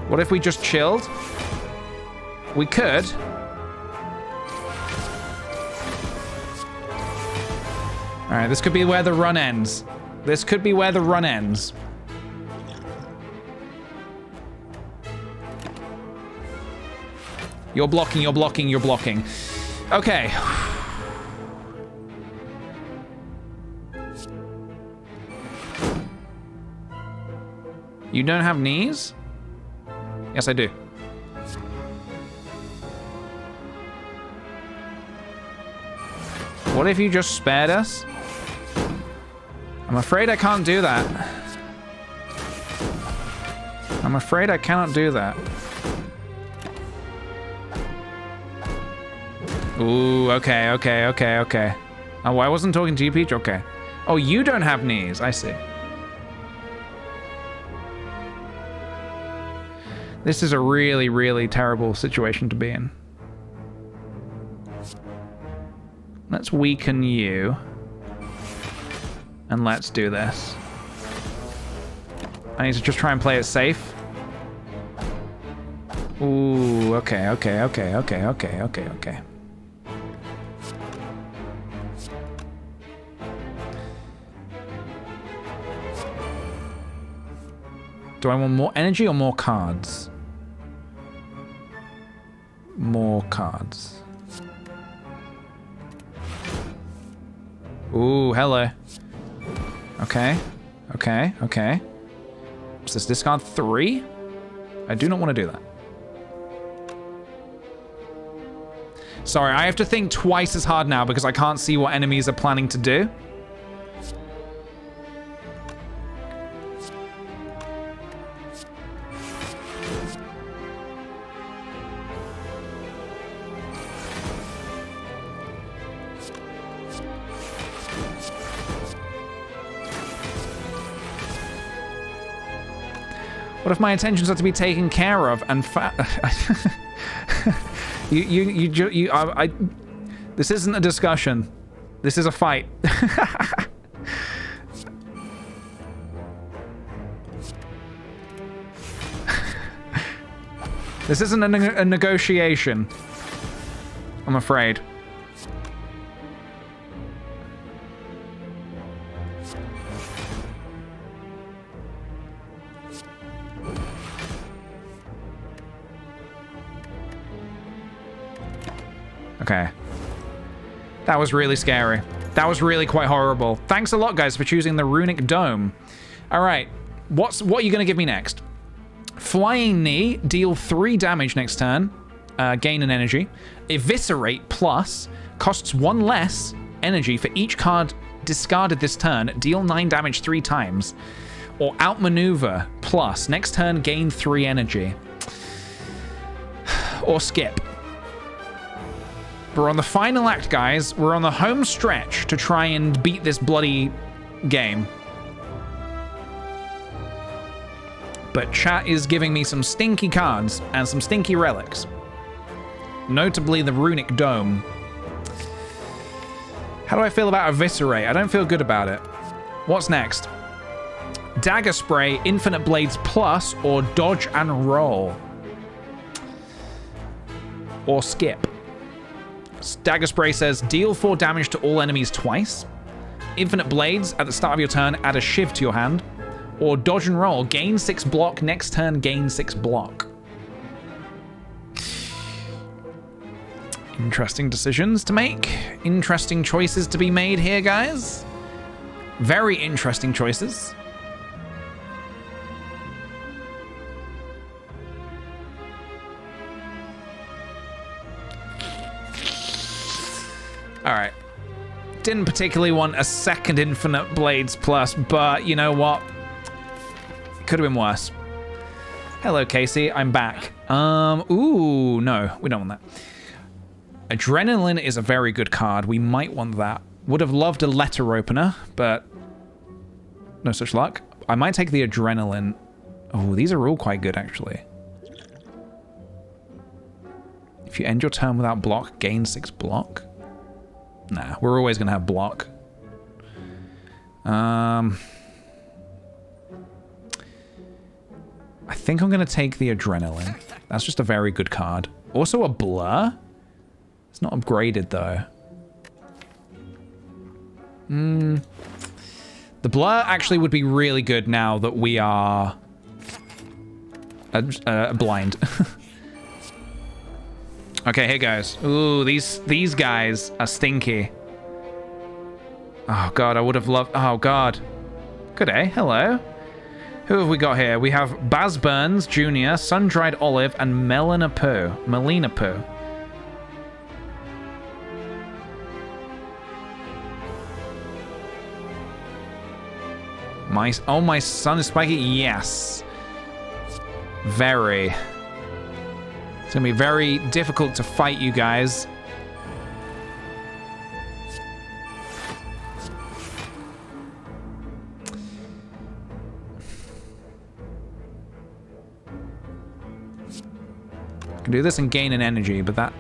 A: What if we just chilled? We could. All right, this could be where the run ends. This could be where the run ends. You're blocking. Okay. You don't have knees? Yes, I do. What if you just spared us? I'm afraid I can't do that. I'm afraid I cannot do that. Ooh, okay. Oh, I wasn't talking to you, Peach? Okay. Oh, you don't have knees. I see. This is a really, really terrible situation to be in. Let's weaken you. And let's do this. I need to just try and play it safe. Ooh, okay. Do I want more energy or more cards? More cards. Ooh, hello. Okay. What's this? Discard 3? I do not want to do that. Sorry, I have to think twice as hard now because I can't see what enemies are planning to do. What if my intentions are to be taken care of and this isn't a discussion. This is a fight. This isn't a negotiation. I'm afraid. Okay. That was really scary. That was really quite horrible. Thanks a lot, guys, for choosing the Runic Dome. All right. What are you going to give me next? Flying Knee, deal 3 damage next turn. Gain an energy. Eviscerate plus, costs 1 less energy for each card discarded this turn. Deal 9 damage 3 times. Or Outmaneuver plus, next turn gain 3 energy. Or skip. We're on the final act, guys. We're on the home stretch to try and beat this bloody game. But chat is giving me some stinky cards and some stinky relics. Notably the Runic Dome. How do I feel about Eviscerate? I don't feel good about it. What's next? Dagger Spray, Infinite Blades Plus, or Dodge and Roll. Or skip. Dagger Spray says, deal 4 damage to all enemies twice. Infinite Blades, at the start of your turn, add a shiv to your hand. Or Dodge and Roll, gain 6 block, next turn gain 6 block. Interesting decisions to make. Interesting choices to be made here, guys. Very interesting choices. All right. Didn't particularly want a second Infinite Blades Plus, but you know what? Could have been worse. Hello, Casey. I'm back. Ooh, no. We don't want that. Adrenaline is a very good card. We might want that. Would have loved a letter opener, but no such luck. I might take the Adrenaline. Oh, these are all quite good, actually. If you end your turn without block, gain 6 block. Nah, we're always going to have block. I think I'm going to take the Adrenaline. That's just a very good card. Also a Blur. It's not upgraded, though. The Blur actually would be really good now that we are blind. Okay, here goes. Ooh, these guys are stinky. Oh, God, I would have loved... Oh, God. Good day. Hello. Who have we got here? We have Baz Burns Jr., Sun-Dried Olive, and Melina Poo. My son is spiky? Yes. Very. It's gonna be very difficult to fight you guys. I can do this and gain an energy, but that...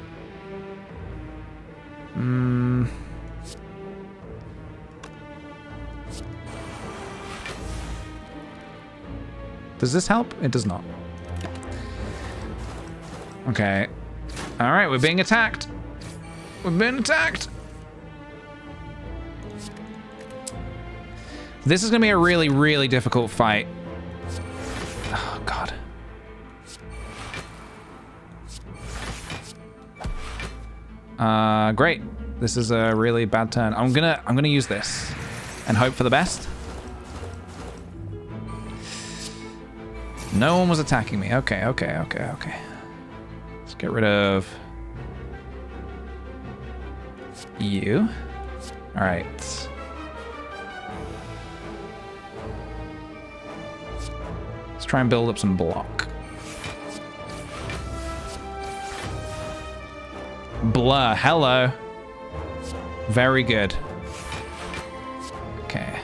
A: Does this help? It does not. Okay. All right, we're being attacked. We're being attacked. This is going to be a really, really difficult fight. Oh, God. Great. This is a really bad turn. I'm gonna use this and hope for the best. No one was attacking me. Okay. Let's get rid of you. All right. Let's try and build up some block. Blur, hello. Very good. Okay.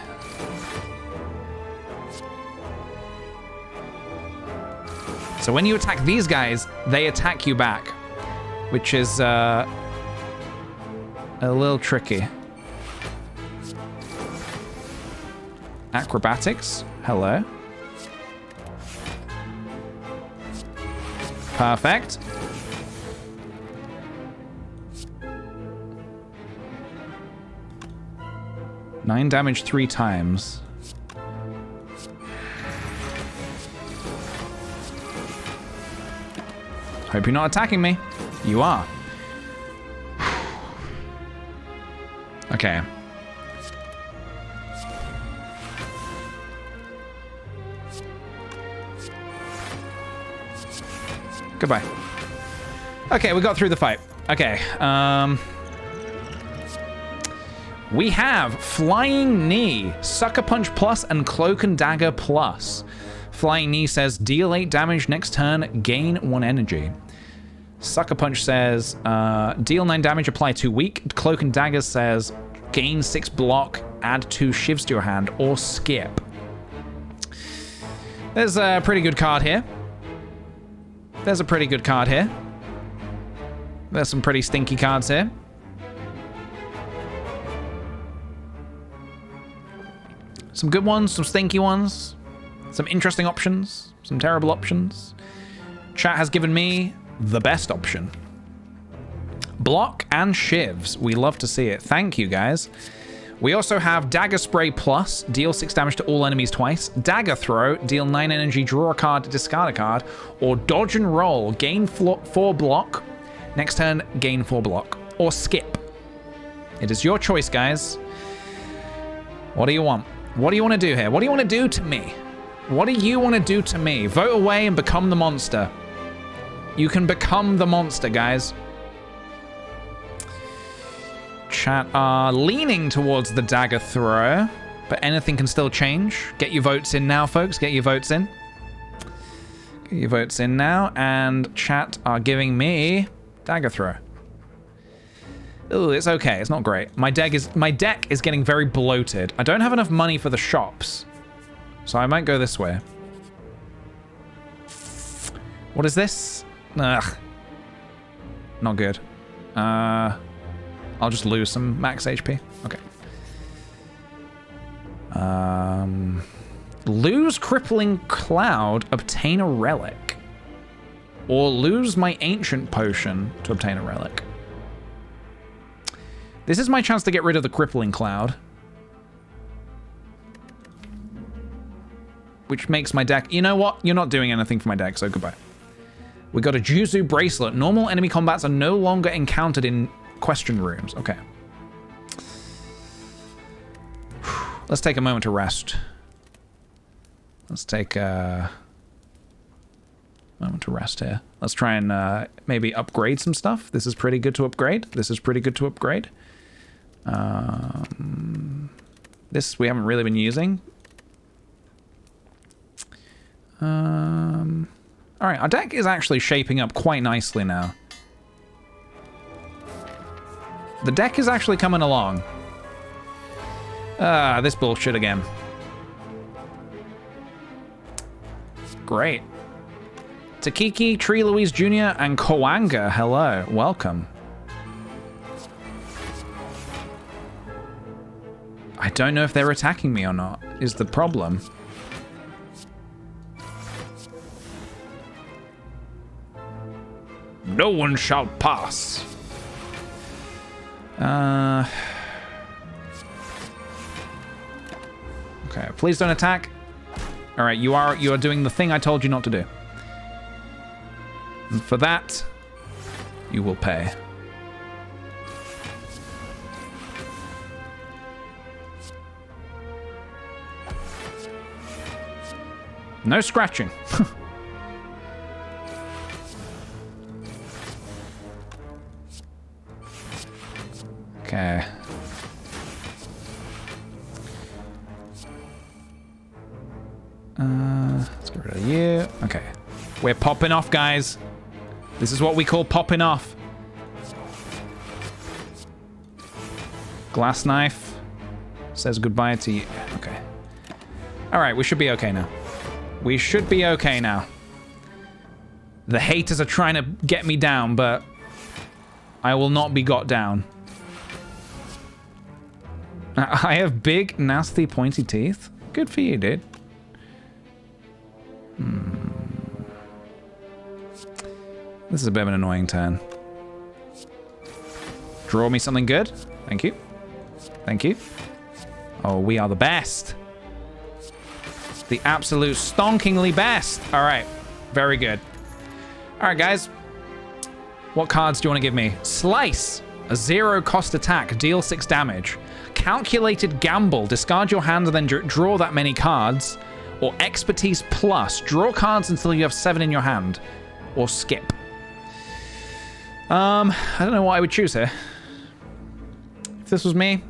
A: So when you attack these guys, they attack you back, which is a little tricky. Acrobatics, hello. Perfect. Nine damage 3 times. Hope you're not attacking me. You are. Okay. Goodbye. Okay, we got through the fight. Okay, we have Flying Knee, Sucker Punch Plus, and Cloak and Dagger Plus. Flying Knee says, deal 8 damage next turn, gain 1 energy. Sucker Punch says, deal 9 damage, apply 2 weak. Cloak and Dagger says, gain 6 block, add 2 shivs to your hand, or skip. There's a pretty good card here. There's a pretty good card here. There's some pretty stinky cards here. Some good ones, some stinky ones, some interesting options, some terrible options. Chat has given me the best option. Block and shivs. We love to see it. Thank you, guys. We also have Dagger Spray Plus, deal 6 damage to all enemies twice. Dagger Throw, deal 9 energy, draw a card, discard a card. Or Dodge and Roll, gain 4 block. Next turn, gain 4 block. Or skip. It is your choice, guys. What do you want? What do you want to do here? What do you want to do to me? What do you want to do to me? Vote away and become the monster. You can become the monster, guys. Chat are leaning towards the Dagger Throw, but anything can still change. Get your votes in now, folks. Get your votes in. Get your votes in now, and chat are giving me Dagger Throw. Ooh, it's okay. It's not great. My deck is getting very bloated. I don't have enough money for the shops, so I might go this way. What is this? Ugh. Not good. I'll just lose some max HP. Okay. Lose Crippling Cloud, obtain a relic. Or lose my Ancient Potion to obtain a relic. This is my chance to get rid of the Crippling Cloud. Which makes my deck... You know what? You're not doing anything for my deck, so goodbye. We got a Juzu Bracelet. Normal enemy combats are no longer encountered in question rooms. Okay. Let's take a moment to rest. Let's take a moment to rest here. Let's try and maybe upgrade some stuff. This is pretty good to upgrade. This is pretty good to upgrade. This we haven't really been using. All right, our deck is actually shaping up quite nicely now. The deck is actually coming along. This bullshit again. Great. Takiki, Tree Louise Jr., and Koanga, hello, welcome. I don't know if they're attacking me or not, is the problem. No one shall pass. Okay, please don't attack. All right, you are doing the thing I told you not to do. And for that, you will pay. No scratching. Okay. Let's get rid of you. Okay. We're popping off, guys. This is what we call popping off. Glass Knife says goodbye to you. Okay. All right, we should be okay now. We should be okay now. The haters are trying to get me down, but I will not be got down. I have big, nasty, pointy teeth. Good for you, dude. This is a bit of an annoying turn. Draw me something good. Thank you. Thank you. Oh, we are the best. The absolute stonkingly best. All right. Very good. All right, guys. What cards do you want to give me? Slice. A 0 cost attack, deal 6 damage. Calculated gamble, discard your hand and then draw that many cards. Or expertise plus, draw cards until you have 7 in your hand. Or skip. I don't know what I would choose here. If this was me,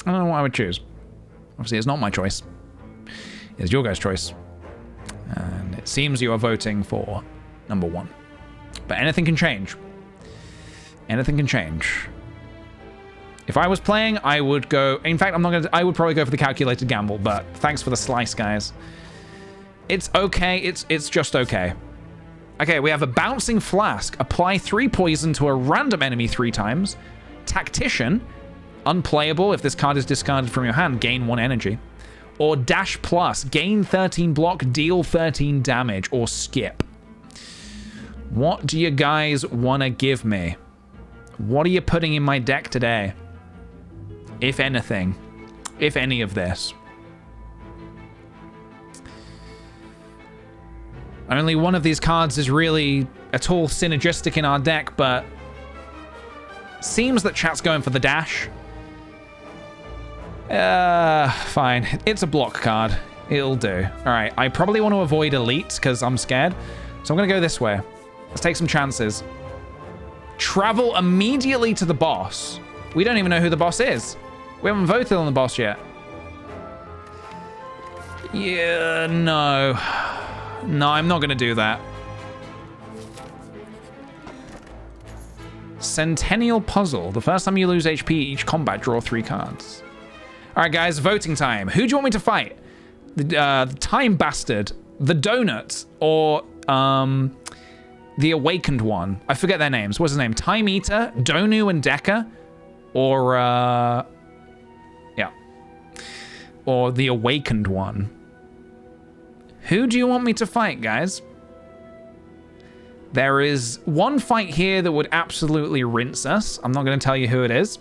A: I don't know what I would choose. Obviously, it's not my choice. It's your guys' choice. And it seems you are voting for number 1. But anything can change. Anything can change. If I was playing, I would go... In fact, I would probably go for the calculated gamble, but thanks for the slice, guys. It's okay. It's just okay. Okay, we have a bouncing flask. Apply 3 poison to a random enemy 3 times. Tactician. Unplayable. If this card is discarded from your hand, gain 1 energy. Or dash plus. Gain 13 block, deal 13 damage, or skip. What do you guys want to give me? What are you putting in my deck today? If anything. If any of this. Only one of these cards is really at all synergistic in our deck, but seems that chat's going for the dash. Fine. It's a block card. It'll do. All right. I probably want to avoid elite because I'm scared. So I'm going to go this way. Let's take some chances. Travel immediately to the boss. We don't even know who the boss is. We haven't voted on the boss yet. Yeah, no. No, I'm not going to do that. Centennial Puzzle. The first time you lose HP each combat, draw 3 cards. All right, guys, voting time. Who do you want me to fight? The Time Bastard, the Donut, or the Awakened one? I forget their names. What's his name? Time Eater, Donu, and Deca, or yeah, or the Awakened one. Who do you want me to fight, guys? There is one fight here that would absolutely rinse us. I'm not going to tell you who it is.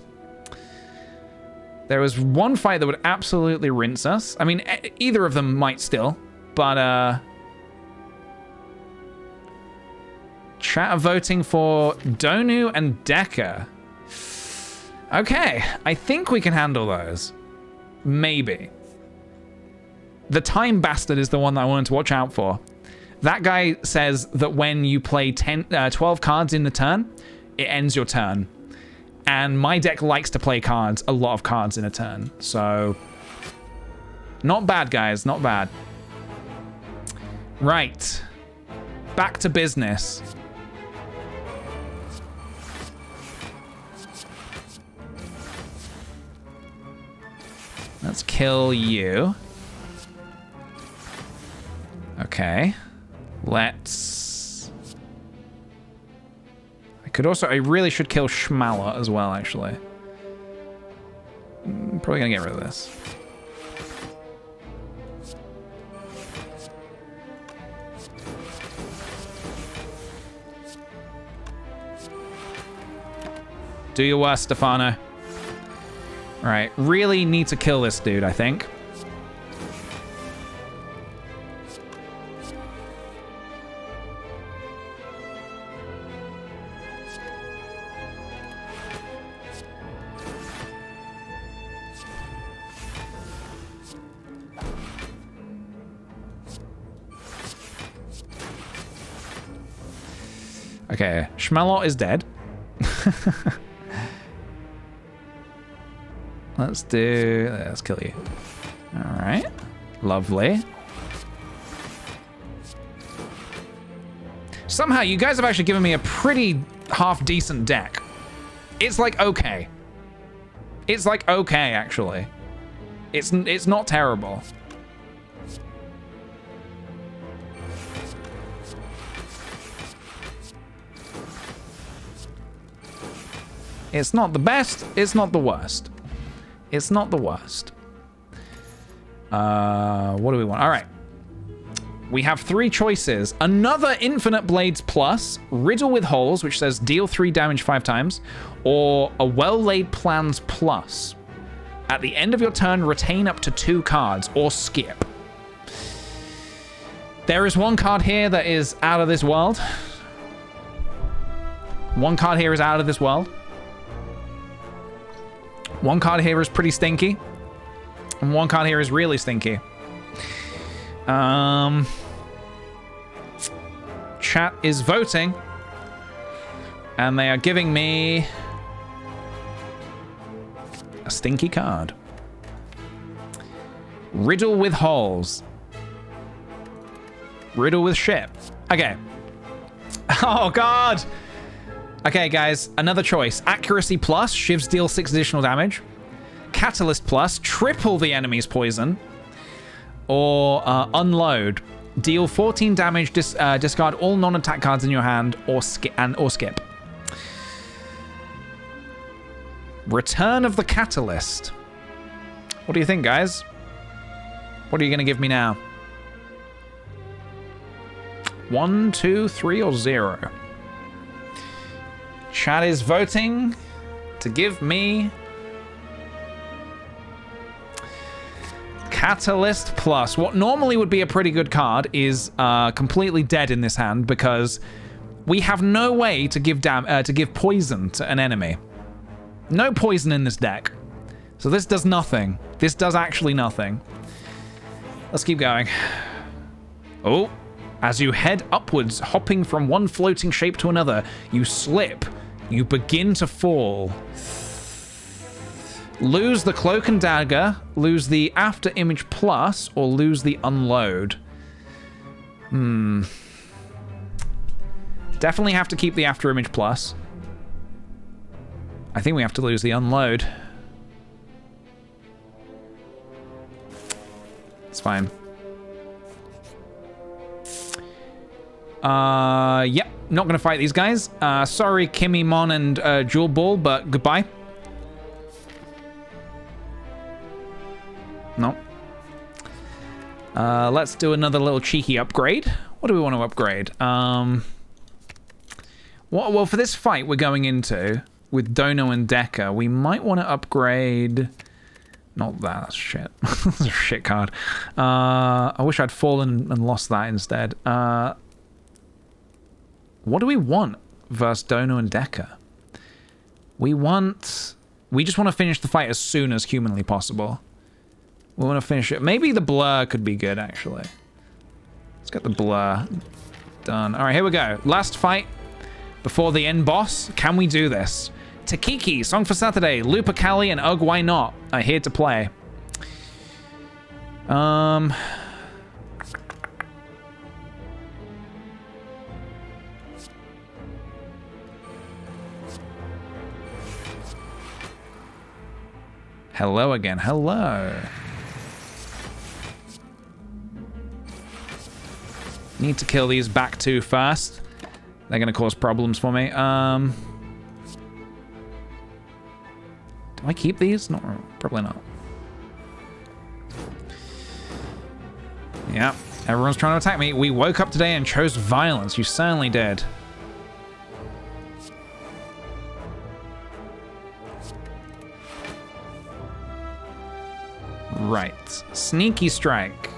A: There was one fight that would absolutely rinse us. I mean, either of them might still, but chat are voting for Donu and Deca. Okay, I think we can handle those. Maybe. The Time Bastard is the one that I wanted to watch out for. That guy says that when you play 12 cards in the turn, it ends your turn. And my deck likes to play cards, a lot of cards in a turn. So, not bad, guys, not bad. Right. Back to business. Let's kill you. Okay. Let's... I really should kill Schmaller as well, actually. Probably gonna get rid of this. Do your worst, Stefano. Alright, really need to kill this dude, I think. Okay, Schmalot is dead. Let's kill you. All right, lovely. Somehow you guys have actually given me a pretty half-decent deck. It's like okay. It's like okay, actually. It's not terrible. It's not the best, it's not the worst. It's not the worst. What do we want? All right. We have 3 choices. Another Infinite Blades Plus, Riddle with Holes, which says deal 3 damage 5 times, or a Well-Laid Plans Plus. At the end of your turn, retain up to 2 cards, or skip. There is one card here that is out of this world. One card here is out of this world. One card here is pretty stinky. And one card here is really stinky. Chat is voting. And they are giving me a stinky card. Riddle with holes. Riddle with shit. Okay. Oh, God. Okay, guys. Another choice. Accuracy plus. Shivs deal 6 additional damage. Catalyst plus. Triple the enemy's poison. Or unload. Deal 14 damage. Discard all non-attack cards in your hand. Or skip. Return of the Catalyst. What do you think, guys? What are you going to give me now? 1, 2, 3, or 0? Chat is voting to give me Catalyst plus. What normally would be a pretty good card is completely dead in this hand because we have no way to give poison to an enemy. No poison in this deck. So this does nothing. This does actually nothing. Let's keep going. Oh, as you head upwards, hopping from one floating shape to another, you slip. You begin to fall. Lose the cloak and dagger, lose the after image plus, or lose the unload. Definitely have to keep the after image plus. I think we have to lose the unload. It's fine. Yep, not gonna fight these guys. Sorry, Kimmy, Mon, and Jewel Ball, but goodbye. No. Let's do another little cheeky upgrade. What do we want to upgrade? Well, for this fight we're going into with Dono and Decker, we might want to upgrade... Not that, that's shit. That's a shit card. I wish I'd fallen and lost that instead. What do we want versus Dono and Decker? We just want to finish the fight as soon as humanly possible. We want to finish it. Maybe the blur could be good, actually. Let's get the blur done. All right, here we go. Last fight before the end boss. Can we do this? Takiki, Song for Saturday, Lupercali, and Ugh, Why Not are here to play. Hello again. Hello. Need to kill these back two first. They're going to cause problems for me. Do I keep these? No, probably not. Yeah, everyone's trying to attack me. We woke up today and chose violence. You certainly did. Right. Sneaky strike.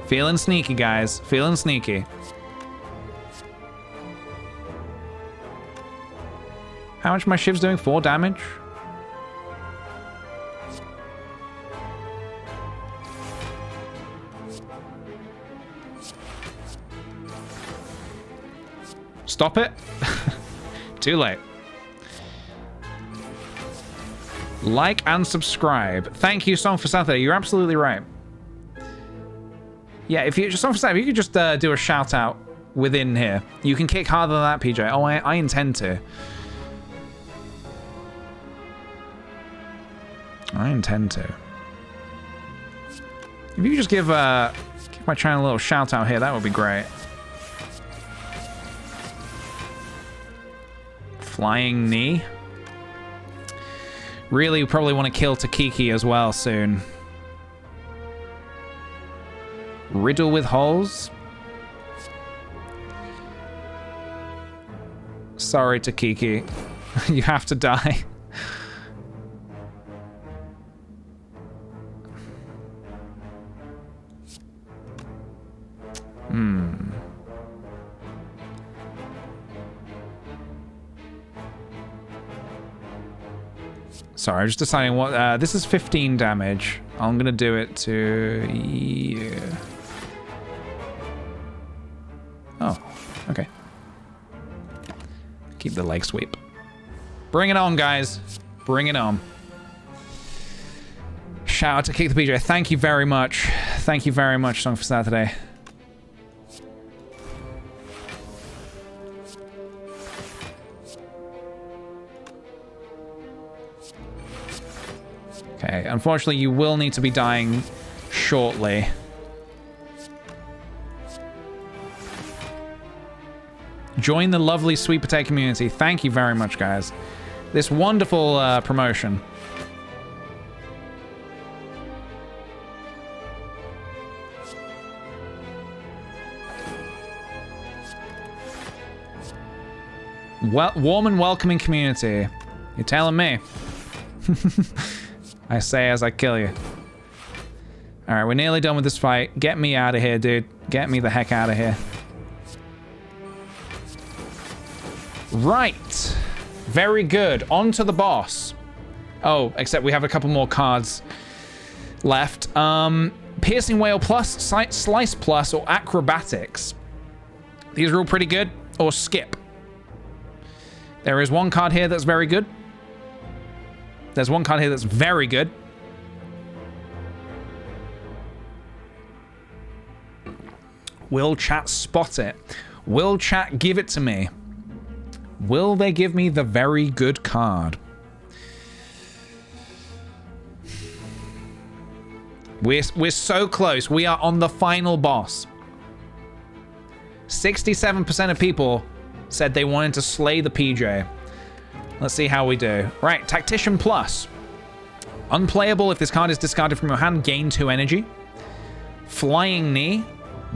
A: Feeling sneaky, guys. Feeling sneaky. How much my shiv's doing? 4 damage? Stop it. Too late. Like and subscribe. Thank you, Song for Saturday. You're absolutely right. Yeah, if you just Song for Saturday, you could just do a shout out within here. You can kick harder than that, PJ. Oh, I intend to. I intend to. If you could just give my channel a little shout out here, that would be great. Flying knee. Really probably want to kill Takiki as well soon. Riddle with holes. Sorry, Takiki. You have to die. Sorry, I'm just deciding what... this is 15 damage. I'm going to do it to... Yeah. Oh, okay. Keep the leg sweep. Bring it on, guys. Bring it on. Shout out to kickthePJ. Thank you very much. Thank you very much, Song for Saturday. Okay, unfortunately, you will need to be dying shortly. Join the lovely Sweet Potato community. Thank you very much, guys. This wonderful promotion. Well, warm and welcoming community. You're telling me. I say as I kill you. Alright, we're nearly done with this fight. Get me out of here, dude. Get me the heck out of here. Right. Very good. On to the boss. Oh, except we have a couple more cards left. Piercing Whale Plus, Slice Plus, or Acrobatics. These are all pretty good. Or skip. There is one card here that's very good. There's one card here that's very good. Will chat spot it? Will chat give it to me? Will they give me the very good card? We're so close. We are on the final boss. 67% of people said they wanted to slay the PJ. Let's see how we do. Right, Tactician Plus. Unplayable if this card is discarded from your hand, gain 2 energy. Flying Knee.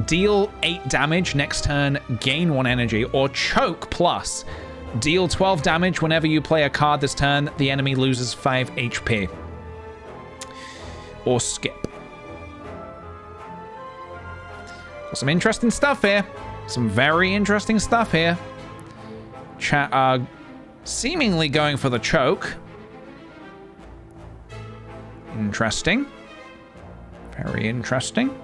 A: Deal 8 damage next turn, gain 1 energy. Or Choke Plus. Deal 12 damage whenever you play a card this turn, the enemy loses 5 HP. Or Skip. Got some interesting stuff here. Some very interesting stuff here. Chat are seemingly going for the choke. Interesting. Very interesting.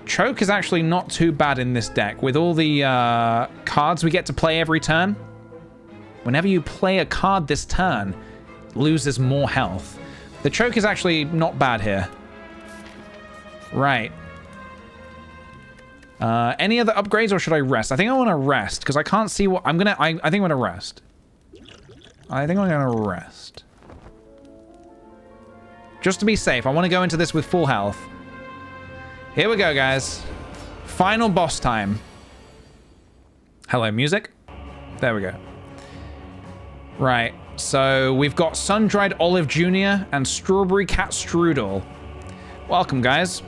A: Choke is actually not too bad in this deck. With all the cards we get to play every turn, whenever you play a card this turn, it loses more health. The choke is actually not bad here. Right. Any other upgrades, or should I rest? I think I want to rest, because I can't see what... I think I'm going to rest. I think I'm going to rest. Just to be safe, I want to go into this with full health. Here we go, guys. Final boss time. Hello, music. There we go. Right, so we've got Sun-Dried Olive Jr. and Strawberry Cat Strudel. Welcome, guys.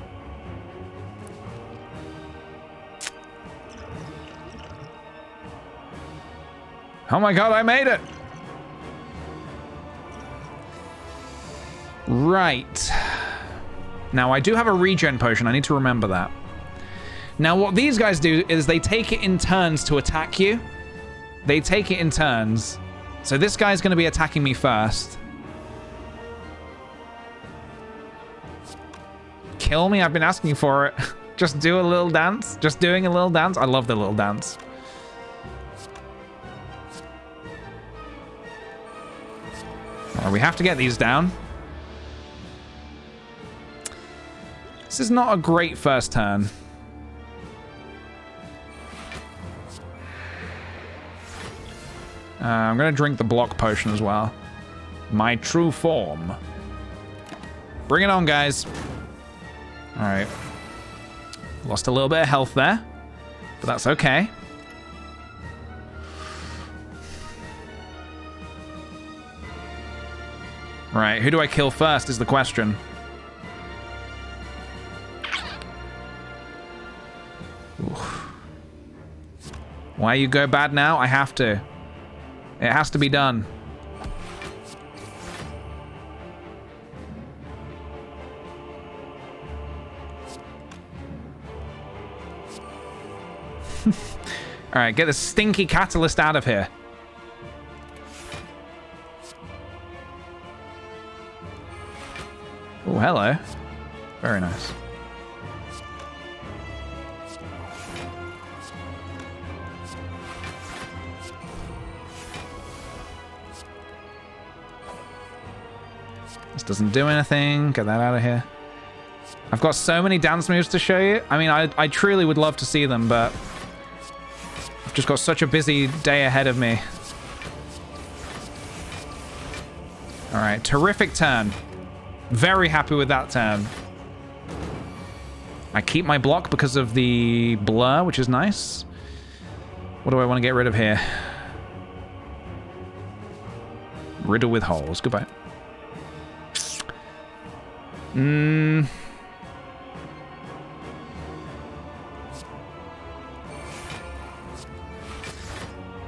A: Oh my god, I made it! Right. Now, I do have a regen potion. I need to remember that. Now, what these guys do is they take it in turns to attack you. They take it in turns. So this guy's going to be attacking me first. Kill me? I've been asking for it. Just do a little dance. Just doing a little dance. I love the little dance. Right, we have to get these down. This is not a great first turn. I'm going to drink the block potion as well. My true form. Bring it on, guys. All right. Lost a little bit of health there, but that's okay. Right, who do I kill first is the question. Oof. Why you go bad now? I have to. It has to be done. All right, get the stinky catalyst out of here. Oh, hello. Very nice. This doesn't do anything. Get that out of here. I've got so many dance moves to show you. I mean, I truly would love to see them, but I've just got such a busy day ahead of me. All right, terrific turn. Very happy with that turn. I keep my block because of the blur, which is nice. What do I want to get rid of here? Riddle with holes. Goodbye.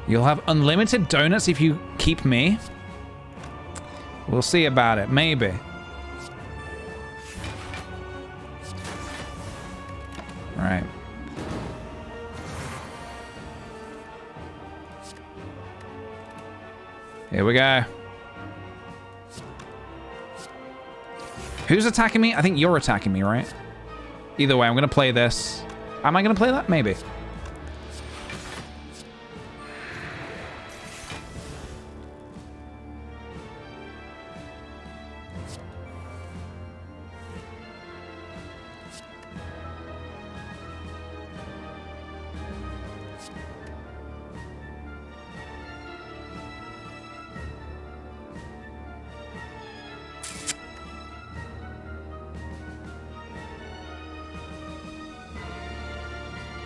A: You'll have unlimited donuts if you keep me. We'll see about it. Maybe. All right. Here we go. Who's attacking me? I think you're attacking me, right? Either way, I'm going to play this. Am I going to play that? Maybe.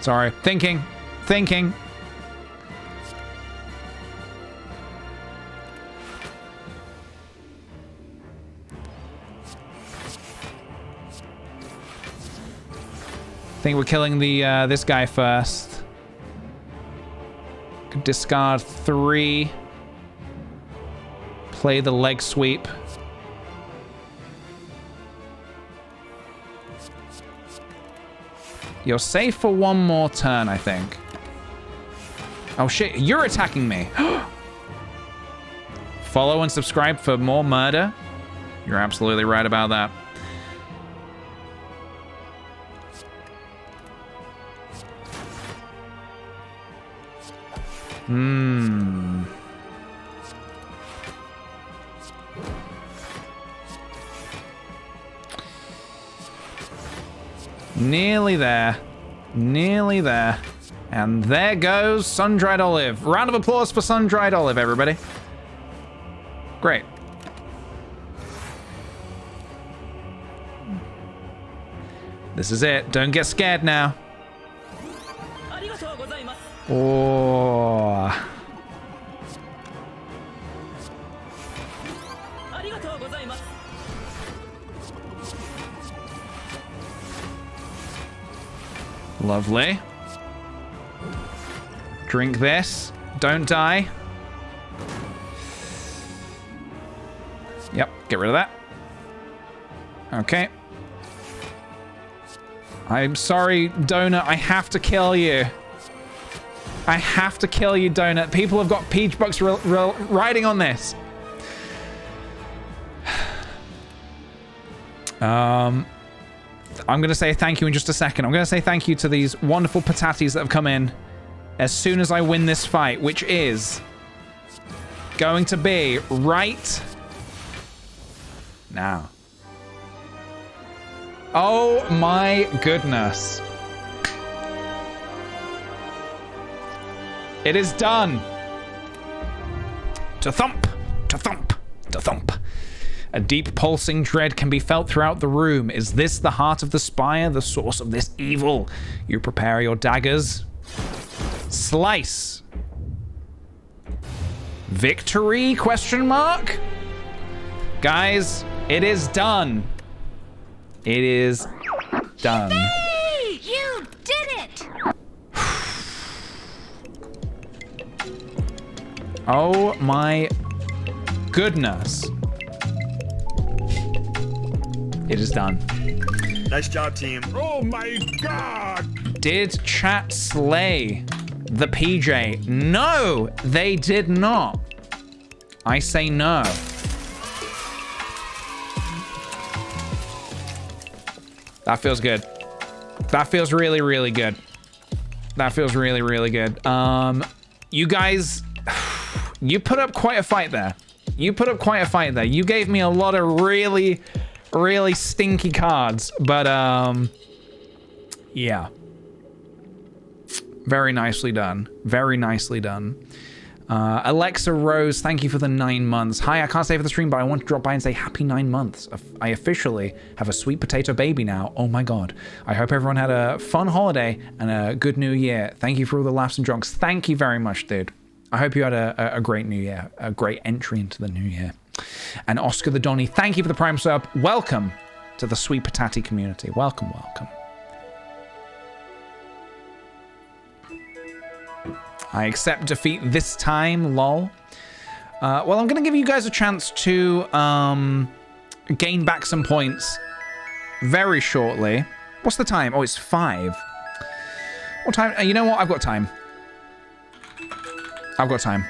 A: Sorry. Thinking. Think we're killing the this guy first. Could discard 3. Play the leg sweep. You're safe for one more turn, I think. Oh shit, you're attacking me. Follow and subscribe for more murder. You're absolutely right about that. Nearly there. Nearly there. And there goes Sun-Dried Olive. Round of applause for Sun-Dried Olive, everybody. Great. This is it. Don't get scared now. Oh. Lovely. Drink this. Don't die. Yep, get rid of that. Okay. I'm sorry, Donut. I have to kill you. I have to kill you, Donut. People have got Peach Bucks riding on this. I'm going to say thank you in just a second. I'm going to say thank you to these wonderful patatis that have come in as soon as I win this fight, which is going to be right now. Oh my goodness. It is done. To thump, to thump, to thump. A deep pulsing dread can be felt throughout the room. Is this the heart of the spire, the source of this evil? You prepare your daggers. Slice. Victory? Question mark? Guys, it is done. It is done.
D: Hey, you did it!
A: Oh my goodness. It is done.
E: Nice job, team.
C: Oh my god!
A: Did chat slay the PJ? No, they did not. I say no. That feels good. That feels really, really good. That feels really, really good. You guys, you put up quite a fight there. You put up quite a fight there. You gave me a lot of really, really stinky cards, but yeah. Very nicely done. Very nicely done. Alexa Rose, thank you for the 9 months. Hi, I can't stay for the stream, but I want to drop by and say happy 9 months. I officially have a sweet potato baby now. Oh my god. I hope everyone had a fun holiday and a good new year. Thank you for all the laughs and Jonks. Thank you very much, dude. I hope you had a great new year, a great entry into the new year. And Oscar the Donny, thank you for the Prime sub. Welcome to the Sweet Patati community. Welcome, welcome. I accept defeat this time, lol. Well, I'm going to give you guys a chance to gain back some points very shortly. What's the time? Oh, it's 5. What time? You know what? I've got time. I've got time.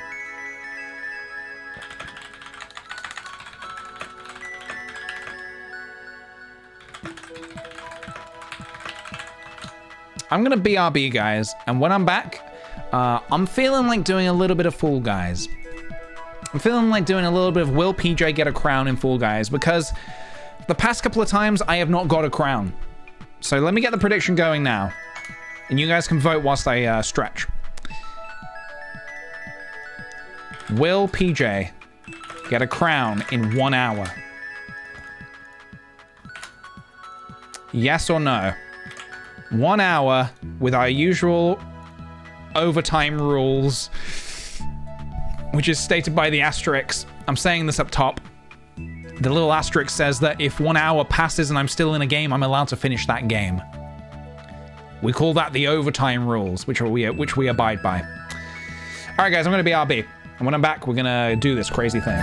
A: I'm going to BRB, guys, and when I'm back, I'm feeling like doing a little bit of Fall Guys. I'm feeling like doing a little bit of will PJ get a crown in Fall Guys, because the past couple of times I have not got a crown. So let me get the prediction going now, and you guys can vote whilst I stretch. Will PJ get a crown in 1 hour? Yes or no? 1 hour with our usual overtime rules, which is stated by the asterisk. I'm saying this up top. The little asterisk says that if 1 hour passes and I'm still in a game, I'm allowed to finish that game. We call that the overtime rules, which we abide by. All right, guys, I'm going to BRB. And when I'm back, we're going to do this crazy thing.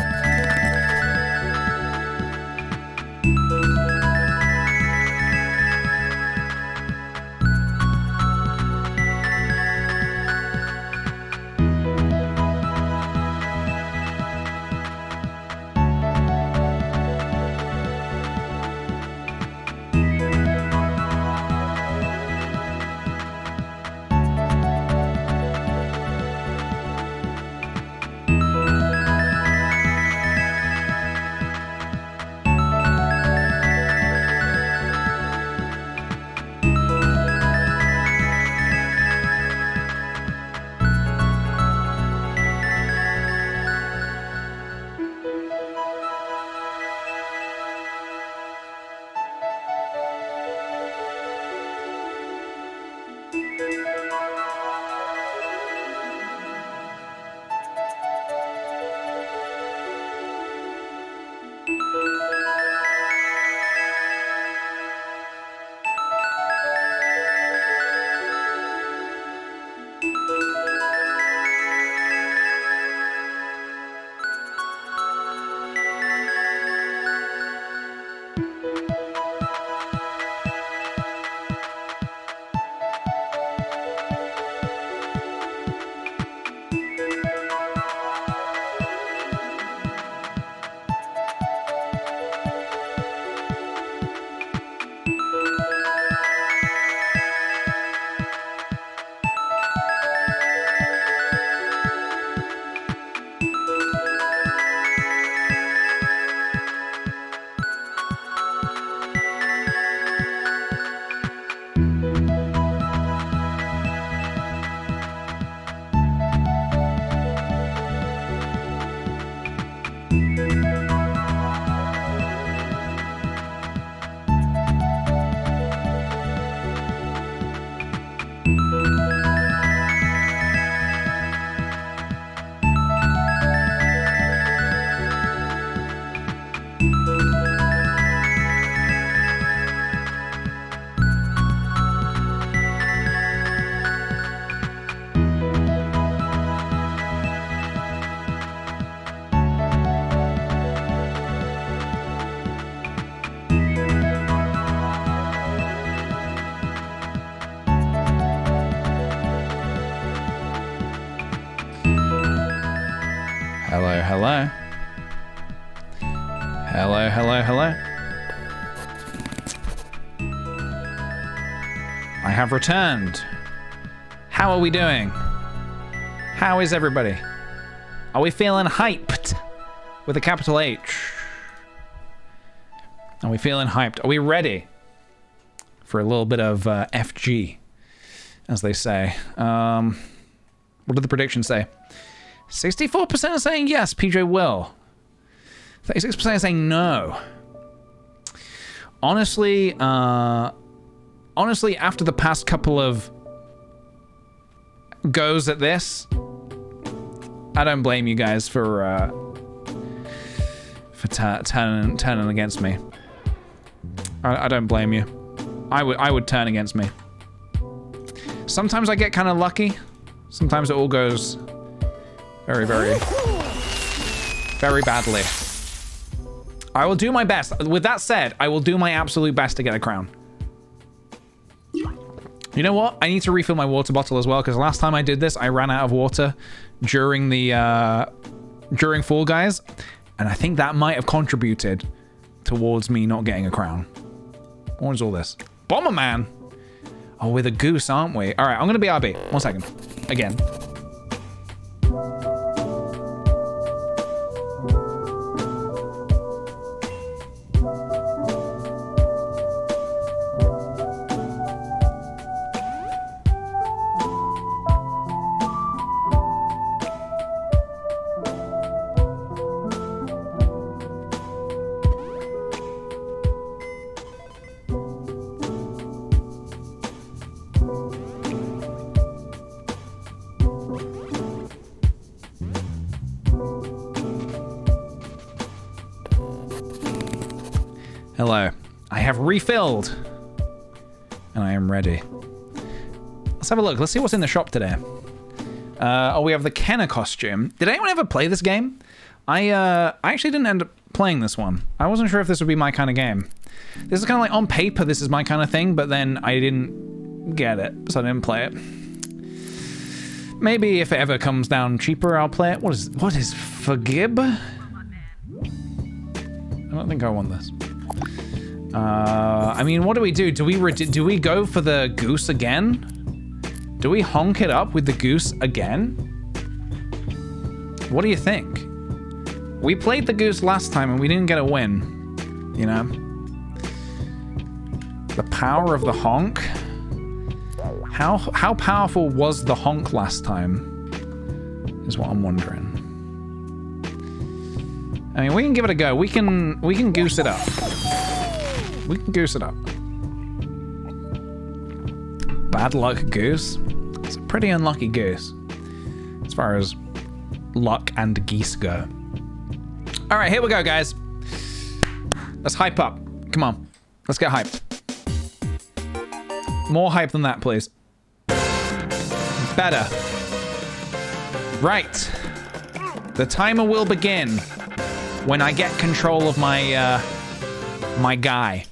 A: Hello. Hello, hello, hello. I have returned. How are we doing? How is everybody? Are we feeling hyped? With a capital H. Are we feeling hyped? Are we ready for a little bit of FG, as they say? What did the predictions say? 64% are saying yes, PJ will. 36% are saying no. Honestly, after the past couple of goes at this, I don't blame you guys for turning against me. I don't blame you. I would turn against me. Sometimes I get kind of lucky. Sometimes it all goes very, very, very badly. I will do my best. With that said, I will do my absolute best to get a crown. You know what? I need to refill my water bottle as well, because last time I did this, I ran out of water during the during Fall Guys, and I think that might have contributed towards me not getting a crown. What is all this? Bomberman! Oh, we're the goose, aren't we? All right, I'm gonna be RB. 1 second. Again. Hello. I have refilled. And I am ready. Let's have a look. Let's see what's in the shop today. Oh, we have the Kenner costume. Did anyone ever play this game? I actually didn't end up playing this one. I wasn't sure if this would be my kind of game. This is kind of like, on paper, this is my kind of thing, but then I didn't get it, so I didn't play it. Maybe if it ever comes down cheaper, I'll play it. What is Forgib? I don't think I want this. I mean, what do we do? Do we go for the goose again? Do we honk it up with the goose again? What do you think? We played the goose last time and we didn't get a win, you know? The power of the honk? How powerful was the honk last time? Is what I'm wondering. I mean, we can give it a go. We can goose it up. We can goose it up. Bad luck goose. It's a pretty unlucky goose as far as luck and geese go. All right, here we go, guys. Let's hype up. Come on. Let's get hyped. More hype than that, please. Better. Right. The timer will begin when I get control of my my guy.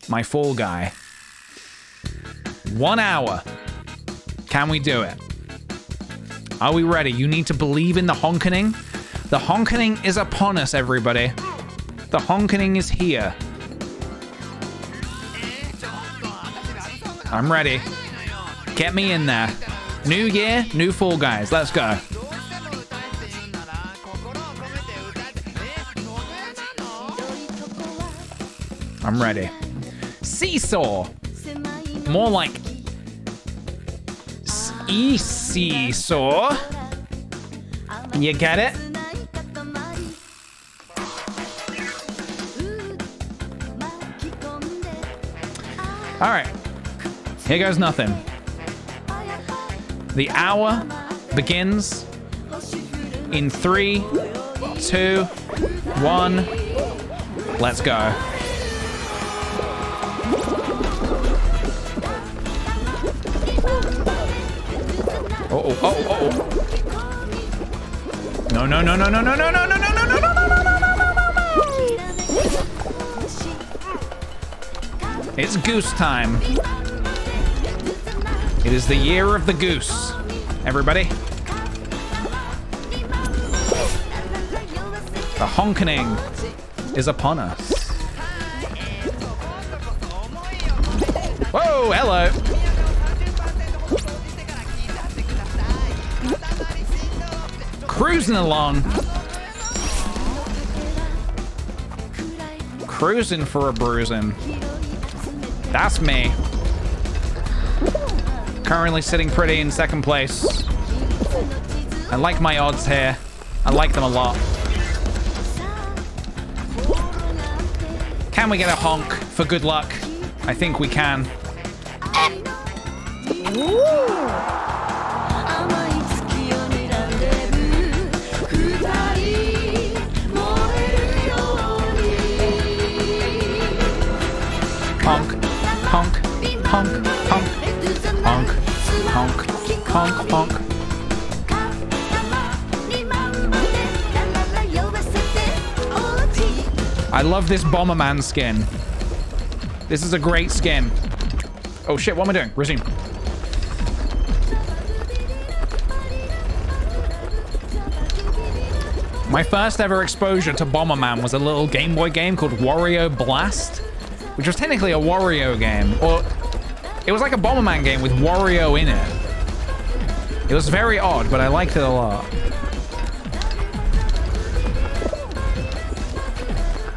A: My fall guy. 1 hour. Can we do it? Are we ready? You need to believe in the honkening. The honkening is upon us, everybody. The honkening is here. I'm ready. Get me in there. New year, new Fall Guys. Let's go. I'm ready. Seesaw. More like seesaw. You get it? All right. Here goes nothing. The hour begins in 3, 2, 1. Let's go. Oh. No. It's goose time. It is the year of the goose. Everybody. The honkening is upon us. Whoa, hello. Cruising along. Cruising for a bruising. That's me. Currently sitting pretty in second place. I like my odds here. I like them a lot. Can we get a honk for good luck? I think we can. Honk, honk, honk, honk, honk, honk, honk, honk. I love this Bomberman skin. This is a great skin. Oh shit, what am I doing? Resume. My first ever exposure to Bomberman was a little Game Boy game called Wario Blast, which was technically a Wario game, or it was like a Bomberman game with Wario in it. It was very odd, but I liked it a lot.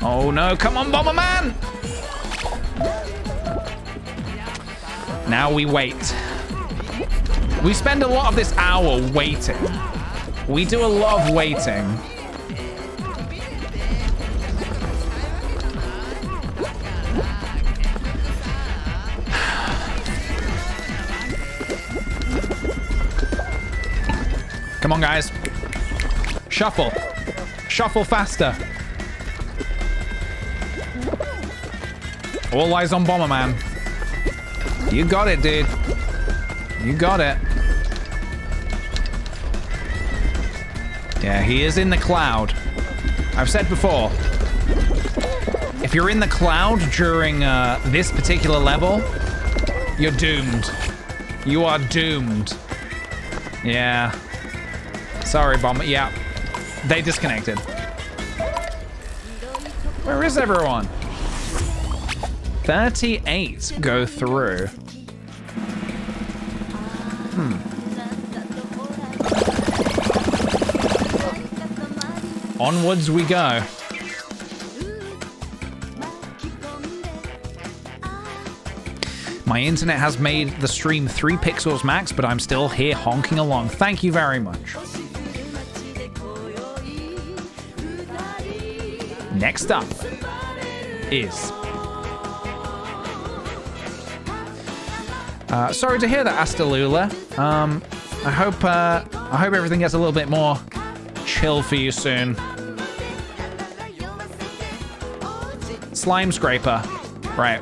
A: Oh no, come on, Bomberman! Now we wait. We spend a lot of this hour waiting. We do a lot of waiting. Come on, guys. Shuffle. Shuffle faster. All eyes on Bomberman. You got it, dude. You got it. Yeah, he is in the cloud. I've said before, if you're in the cloud during this particular level, you're doomed. You are doomed. Yeah. Sorry, Bomber. Yeah. They disconnected. Where is everyone? 38 go through. Onwards we go. My internet has made the stream 3 pixels max, but I'm still here honking along. Thank you very much. Next up is... sorry to hear that, Astalula. I hope everything gets a little bit more chill for you soon. Slime scraper. Right.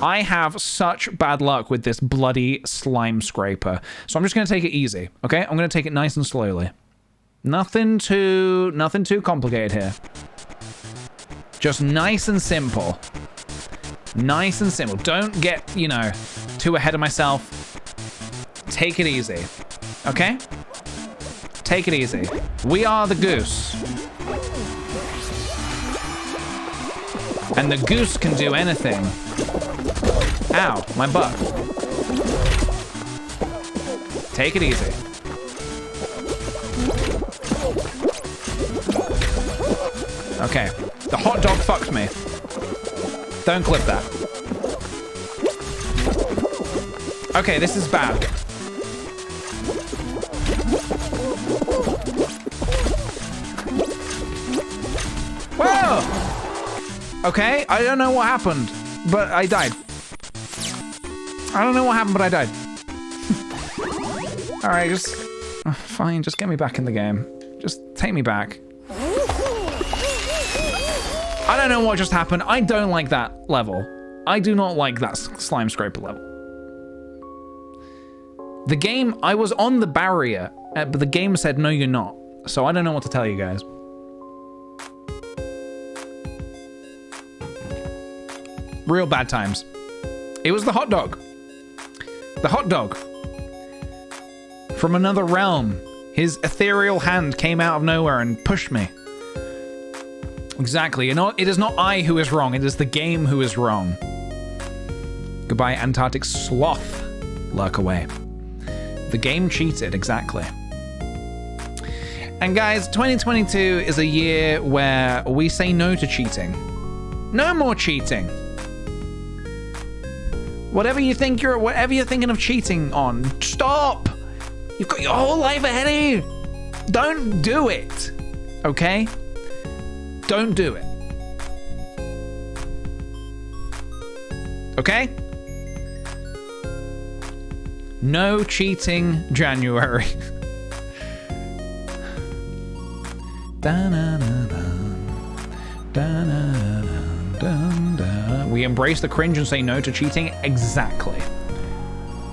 A: I have such bad luck with this bloody slime scraper. So I'm just going to take it easy, okay? I'm going to take it nice and slowly. Nothing too complicated here. Just nice and simple. Nice and simple. Don't get, you know, too ahead of myself. Take it easy, okay? Take it easy. We are the goose. And the goose can do anything. Ow, my butt. Take it easy. Okay. The hot dog fucked me. Don't clip that. Okay, this is bad. Whoa! Okay, I don't know what happened, but I died. I don't know what happened, but I died. All right, just... fine, just get me back in the game. Just take me back. I don't know what just happened. I don't like that level. I do not like that slime scraper level. The game, I was on the barrier, but the game said, no, you're not. So I don't know what to tell you guys. Real bad times. It was the hot dog. The hot dog. From another realm. His ethereal hand came out of nowhere and pushed me. Exactly. You know, it is not I who is wrong. It is the game who is wrong. Goodbye, Antarctic sloth. Lurk away. The game cheated, exactly. And guys, 2022 is a year where we say no to cheating. No more cheating. Whatever you're thinking of cheating on, stop. You've got your whole life ahead of you. Don't do it. Okay? Don't do it. Okay? No cheating January. We embrace the cringe and say no to cheating. Exactly.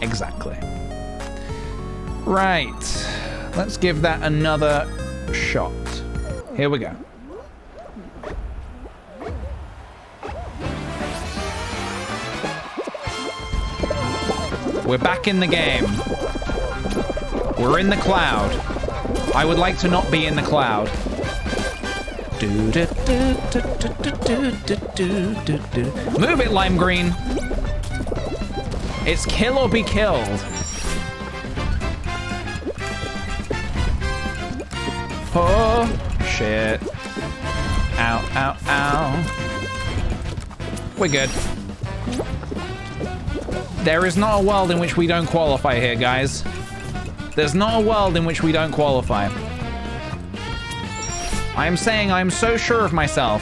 A: Exactly. Right. Let's give that another shot. Here we go. We're back in the game. We're in the cloud. I would like to not be in the cloud. Move it, Lime Green. It's kill or be killed. Oh, shit. Ow, ow, ow. We're good. There is not a world in which we don't qualify here, guys. There's not a world in which we don't qualify. I am saying I am so sure of myself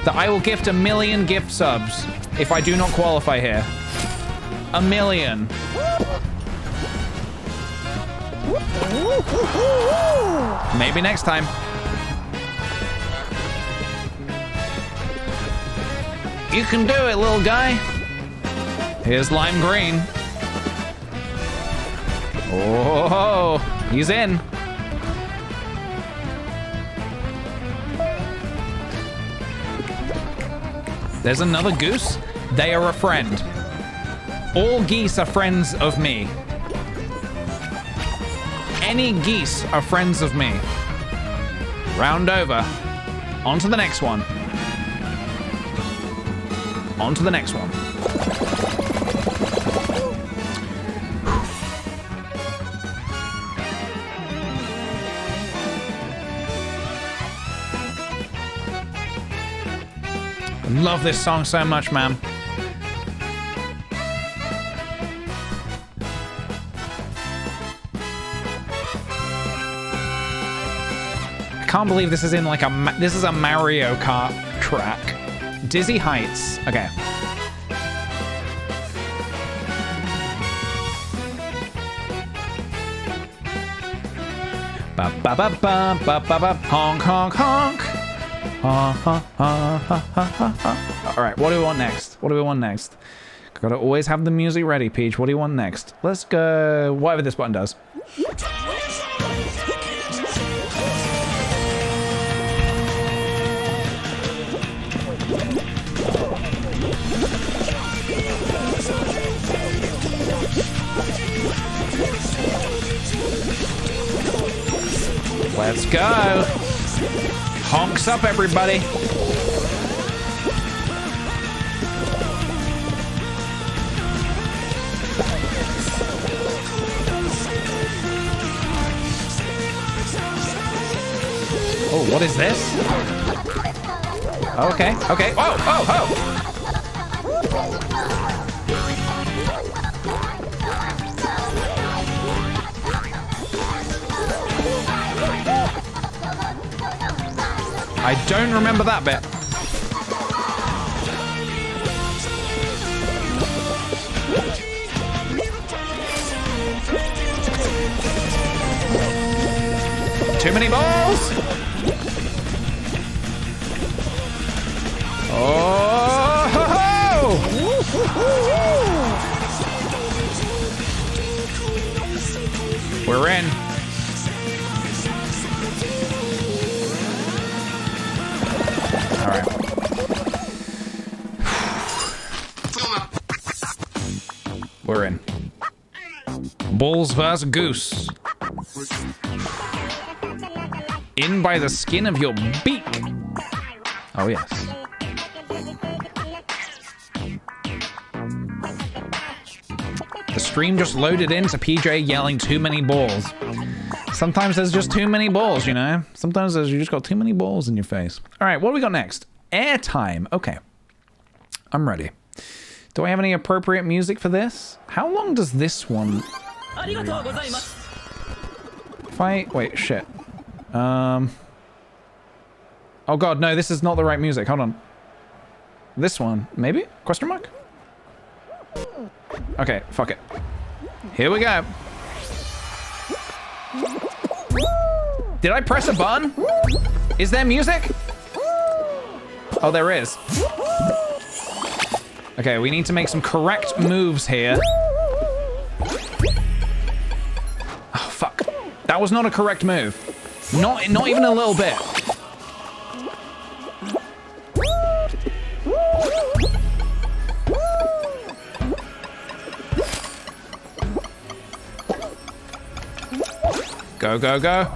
A: that I will gift 1 million gift subs if I do not qualify here. 1 million. Maybe next time. You can do it, little guy. Here's Lime Green. Oh, he's in. There's another goose. They are a friend. All geese are friends of me. Any geese are friends of me. Round over. On to the next one. On to the next one. Love this song so much, man. I can't believe this is in like this is a Mario Kart track. Dizzy Heights. Okay. Ba ba ba ba ba ba ba honk honk honk. All right, what do we want next? What do we want next? Gotta always have the music ready, Peach. What do you want next? Let's go whatever this button does. Let's go. Honks up, everybody. Oh, what is this? Okay, okay. Whoa, oh, oh. I don't remember that bit. Too many balls. Oh, ho, ho. We're in. All right. We're in. Bulls vs. Goose. In by the skin of your beak. Oh, yes. The stream just loaded into PJ yelling too many balls. Sometimes there's just too many balls, you know? Sometimes you just got too many balls in your face. All right, what do we got next? Airtime. Okay. I'm ready. Do I have any appropriate music for this? How long does this one last? Wait, shit. Oh god, no, this is not the right music. Hold on. This one, maybe? Question mark? Okay, fuck it. Here we go. Did I press a button? Is there music? Oh, there is. Okay, we need to make some correct moves here. Oh, fuck. That was not a correct move. Not even a little bit. Go, go, go.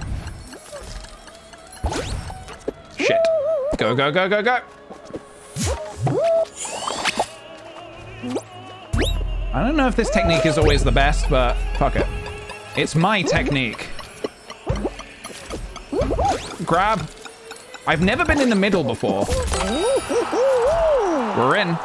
A: Shit. Go, go, go, go, go. I don't know if this technique is always the best, but fuck it. It's my technique. Grab. I've never been in the middle before. We're in.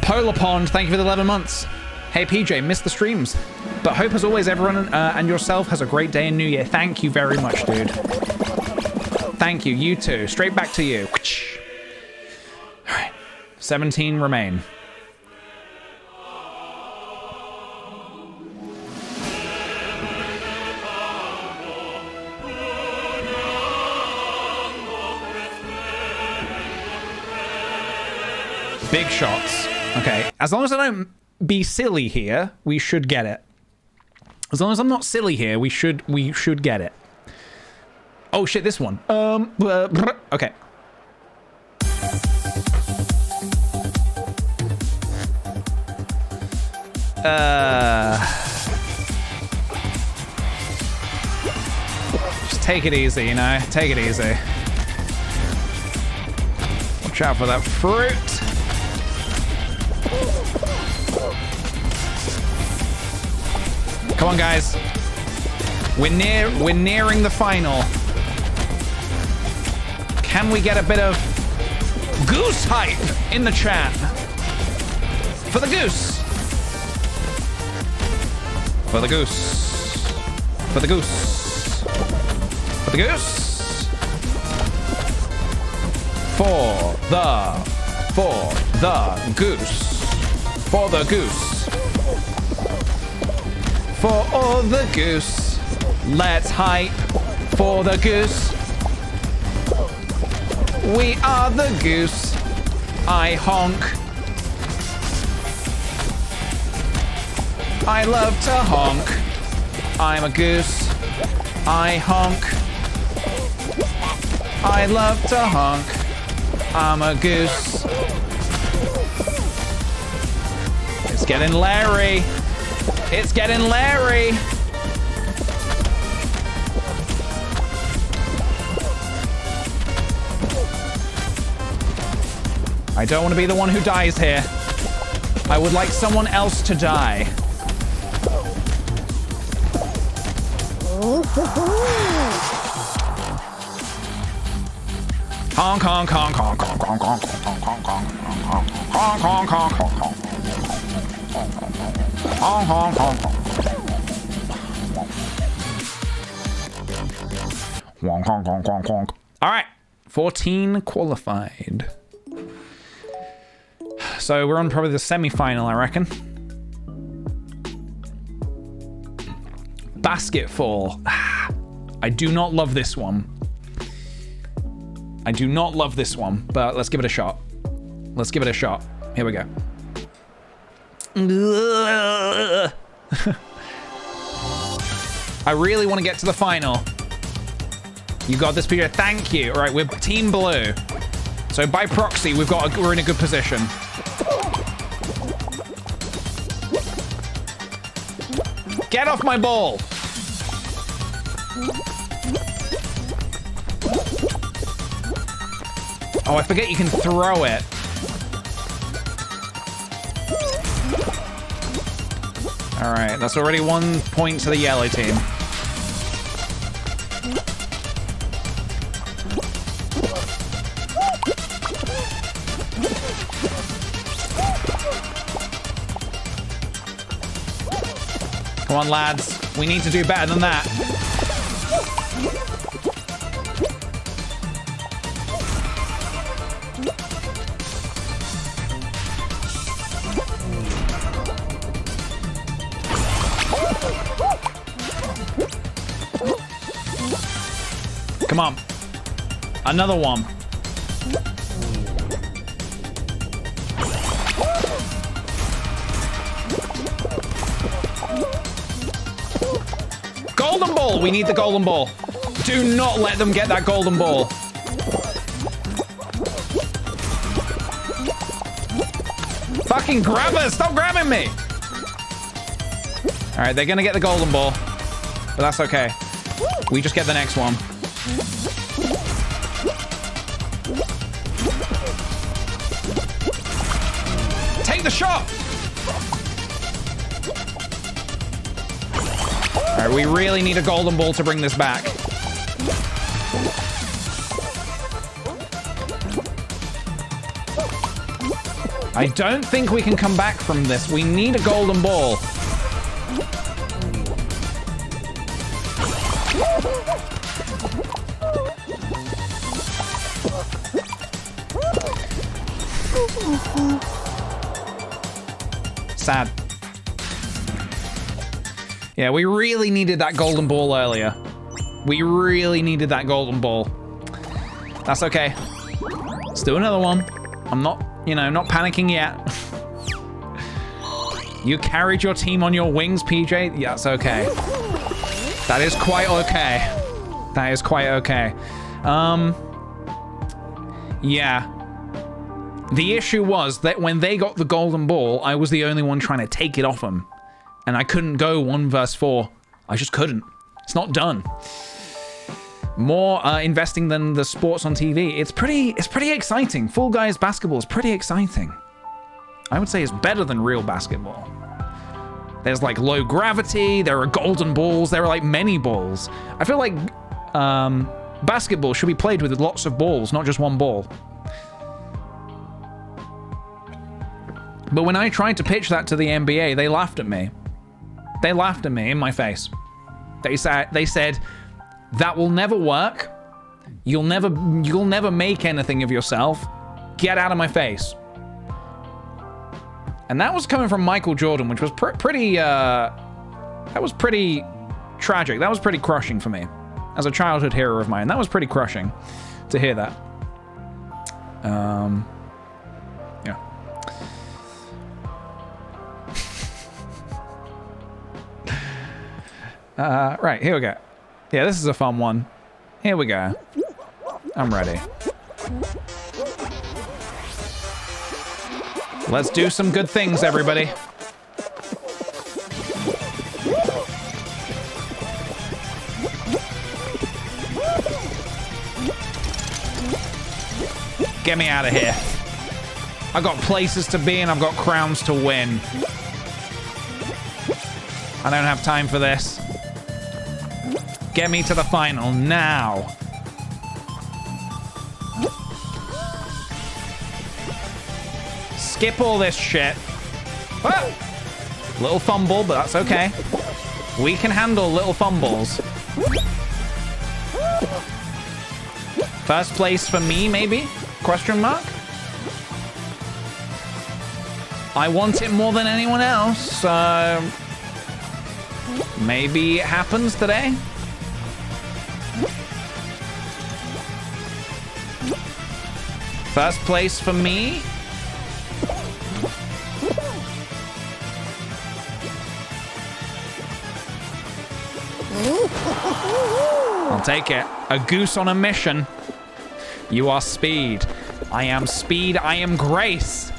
A: Polar Pond, thank you for the 11 months. Hey PJ, missed the streams. But hope as always everyone and yourself has a great day in New Year. Thank you very much, dude. Thank you, you too. Straight back to you. All right, 17 remain. Big shots. Okay, as long as I don't be silly here, we should get it. As long as I'm not silly here, we should get it. Oh shit, this one. Okay. Just take it easy, you know? Take it easy. Watch out for that fruit. Come on, guys. We're nearing the final. Can we get a bit of goose hype in the chat? For the goose. For the goose. For the goose. For the goose. For the goose. For the goose. For all the goose. Let's hype for the goose. We are the goose. I honk. I love to honk. I'm a goose. I honk. I love to honk. I'm a goose. It's getting Larry. It's getting Larry. I don't want to be the one who dies here. I would like someone else to die. Honk, honk, honk, honk, honk, honk, honk, honk, honk, honk, honk, honk, honk, honk, honk. Honk, honk, honk, honk. Honk, honk, honk, honk, honk. All right, 14 qualified. So we're on probably the semi-final, I reckon. Basketball. I do not love this one. I do not love this one, but let's give it a shot. Let's give it a shot. Here we go. I really want to get to the final. You got this, Peter. Thank you. All right, we're Team Blue. So by proxy, we're in a good position. Get off my ball. Oh, I forget you can throw it. All right, that's already 1 point to the yellow team. Come on, lads. We need to do better than that. Come on. Another one. Golden ball. We need the golden ball. Do not let them get that golden ball. Fucking grab us. Stop grabbing me. All right, they're going to get the golden ball. But that's okay. We just get the next one. Take the shot. All right, we really need a golden ball to bring this back. I don't think we can come back from this. We need a golden ball. Sad. Yeah, we really needed that golden ball earlier. We really needed that golden ball. That's okay. Let's do another one. I'm not, you know, not panicking yet. You carried your team on your wings, PJ. Yeah, that's okay. That is quite okay. That is quite okay. Yeah. The issue was that when they got the golden ball, I was the only one trying to take it off them. And I couldn't go 1 versus 4. I just couldn't. It's not done. More investing than the sports on TV. It's pretty exciting. Fall Guys basketball is pretty exciting. I would say it's better than real basketball. There's like low gravity. There are golden balls. There are like many balls. I feel like basketball should be played with lots of balls, not just one ball. But when I tried to pitch that to the NBA, they laughed at me. They laughed at me in my face. They said, that will never work. You'll never make anything of yourself. Get out of my face. And that was coming from Michael Jordan, which was pretty tragic. That was pretty crushing for me as a childhood hero of mine. That was pretty crushing to hear that. Yeah. Right, here we go. Yeah, this is a fun one. Here we go. I'm ready. Let's do some good things, everybody. Get me out of here. I've got places to be and I've got crowns to win. I don't have time for this. Get me to the final now. Skip all this shit. Ah! Little fumble, but that's okay. We can handle little fumbles. First place for me, maybe? Question mark? I want it more than anyone else, so maybe it happens today. First place for me. I'll take it. A goose on a mission. You are Speed. I am Speed. I am Grace.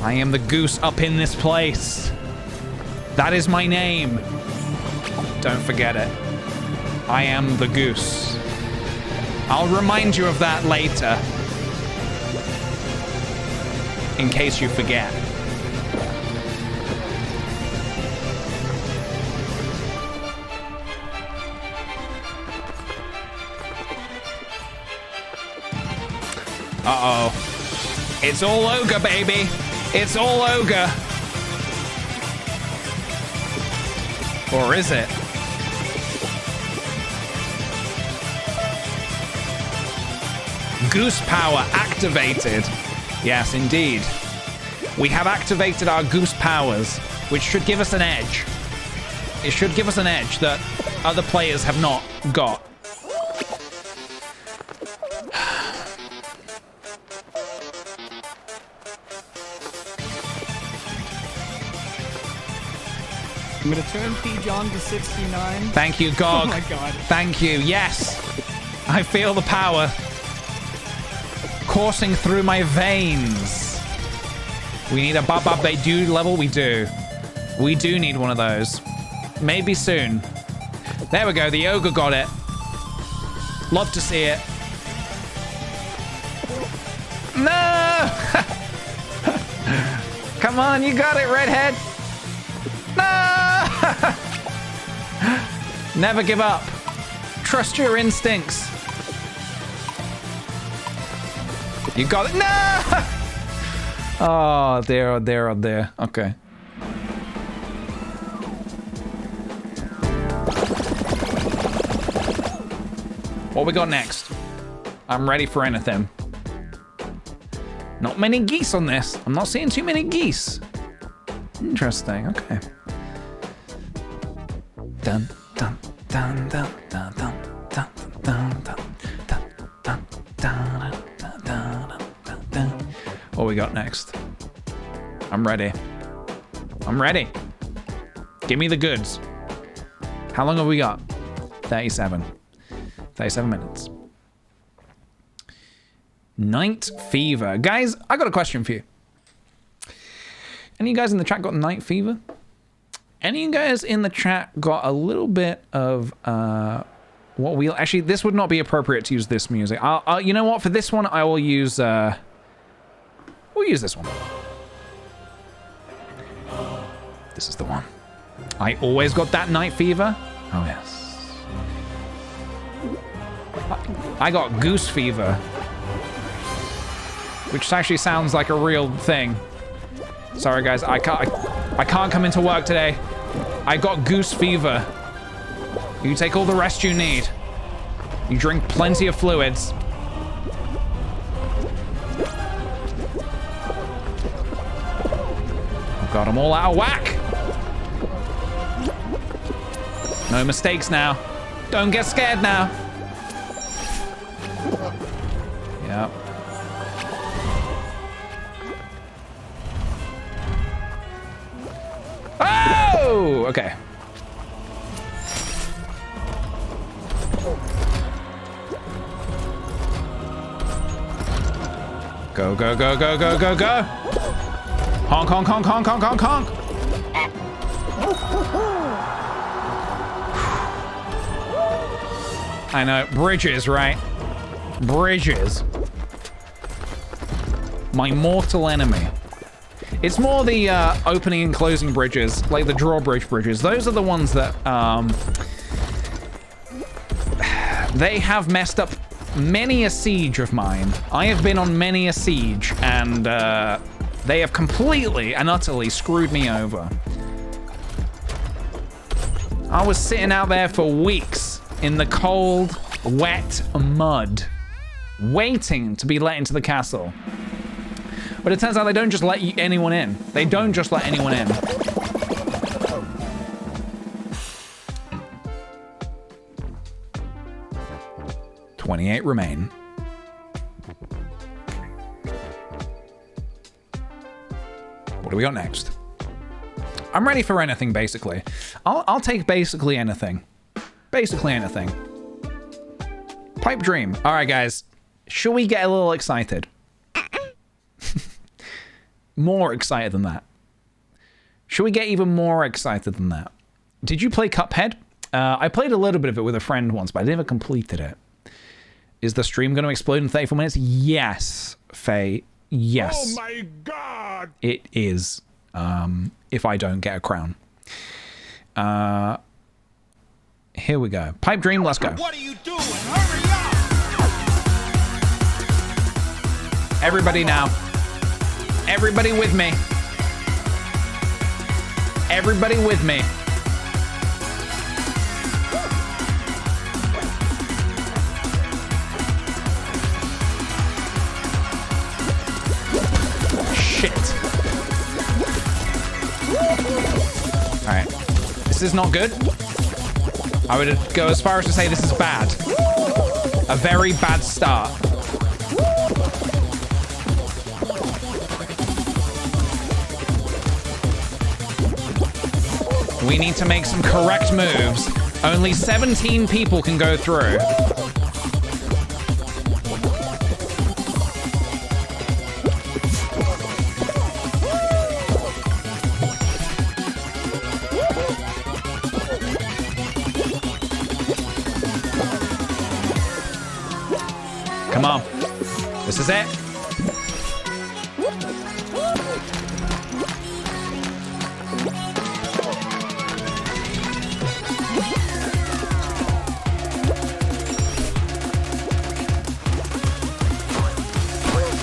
A: I am the goose up in this place. That is my name. Don't forget it. I am the goose. I'll remind you of that later. in case you forget. Uh-oh. It's all ogre, baby. It's all ogre. Or is it? Goose power activated. Yes, indeed. We have activated our goose powers, which should give us an edge. It should give us an edge that other players have not got.
B: I'm gonna turn P-John to 69.
A: Thank you, Gog.
B: Oh my god.
A: Thank you. Yes. I feel the power coursing through my veins. We need a Baba Bedu level. We do. We do need one of those. Maybe soon. There we go. The ogre got it. Love to see it. No! Come on, you got it, redhead. No! Never give up. Trust your instincts. You got it. No! Oh, dear, oh, dear, oh, dear. Okay. What we got next? I'm ready for anything. Not many geese on this. I'm not seeing too many geese. Interesting. Okay. Dun dun dun dun dun dun dun dun dun dun dun dun dun dun. What we got next? I'm ready. I'm ready. Give me the goods. How long have we got? 37. 37 minutes. Night fever. Guys, I got a question for you. Any of you guys in the chat got night fever? Any of you guys in the chat got a little bit of what we actually, this would not be appropriate to use this music. I'll you know what, for this one I will use we'll use this one. This is the one. I always got that night fever. Oh yes. I got goose fever, which actually sounds like a real thing. Sorry guys, I can't come into work today. I got goose fever. You take all the rest you need. You drink plenty of fluids. Oh god, I'm all out of whack. No mistakes now. Don't get scared now. Yep. Oh! Okay. Go, go, go, go, go, go, go! Honk, honk, honk, honk, honk, honk, honk! I know, bridges, right? Bridges. My mortal enemy. It's more the opening and closing bridges, like the drawbridge bridges. Those are the ones that they have messed up many a siege of mine. I have been on many a siege, and they have completely and utterly screwed me over. I was sitting out there for weeks in the cold, wet mud, waiting to be let into the castle. But it turns out they don't just let anyone in. They don't just let anyone in. $28 remain. What do we got next? I'm ready for anything, basically. I'll take basically anything. Basically anything. Pipe dream. All right, guys. Should we get a little excited? More excited than that. Should we get even more excited than that? Did you play Cuphead? I played a little bit of it with a friend once, but I never completed it. Is the stream going to explode in 34 minutes? Yes, Faye. Yes.
C: Oh my God!
A: It is. If I don't get a crown. Here we go. Pipe Dream, let's go.
C: What are you doing? Hurry up!
A: Everybody now. Everybody with me. Everybody with me. Shit. All right. This is not good. I would go as far as to say this is bad. A very bad start. We need to make some correct moves. Only 17 people can go through. Come on. This is it.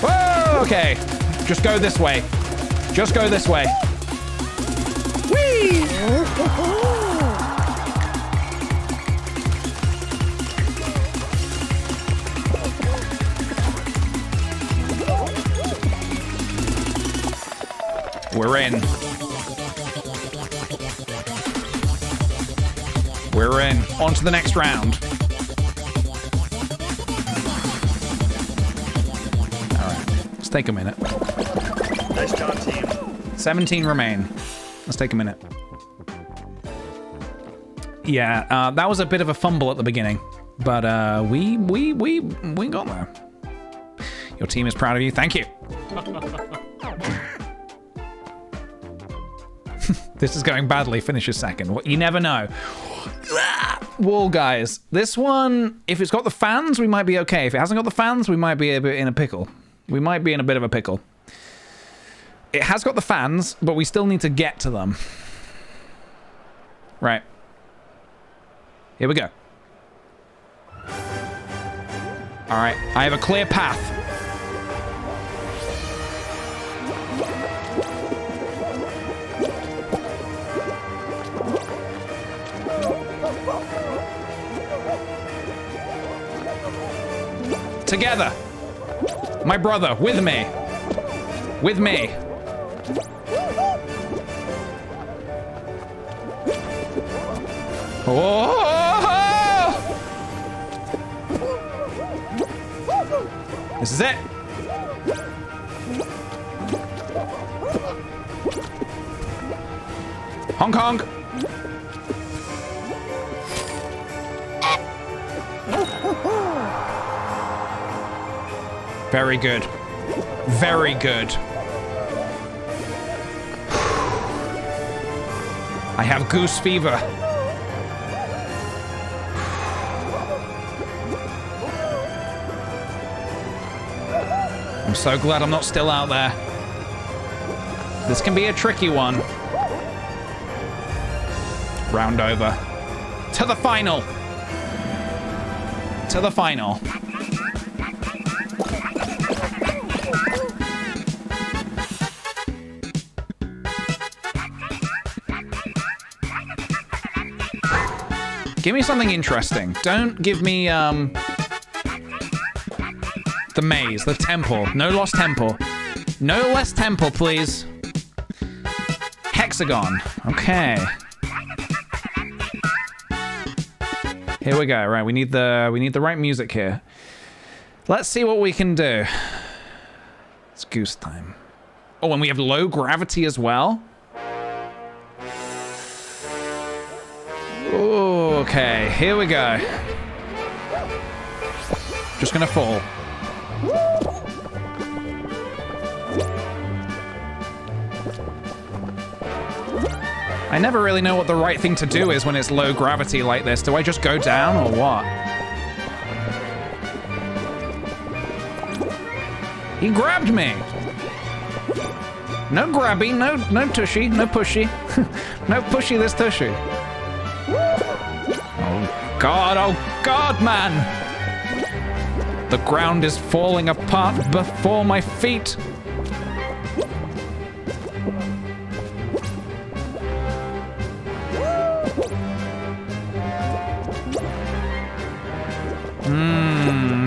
A: Whoa, okay. Just go this way. Just go this way. Whee! We're in. We're in. On to the next round. All right. Let's take a minute.
E: Nice job, team.
A: 17 remain. Let's take a minute. Yeah, that was a bit of a fumble at the beginning, but we got there. Your team is proud of you. Thank you. This is going badly. Finishes second. You never know. Wall guys. This one, if it's got the fans, we might be okay. If it hasn't got the fans, we might be a bit in a pickle. We might be in a bit of a pickle. It has got the fans, but we still need to get to them. Right. Here we go. All right. I have a clear path. Together. My brother, with me. With me. Oh! This is it. Hong Kong. Very good. Very good. I have goose fever. I'm so glad I'm not still out there. This can be a tricky one. Round over. To the final. To the final. Give me something interesting. Don't give me, the maze, the temple. No lost temple. No less temple, please. Hexagon. Okay. Here we go. Right, we need the right music here. Let's see what we can do. It's goose time. Oh, and we have low gravity as well. Okay, here we go. Just gonna fall. I never really know what the right thing to do is when it's low gravity like this. Do I just go down or what? He grabbed me. No grabby, no tushy, no pushy. No pushy this tushy. Oh God, man. The ground is falling apart before my feet.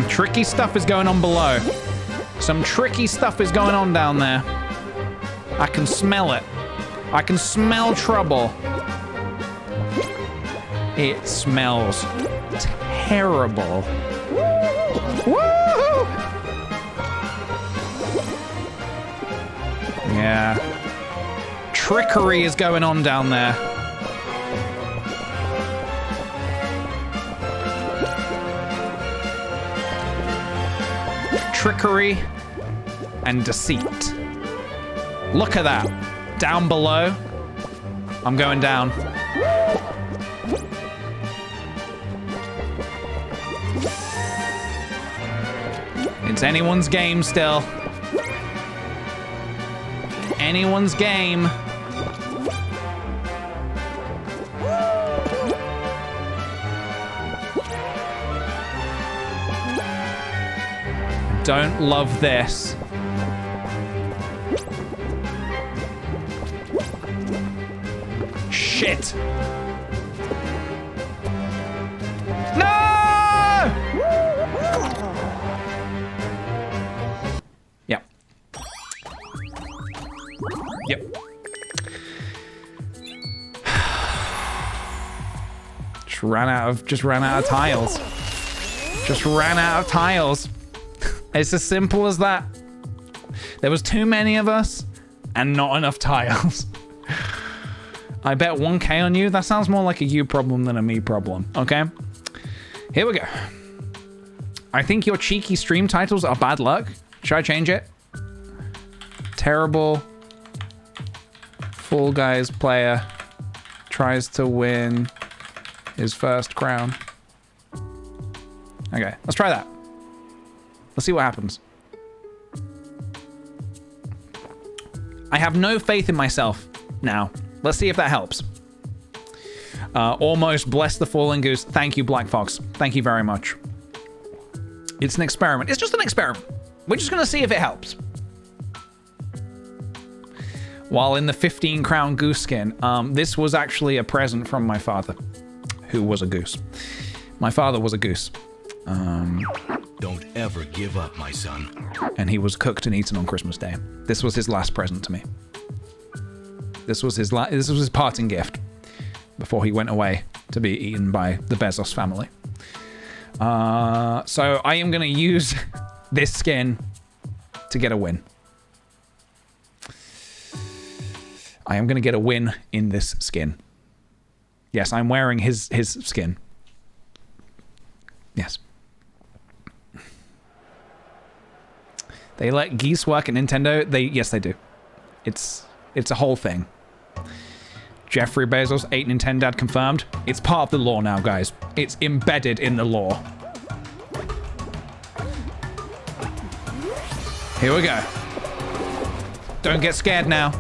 A: Tricky stuff is going on below. Some tricky stuff is going on down there. I can smell it. I can smell trouble. It smells terrible. Woo! Yeah. Trickery is going on down there. Trickery and deceit. Look at that. Down below. I'm going down. It's anyone's game still. Anyone's game. Don't love this. Shit. No! Yep. Yep. Just ran out of tiles. Just ran out of tiles. It's as simple as that. There was too many of us and not enough tiles. I bet 1K on you. That sounds more like a you problem than a me problem. Okay. Here we go. I think your cheeky stream titles are bad luck. Should I change it? Terrible Fall Guys player tries to win his first crown. Okay, let's try that. Let's see what happens. I have no faith in myself now. Let's see if that helps. Almost bless the fallen goose. Thank you, Black Fox. Thank you very much. It's an experiment. It's just an experiment. We're just going to see if it helps. While in the 15 crown goose skin, this was actually a present from my father, who was a goose. My father was a goose.
F: Don't ever give up, my son.
A: And he was cooked and eaten on Christmas Day. This was his last present to me. This was his parting gift before he went away to be eaten by the Bezos family. So I am going to use this skin to get a win. I am going to get a win in this skin. Yes, I'm wearing his skin. Yes. They let geese work at Nintendo? Yes, they do. It's a whole thing. Jeffrey Bezos, 8 Nintendad confirmed. It's part of the law now, guys. It's embedded in the law. Here we go. Don't get scared now.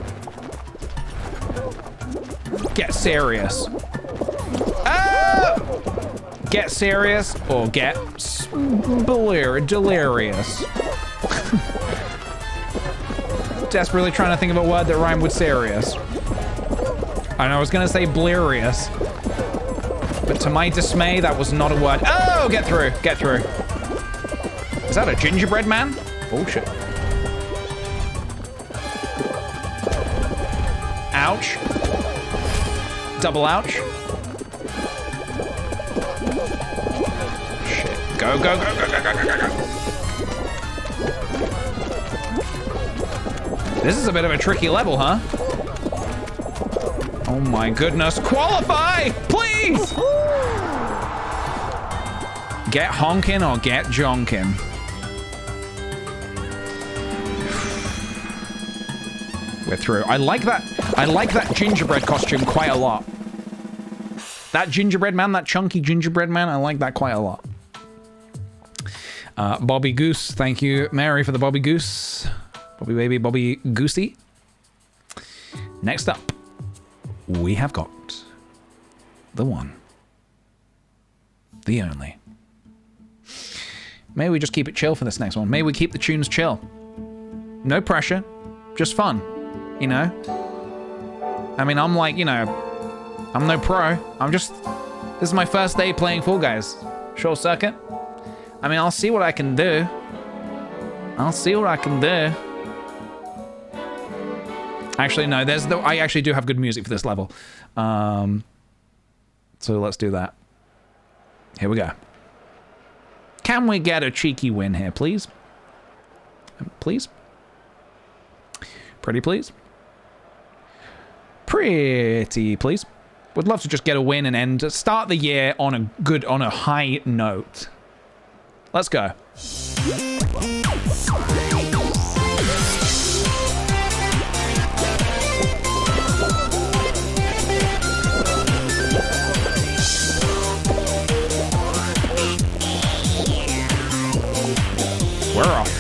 A: Get serious. Oh! Get serious or get delirious. Desperately trying to think of a word that rhymed with serious. And I was gonna say blerious, but to my dismay, that was not a word. Oh, get through, get through. Is that a gingerbread man? Bullshit. Ouch. Double ouch. Shit. Go, go, go, go, go, go, go, go. This is a bit of a tricky level, huh? Oh my goodness. Qualify! Please! Get honkin' or get jonkin'. We're through. I like that gingerbread costume quite a lot. That gingerbread man, that chunky gingerbread man, I like that quite a lot. Bobby Goose, thank you, Mary, for the Bobby Goose. Bobby baby, Bobby Goosey. Next up, we have got the one, the only. Maybe we just keep it chill for this next one. Maybe we keep the tunes chill. No pressure, just fun, you know? I mean, I'm like, you know, I'm no pro. This is my first day playing Fall Guys. Short circuit. I mean, I'll see what I can do. Actually, no, I actually do have good music for this level. So let's do that. Here we go. Can we get a cheeky win here, please? Please? Pretty please? Pretty please? Would love to just get a win and start the year on a high note. Let's go. We're off.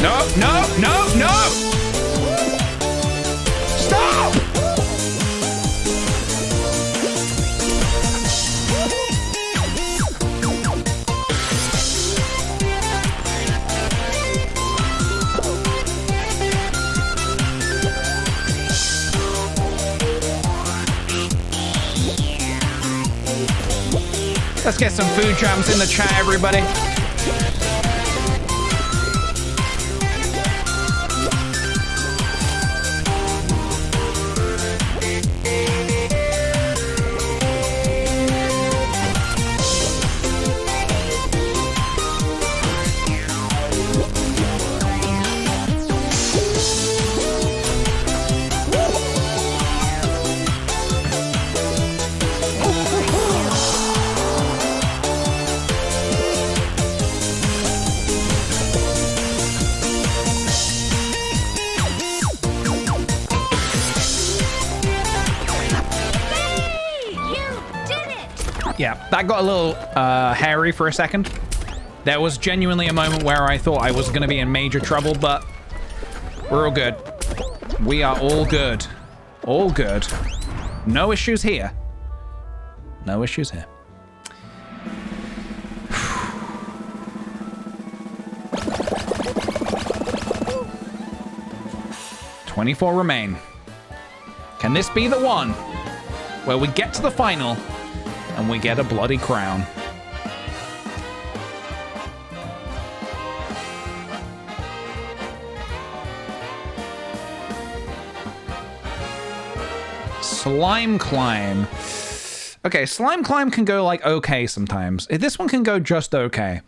A: No, no, no, no! Stop! Let's get some food jams in the chat, everybody. Yeah, that got a little hairy for a second. There was genuinely a moment where I thought I was going to be in major trouble, but we're all good. We are all good. All good. No issues here. No issues here. 24 remain. Can this be the one where we get to the final and we get a bloody crown? Slime Climb. Okay, Slime Climb can go like okay sometimes. This one can go just okay.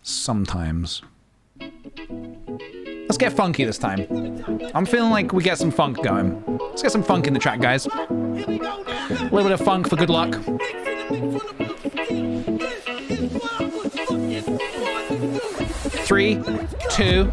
A: Sometimes. Let's get funky this time. I'm feeling like we get some funk going. Let's get some funk in the chat, guys. A little bit of funk for good luck. Three, two.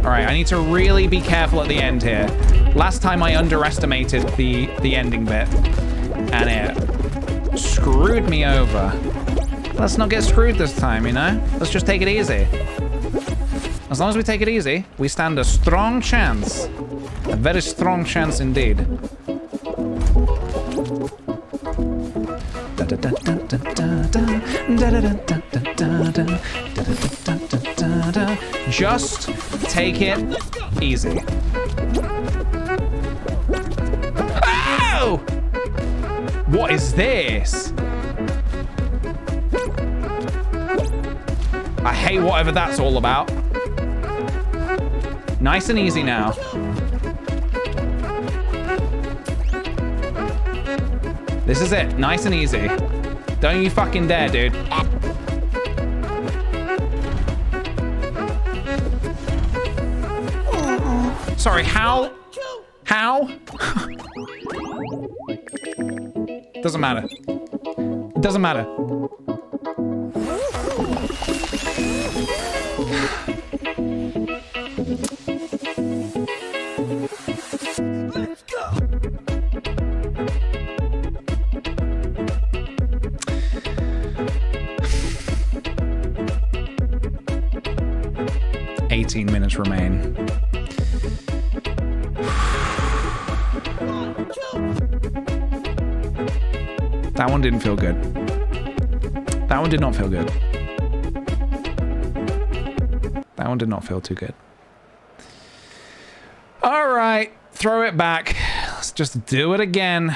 A: Alright, I need to really be careful at the end here. Last time I underestimated the ending bit, and it screwed me over. Let's not get screwed this time, you know? Let's just take it easy. As long as we take it easy, we stand a strong chance. A very strong chance indeed. Just take it easy. Oh! What is this? I hate whatever that's all about. Nice and easy now. This is it. Nice and easy. Don't you fucking dare, dude. Sorry, how? How? Doesn't matter. It doesn't matter.
E: Let's go.
A: Minutes remain. That one didn't feel good. That one did not feel good. That one did not feel too good. All right, throw it back. Let's just do it again.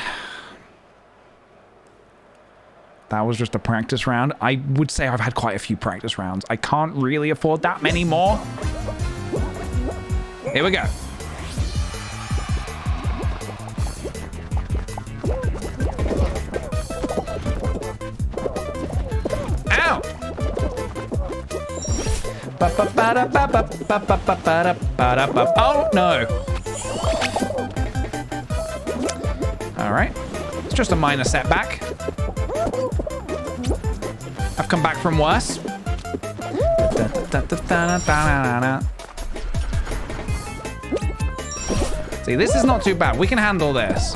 A: That was just a practice round. I would say I've had quite a few practice rounds. I can't really afford that many more. Here we go. Ow! Oh, no. All right. It's just a minor setback. I've come back from worse. See, this is not too bad. We can handle this.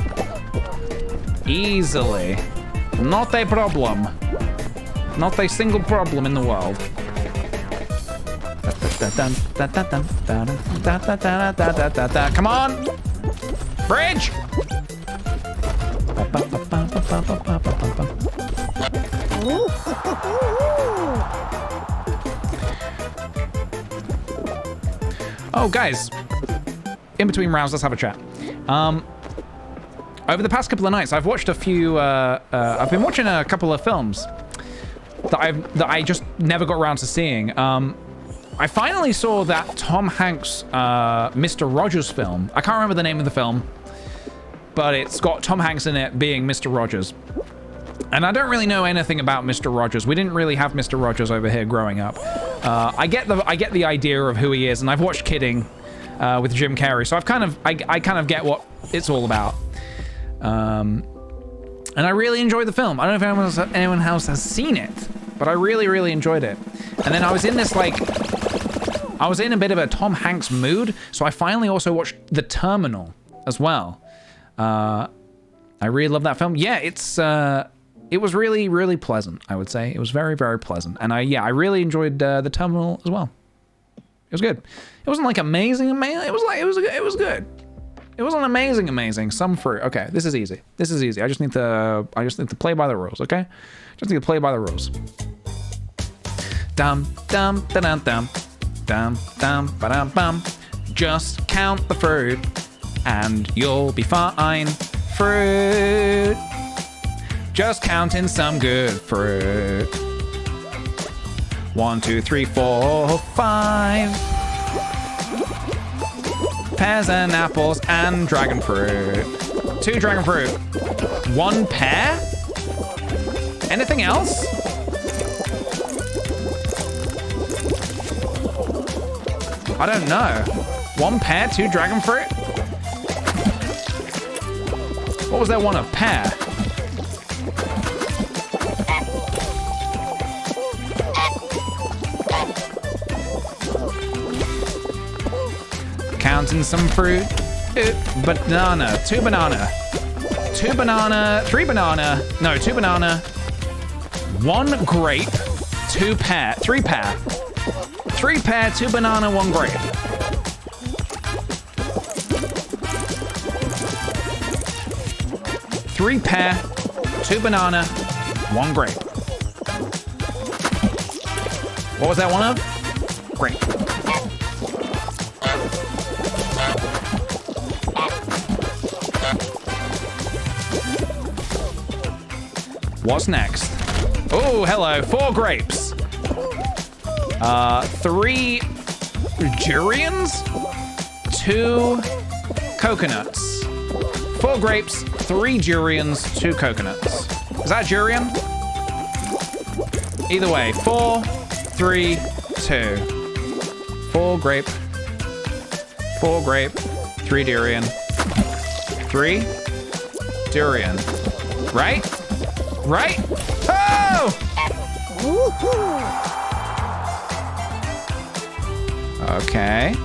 A: Easily. Not a problem. Not a single problem in the world. Come on! Bridge! Oh, guys. In between rounds, let's have a chat. Over the past couple of nights, I've watched a few. I've been watching a couple of films that I just never got around to seeing. I finally saw that Tom Hanks Mr. Rogers film. I can't remember the name of the film, but it's got Tom Hanks in it being Mr. Rogers. And I don't really know anything about Mr. Rogers. We didn't really have Mr. Rogers over here growing up. I get the idea of who he is, and I've watched Kidding with Jim Carrey, so I kind of get what it's all about. And I really enjoyed the film. I don't know if anyone else has seen it, but I really, really enjoyed it. And then I was in this I was in a bit of a Tom Hanks mood, so I finally also watched The Terminal as well. I really love that film. Yeah, it was really, really pleasant, I would say. It was very, very pleasant. And I really enjoyed The Terminal as well. It was good. It wasn't like amazing. It was good. It wasn't amazing. Some fruit. Okay, this is easy. I just need to play by the rules, okay? Just need to play by the rules. Dum dum da dum dum. Dum dum ba dum bum. Just count the fruit and you'll be fine. Fruit. Just counting some good fruit. 1, 2, 3, 4, 5. Pears and apples and dragon fruit. 2 dragon fruit. 1 pear? Anything else? I don't know. 1 pear, 2 dragon fruit? What was that one of pear? Counting some fruit. Banana. 2 banana. 2 banana. 3 banana. No, 2 banana. 1 grape. 2 pear. 3 pear. 3 pear, 2 banana, 1 grape. Three pear, 2 banana, 1 grape. What was that one of? Grape. What's next? Oh, hello, 4 grapes. 3 durians, 2 coconuts, 4 grapes, 3 durians, 2 coconuts. Is that a durian? Either way, 4, 3, 2. 4 grape, 3 durian, 3 durian. Right? Right? Oh! Okay.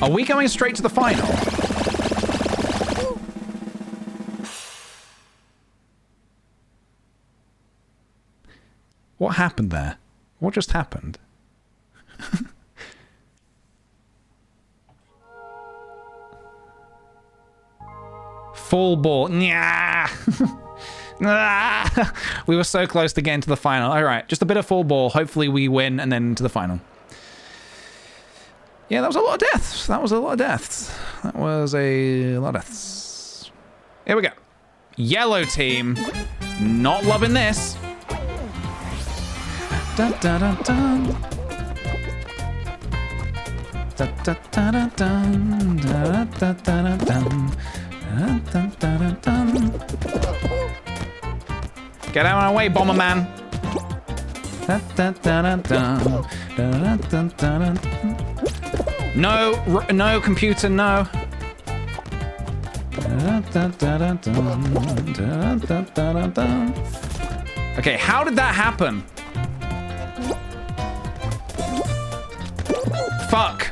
A: Are we going straight to the final? What happened there? What just happened? Full ball. Nyah! We were so close to getting to the final. All right, just a bit of full ball. Hopefully we win and then to the final. Yeah, that was a lot of deaths. That was a lot of deaths. That was a lot of deaths. Here we go. Yellow team. Not loving this. Dun, dun, dun, dun. Dun, dun, dun, dun, dun. Dun, dun, dun, dun. Dun, dun, dun, dun. Get out of my way, Bomberman. Dun, dun, dun, dun, dun. Dun, dun, dun. No, no, computer, no. Dun, dun, dun, dun, dun, dun, dun, dun. Okay, how did that happen? Fuck.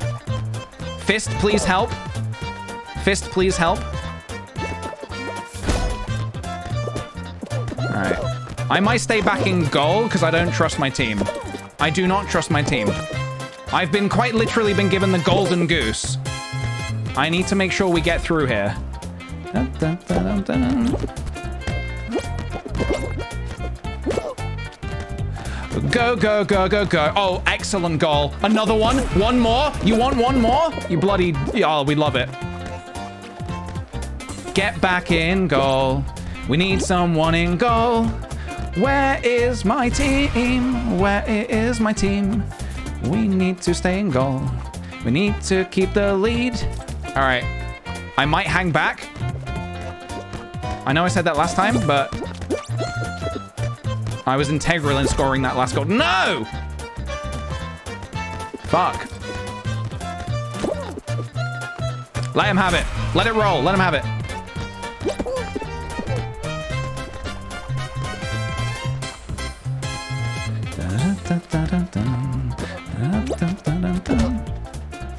A: Fist, please help. Fist, please help. Alright. I might stay back in goal because I don't trust my team. I do not trust my team. I've been quite literally been given the golden goose. I need to make sure we get through here. Dun, dun, dun, dun. Go, go, go, go, go. Oh, excellent goal. Another one. One more. You want one more? You bloody... Oh, we love it. Get back in goal. We need someone in goal. Where is my team? Where is my team? We need to stay in goal. We need to keep the lead. All right. I might hang back. I know I said that last time, but I was integral in scoring that last goal. No! Fuck. Let him have it. Let it roll. Let him have it.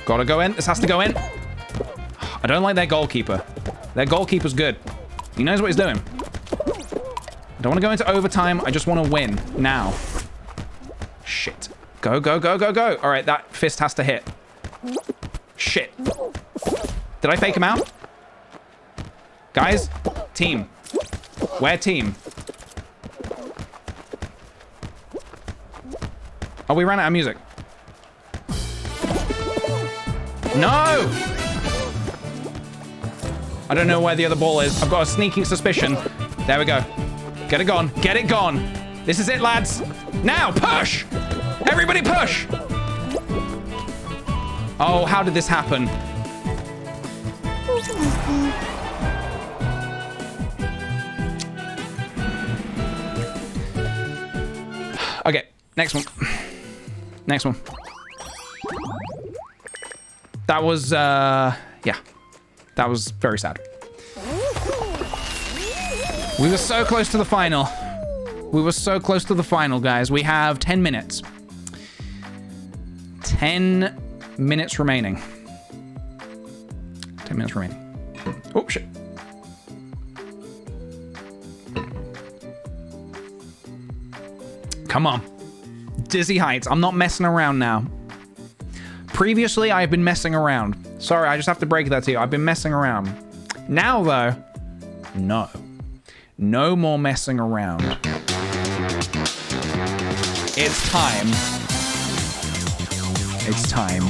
A: Gotta go in. This has to go in. I don't like their goalkeeper. Their goalkeeper's good. He knows what he's doing. I don't want to go into overtime. I just want to win now. Shit. Go, go, go, go, go. All right, that fist has to hit. Shit. Did I fake him out? Guys, team. Where team? Oh, we ran out of music. No! I don't know where the other ball is. I've got a sneaking suspicion. There we go. Get it gone. Get it gone. This is it, lads. Now, push! Everybody push! Oh, how did this happen? Okay, next one. Next one. That was, yeah. That was very sad. We were so close to the final. We were so close to the final, guys. We have 10 minutes. 10 minutes remaining. 10 minutes remaining. Oh, shit. Come on. Dizzy heights. I'm not messing around now. Previously, I've been messing around. Sorry, I just have to break that to you. I've been messing around. Now, though, no. No more messing around. It's time. It's time.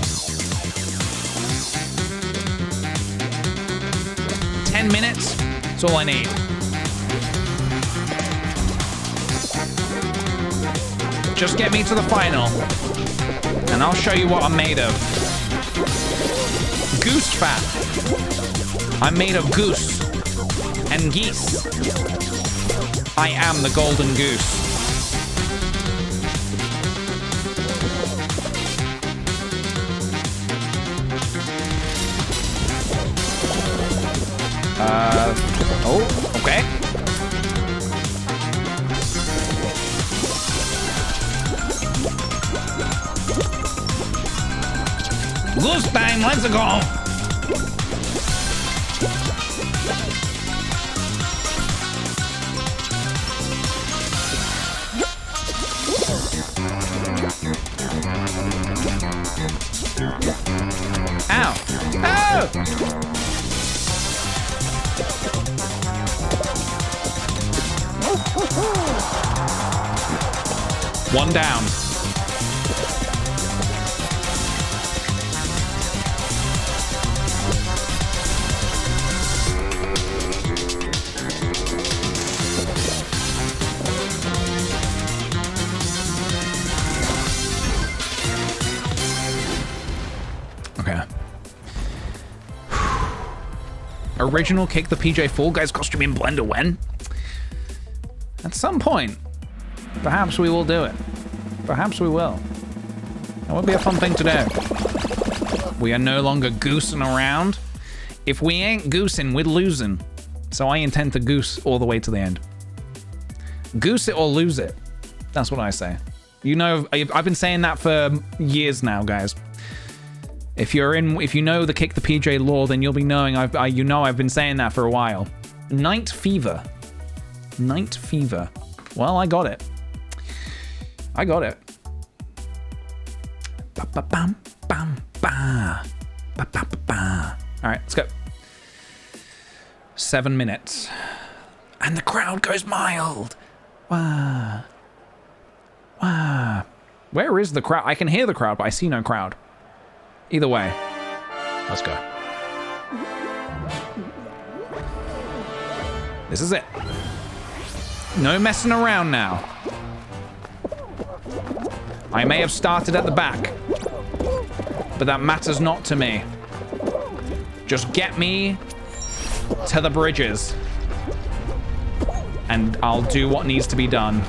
A: 10 minutes. That's all I need. Just get me to the final, and I'll show you what I'm made of. goose fat. I'm made of goose and geese. I am the golden goose. Oh, okay. Goose time, let's go. Ow. Oh! One down. Okay. Original Kick the PJ Fall Guys costume in Blender when? At some point. Perhaps we will do it. Perhaps we will. That would be a fun thing to do. We are no longer goosing around. If we ain't goosing, we're losing. So I intend to goose all the way to the end. Goose it or lose it. That's what I say. You know, I've been saying that for years now, guys. If you know the Kick the PJ lore, then you'll be knowing I've been saying that for a while. Night Fever. Night Fever. Well, I got it. I got it. Ba-ba-bam, bam, ba. Ba-ba-ba-ba. All right, let's go. 7 minutes. And the crowd goes mild. Wah. Wah. Where is the crowd? I can hear the crowd, but I see no crowd. Either way, let's go. This is it. No messing around now. I may have started at the back, but that matters not to me. Just get me to the bridges, and I'll do what needs to be done.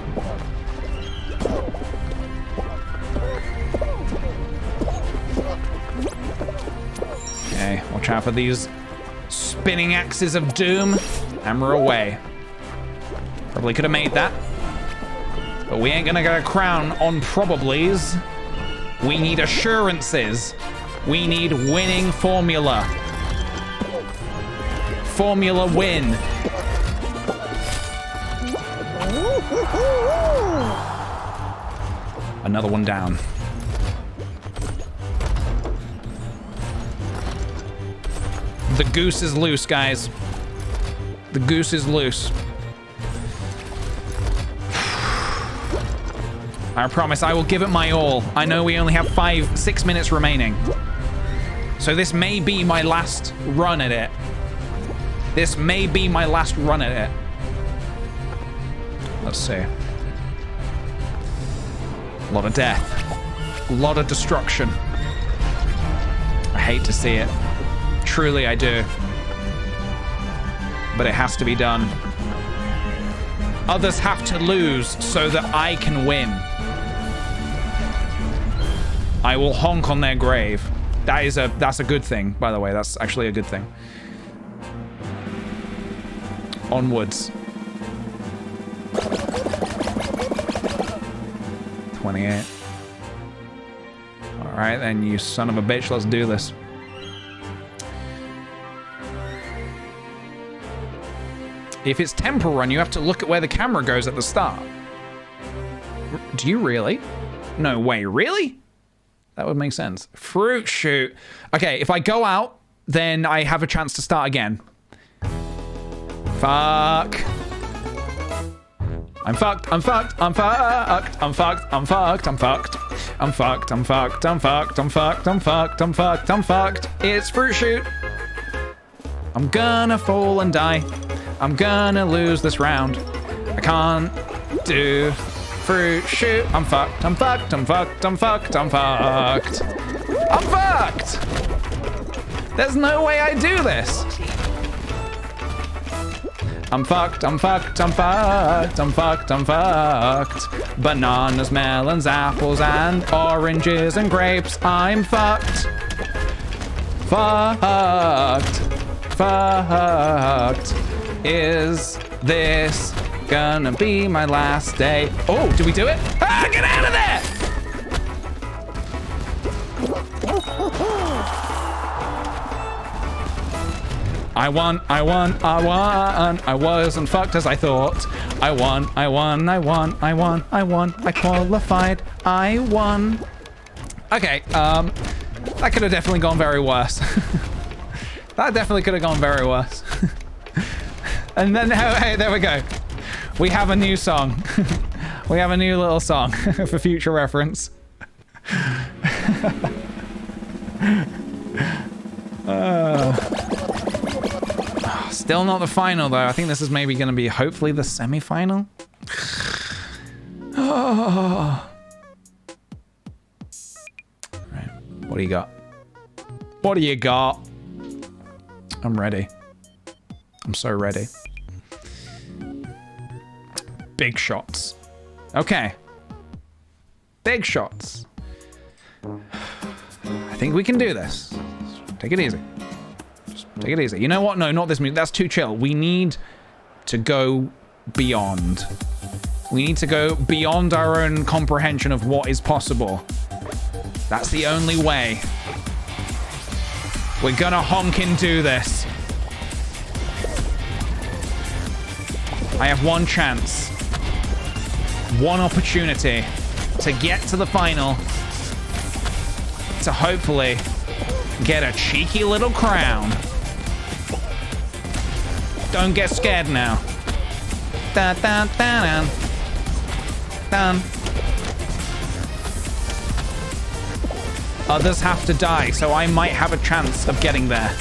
A: Okay, watch out for these spinning axes of doom. Hammer away. Probably could have made that. But we ain't gonna get a crown on probablys. We need assurances. We need winning formula. Formula win. Another one down. The goose is loose, guys. The goose is loose. I promise I will give it my all. I know we only have 6 minutes remaining. So this may be my last run at it. This may be my last run at it. Let's see. A lot of death. A lot of destruction. I hate to see it. Truly I do. But it has to be done. Others have to lose so that I can win. I will honk on their grave. That's a good thing, by the way. That's actually a good thing. Onwards. 28. All right, then, you son of a bitch. Let's do this. If it's temple run, you have to look at where the camera goes at the start. Do you really? No way, really? That would make sense. Fruit shoot. Okay, if I go out, then I have a chance to start again. Fuck. I'm fucked. I'm fucked. I'm fucked. I'm fucked. I'm fucked. I'm fucked. I'm fucked. I'm fucked. I'm fucked. I'm fucked. I'm fucked. I'm fucked. I'm fucked. It's fruit shoot. I'm gonna fall and die. I'm gonna lose this round. I can't do fruit shoot. I'm fucked. I'm fucked. I'm fucked. I'm fucked. I'm fucked. I'm fucked. There's no way I do this. I'm fucked, I'm fucked, I'm fucked, I'm fucked, I'm fucked. Bananas, melons, apples, and oranges and grapes. I'm fucked. Fucked. Fucked. Is this gonna be my last day? Oh, did we do it? Ah, get out of there! I won. I wasn't fucked as I thought. I won. I qualified. I won. Okay, that could have definitely gone very worse. That definitely could have gone very worse. And then, hey, there we go. We have a new song. We have a new little song for future reference. Still not the final, though. I think this is maybe going to be, hopefully, the semi-final. Oh. Right. What do you got? What do you got? I'm ready. I'm so ready. Big shots. Okay. Big shots. I think we can do this. Take it easy. Just take it easy. You know what? No, not this music. That's too chill. We need to go beyond. We need to go beyond our own comprehension of what is possible. That's the only way. We're gonna honkin' do this. I have one chance. One opportunity to get to the final. To hopefully get a cheeky little crown. Don't get scared now. Dun, dun, dun, dun. Dun. Others have to die, so I might have a chance of getting there.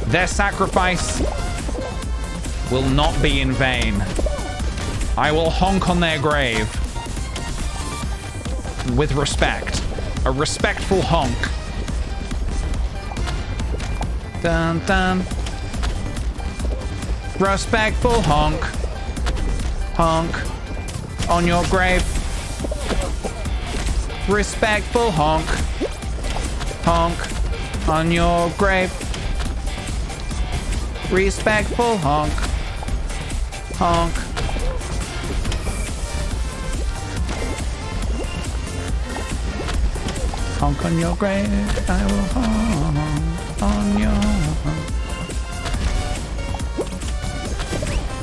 A: Their sacrifice will not be in vain. I will honk on their grave with respect. A respectful honk. Dun dun. Respectful honk. Honk on your grave. Respectful honk. Honk on your grave. Respectful honk. Honk. Honk on your grave. I will honk on your...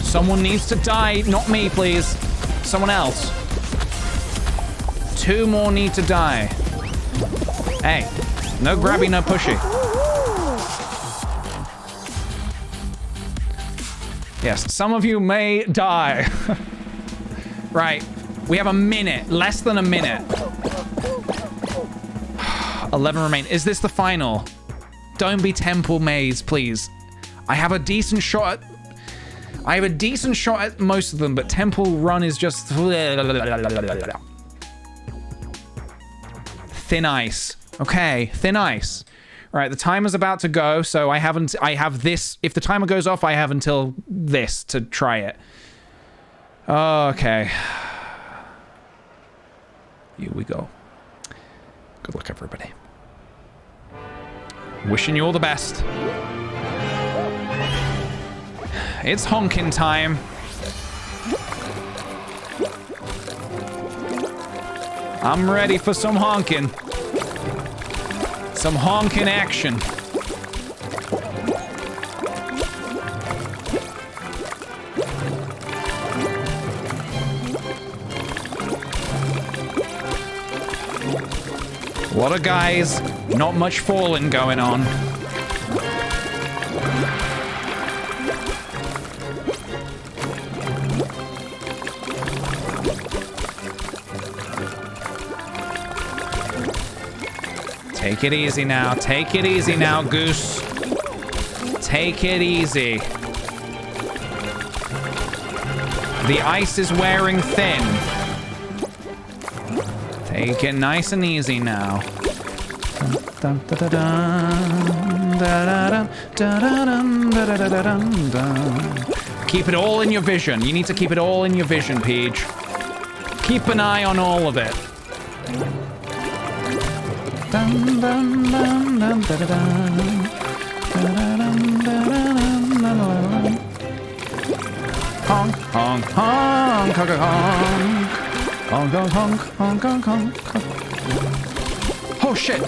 A: Someone needs to die. Not me, please. Someone else. 2 more need to die. Hey, no grabby, no pushy. Yes, some of you may die. Right, we have a minute, less than a minute. 11 remain. Is this the final? Don't be Temple Maze, please. I have a decent shot at... I have a decent shot at most of them, but Temple Run is just... Thin ice. Okay, thin ice. All right, the timer's about to go, so I have this. If the timer goes off, I have until this to try it. Okay. Here we go. Good luck, everybody. Wishing you all the best. It's honking time. I'm ready for some honking. Some honking action. A lot of guys, not much falling going on. Take it easy now. Take it easy now, Goose. Take it easy. The ice is wearing thin. Take it nice and easy now. Dun, da, da, dun, da, da, dun, da, da, dun, da, da, da, da, dun, dun. Keep it all in your vision. You need to keep it all in your vision, Peach. Keep an eye on all of it. Dun, dun, dun, dun, da, da, dun. Da, da, dun, da, da, dun, da, da, dun. Honk, honk, honk, honk, honk. Honk, honk, honk, honk, honk, honk, honk. Oh, shit.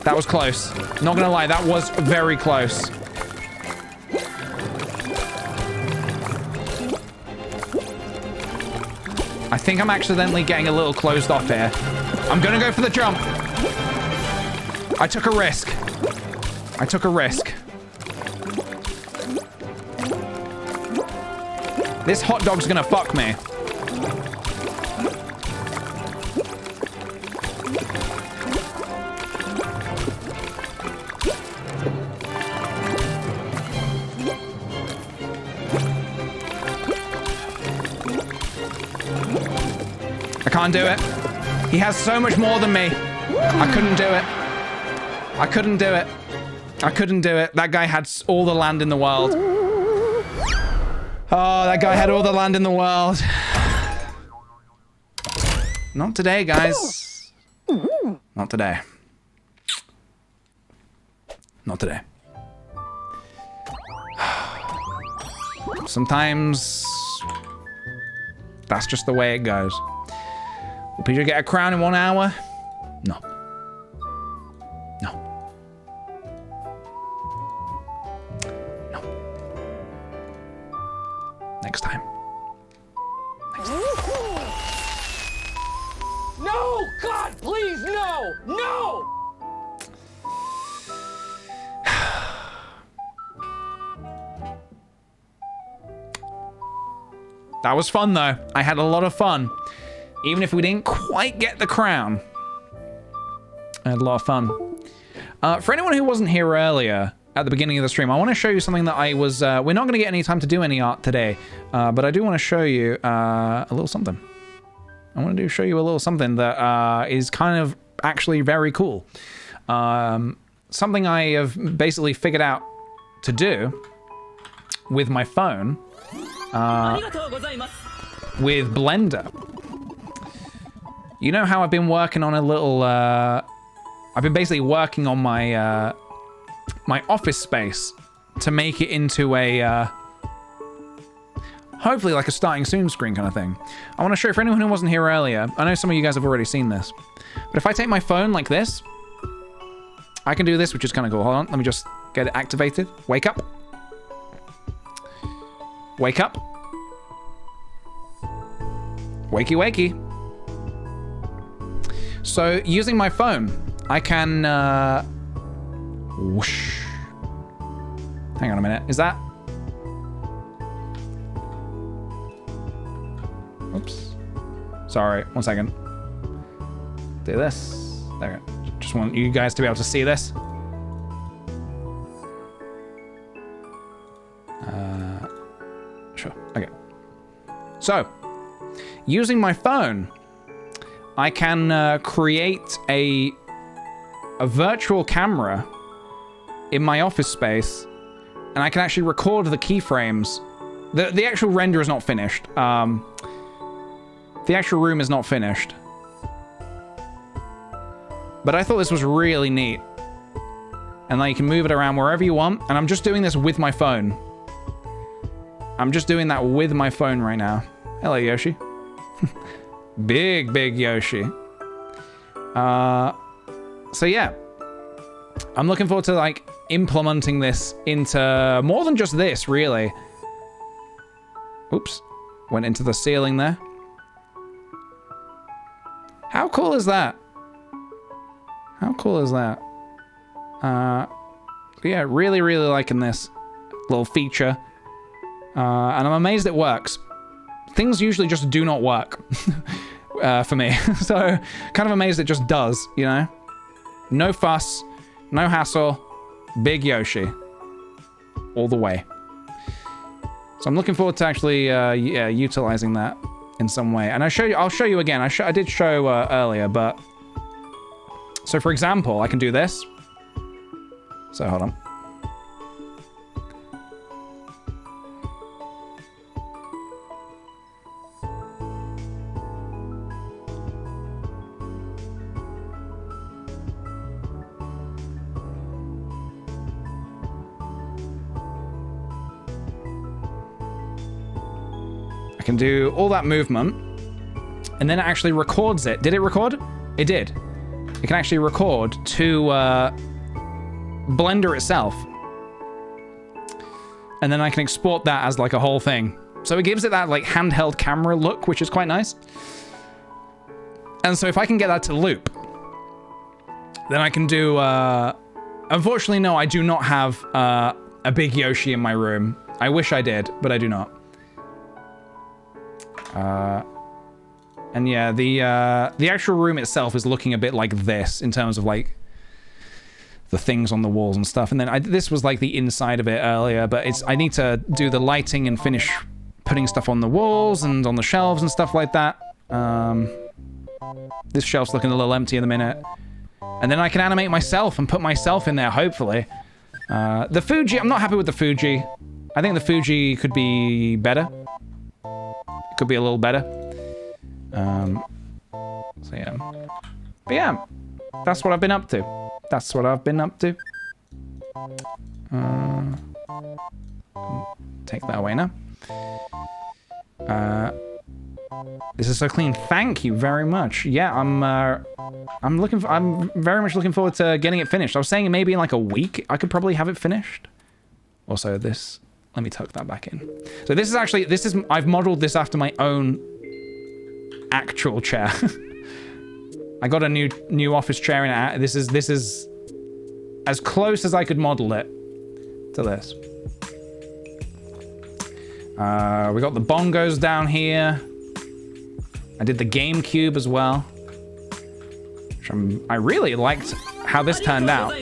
A: That was close. Not gonna lie, that was very close. I think I'm accidentally getting a little closed off here. I'm gonna go for the jump. I took a risk. I took a risk. This hot dog's gonna fuck me. I can't do it. He has so much more than me. I couldn't do it. I couldn't do it. I couldn't do it. That guy had all the land in the world. Oh, that guy had all the land in the world. Not today, guys. Not today. Not today. Sometimes that's just the way it goes. Will PJ get a crown in 1 hour? No. No. No. Next time. Next time.
E: No! God, please, no! No!
A: That was fun, though. I had a lot of fun. Even if we didn't quite get the crown. I had a lot of fun. For anyone who wasn't here earlier, at the beginning of the stream, I want to show you something that I was... we're not going to get any time to do any art today, but I do want to show you a little something. I want to show you a little something that is kind of actually very cool. Something I have basically figured out to do with my phone with Blender. You know how I've been working on a little... I've been basically working on my my office space to make it into a... hopefully like a starting soon screen kind of thing. I want to show you, for anyone who wasn't here earlier, I know some of you guys have already seen this, but if I take my phone like this, I can do this, which is kind of cool. Hold on, let me just get it activated. Wake up. Wake up. Wakey, wakey. So, using my phone, I can, whoosh. Hang on a minute. Is that... Oops. Sorry, 1 second. Do this. There. Just want you guys to be able to see this. Sure. Okay. So, using my phone, I can create a virtual camera in my office space, and I can actually record the keyframes. The actual render is not finished. The actual room is not finished. But I thought this was really neat. And now you can move it around wherever you want, and I'm just doing this with my phone. I'm just doing that with my phone right now. Hello, Yoshi. Big Yoshi. So yeah. I'm looking forward to, like, implementing this into more than just this, really. Oops. Went into the ceiling there. How cool is that? How cool is that? Yeah, really liking this little feature. And I'm amazed it works. Things usually just do not work for me. So, kind of amazed it just does, you know? No fuss, no hassle, big Yoshi. All the way. So I'm looking forward to actually yeah, utilizing that in some way. And I'll show you again. I did show earlier, but... So for example, I can do this. So hold on. I can do all that movement, and then it actually records it. Did it record? It did. It can actually record to Blender itself. And then I can export that as like a whole thing. So it gives it that like handheld camera look, which is quite nice. And so if I can get that to loop, then I can do, unfortunately, no, I do not have a big Yoshi in my room. I wish I did, but I do not. And yeah, the actual room itself is looking a bit like this in terms of like the things on the walls and stuff. And then this was like the inside of it earlier, but I need to do the lighting and finish putting stuff on the walls and on the shelves and stuff like that. This shelf's looking a little empty in a minute. And then I can animate myself and put myself in there, hopefully. The Fuji, I'm not happy with the Fuji. I think the Fuji could be better. It could be a little better. So yeah. But yeah, that's what I've been up to. That's what I've been up to. Take that away now. This is so clean. Thank you very much. Yeah, I'm very much looking forward to getting it finished. I was saying maybe in like a week I could probably have it finished. Also this, let me tuck that back in. So this is I've modeled this after my own actual chair. I got a new office chair in it. This is as close as I could model it to this. We got the bongos down here. I did the GameCube as well. I really liked how this turned out.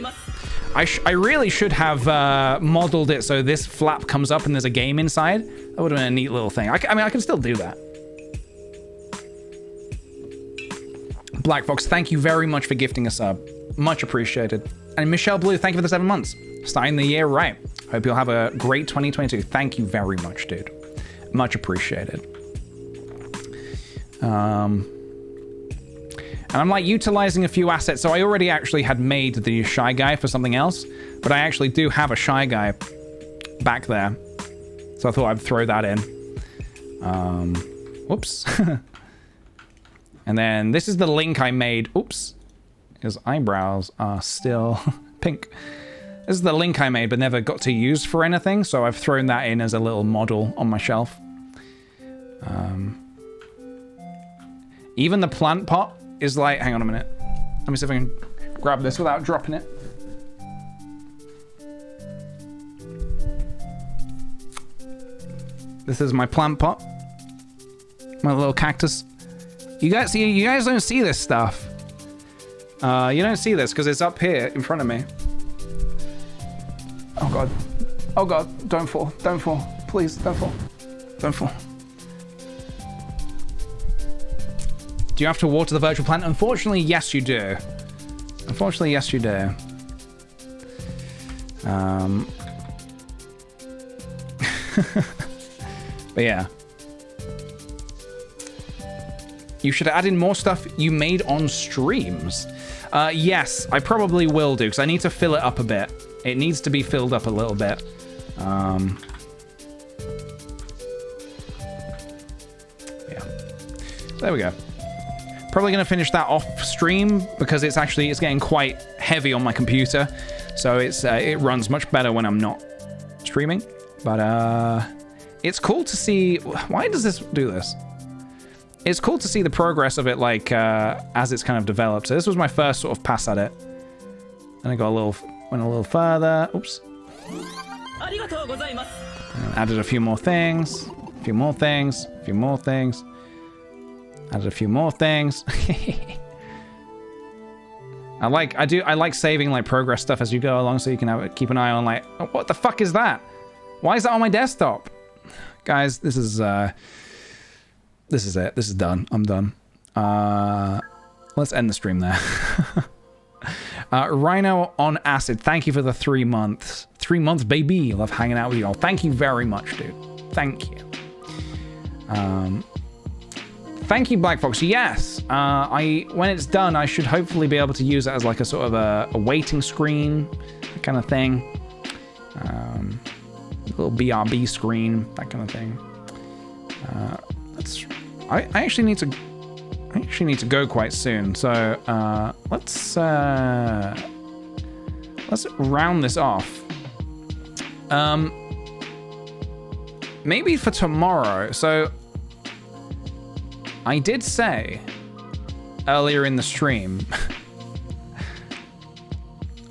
A: I really should have modeled it so this flap comes up and there's a game inside. That would have been a neat little thing. I mean, I can still do that. Black Fox, thank you very much for gifting a sub. Much appreciated. And Michelle Blue, thank you for the 7 months. Starting the year right. Hope you'll have a great 2022. Thank you very much, dude. Much appreciated. And I'm like utilizing a few assets. So I already actually had made the Shy Guy for something else, but I actually do have a Shy Guy back there. So I thought I'd throw that in. Whoops. And then this is the link I made. Oops. His eyebrows are still pink. This is the link I made but never got to use for anything. So I've thrown that in as a little model on my shelf. Even the plant pot is like, hang on a minute. Let me see if I can grab this without dropping it. This is my plant pot. My little cactus. You guys don't see this stuff. You don't see this because it's up here in front of me. Oh God. Oh God, don't fall. Don't fall. Please, don't fall. Don't fall. Do you have to water the virtual plant? Unfortunately, yes, you do. Unfortunately, yes, you do. But yeah. You should add in more stuff you made on streams. Yes, I probably will do, because I need to fill it up a bit. It needs to be filled up a little bit. Yeah. There we go. Probably going to finish that off stream, because it's getting quite heavy on my computer. So it runs much better when I'm not streaming. But it's cool to see... Why does this do this? It's cool to see the progress of it, like, as it's kind of developed. So this was my first sort of pass at it. And I went a little further. Oops. And added a few more things. A few more things. A few more things. Added a few more things. I like saving like progress stuff as you go along, so you can keep an eye on like, oh, what the fuck is that? Why is that on my desktop? Guys, this is it. This is done. I'm done. Let's end the stream there. Rhino on Acid, thank you for the 3 months. 3 months, baby. Love hanging out with you all. Thank you very much, dude. Thank you. Thank you, Black Fox. Yes, when it's done, I should hopefully be able to use it as like a sort of a waiting screen, that kind of thing. A little BRB screen, that kind of thing. I actually need to go quite soon, so let's round this off. Maybe for tomorrow. So I did say earlier in the stream,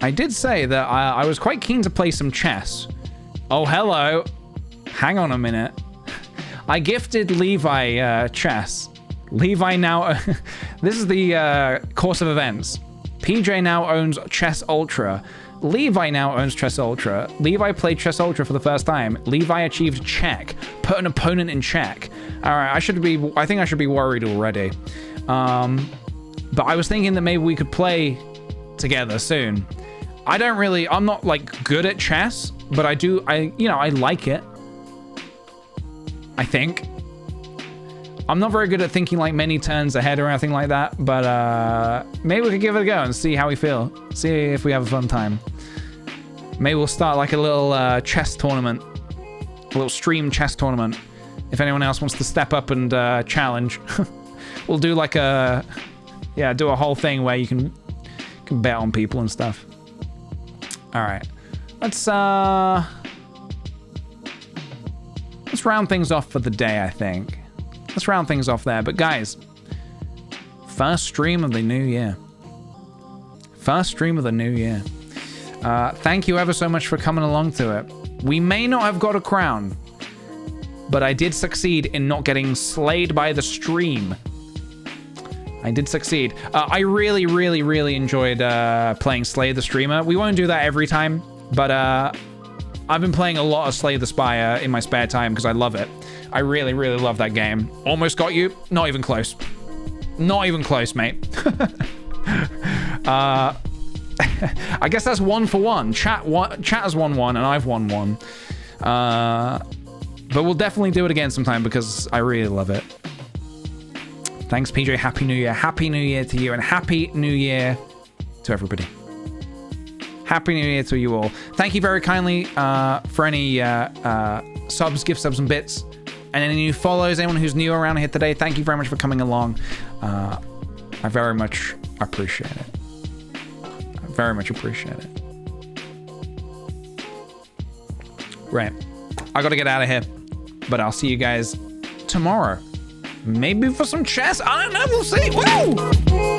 A: I did say that I was quite keen to play some chess. Oh, hello. Hang on a minute. I gifted Levi chess. Levi now... This is the course of events. PJ now owns Chess Ultra. Levi now owns Chess Ultra. Levi played Chess Ultra for the first time. Levi achieved check. Put an opponent in check. All right, I think I should be worried already. But I was thinking that maybe we could play together soon. I'm not like good at chess, but I like it. I think. I'm not very good at thinking like many turns ahead or anything like that, but maybe we could give it a go and see how we feel. See if we have a fun time. Maybe we'll start like a little chess tournament. A little stream chess tournament. If anyone else wants to step up and challenge. We'll do like do a whole thing where you can bet on people and stuff. All right. Let's round things off for the day, I think. Let's round things off there. But guys, first stream of the new year. First stream of the new year. Thank you ever so much for coming along to it. We may not have got a crown, but I did succeed in not getting slayed by the stream. I did succeed. I really, really, really enjoyed playing Slay the Streamer. We won't do that every time, but I've been playing a lot of Slay the Spire in my spare time because I love it. I really, really love that game. Almost got you. Not even close. Not even close, mate. I guess that's 1 for 1. Chat has won 1 and I've won 1. But we'll definitely do it again sometime because I really love it. Thanks, PJ. Happy New Year. Happy New Year to you and Happy New Year to everybody. Happy New Year to you all. Thank you very kindly for any subs, gift subs and bits. And any new follows, anyone who's new around here today, thank you very much for coming along. I very much appreciate it. I very much appreciate it. Right. I gotta get out of here. But I'll see you guys tomorrow. Maybe for some chess. I don't know. We'll see. Woo!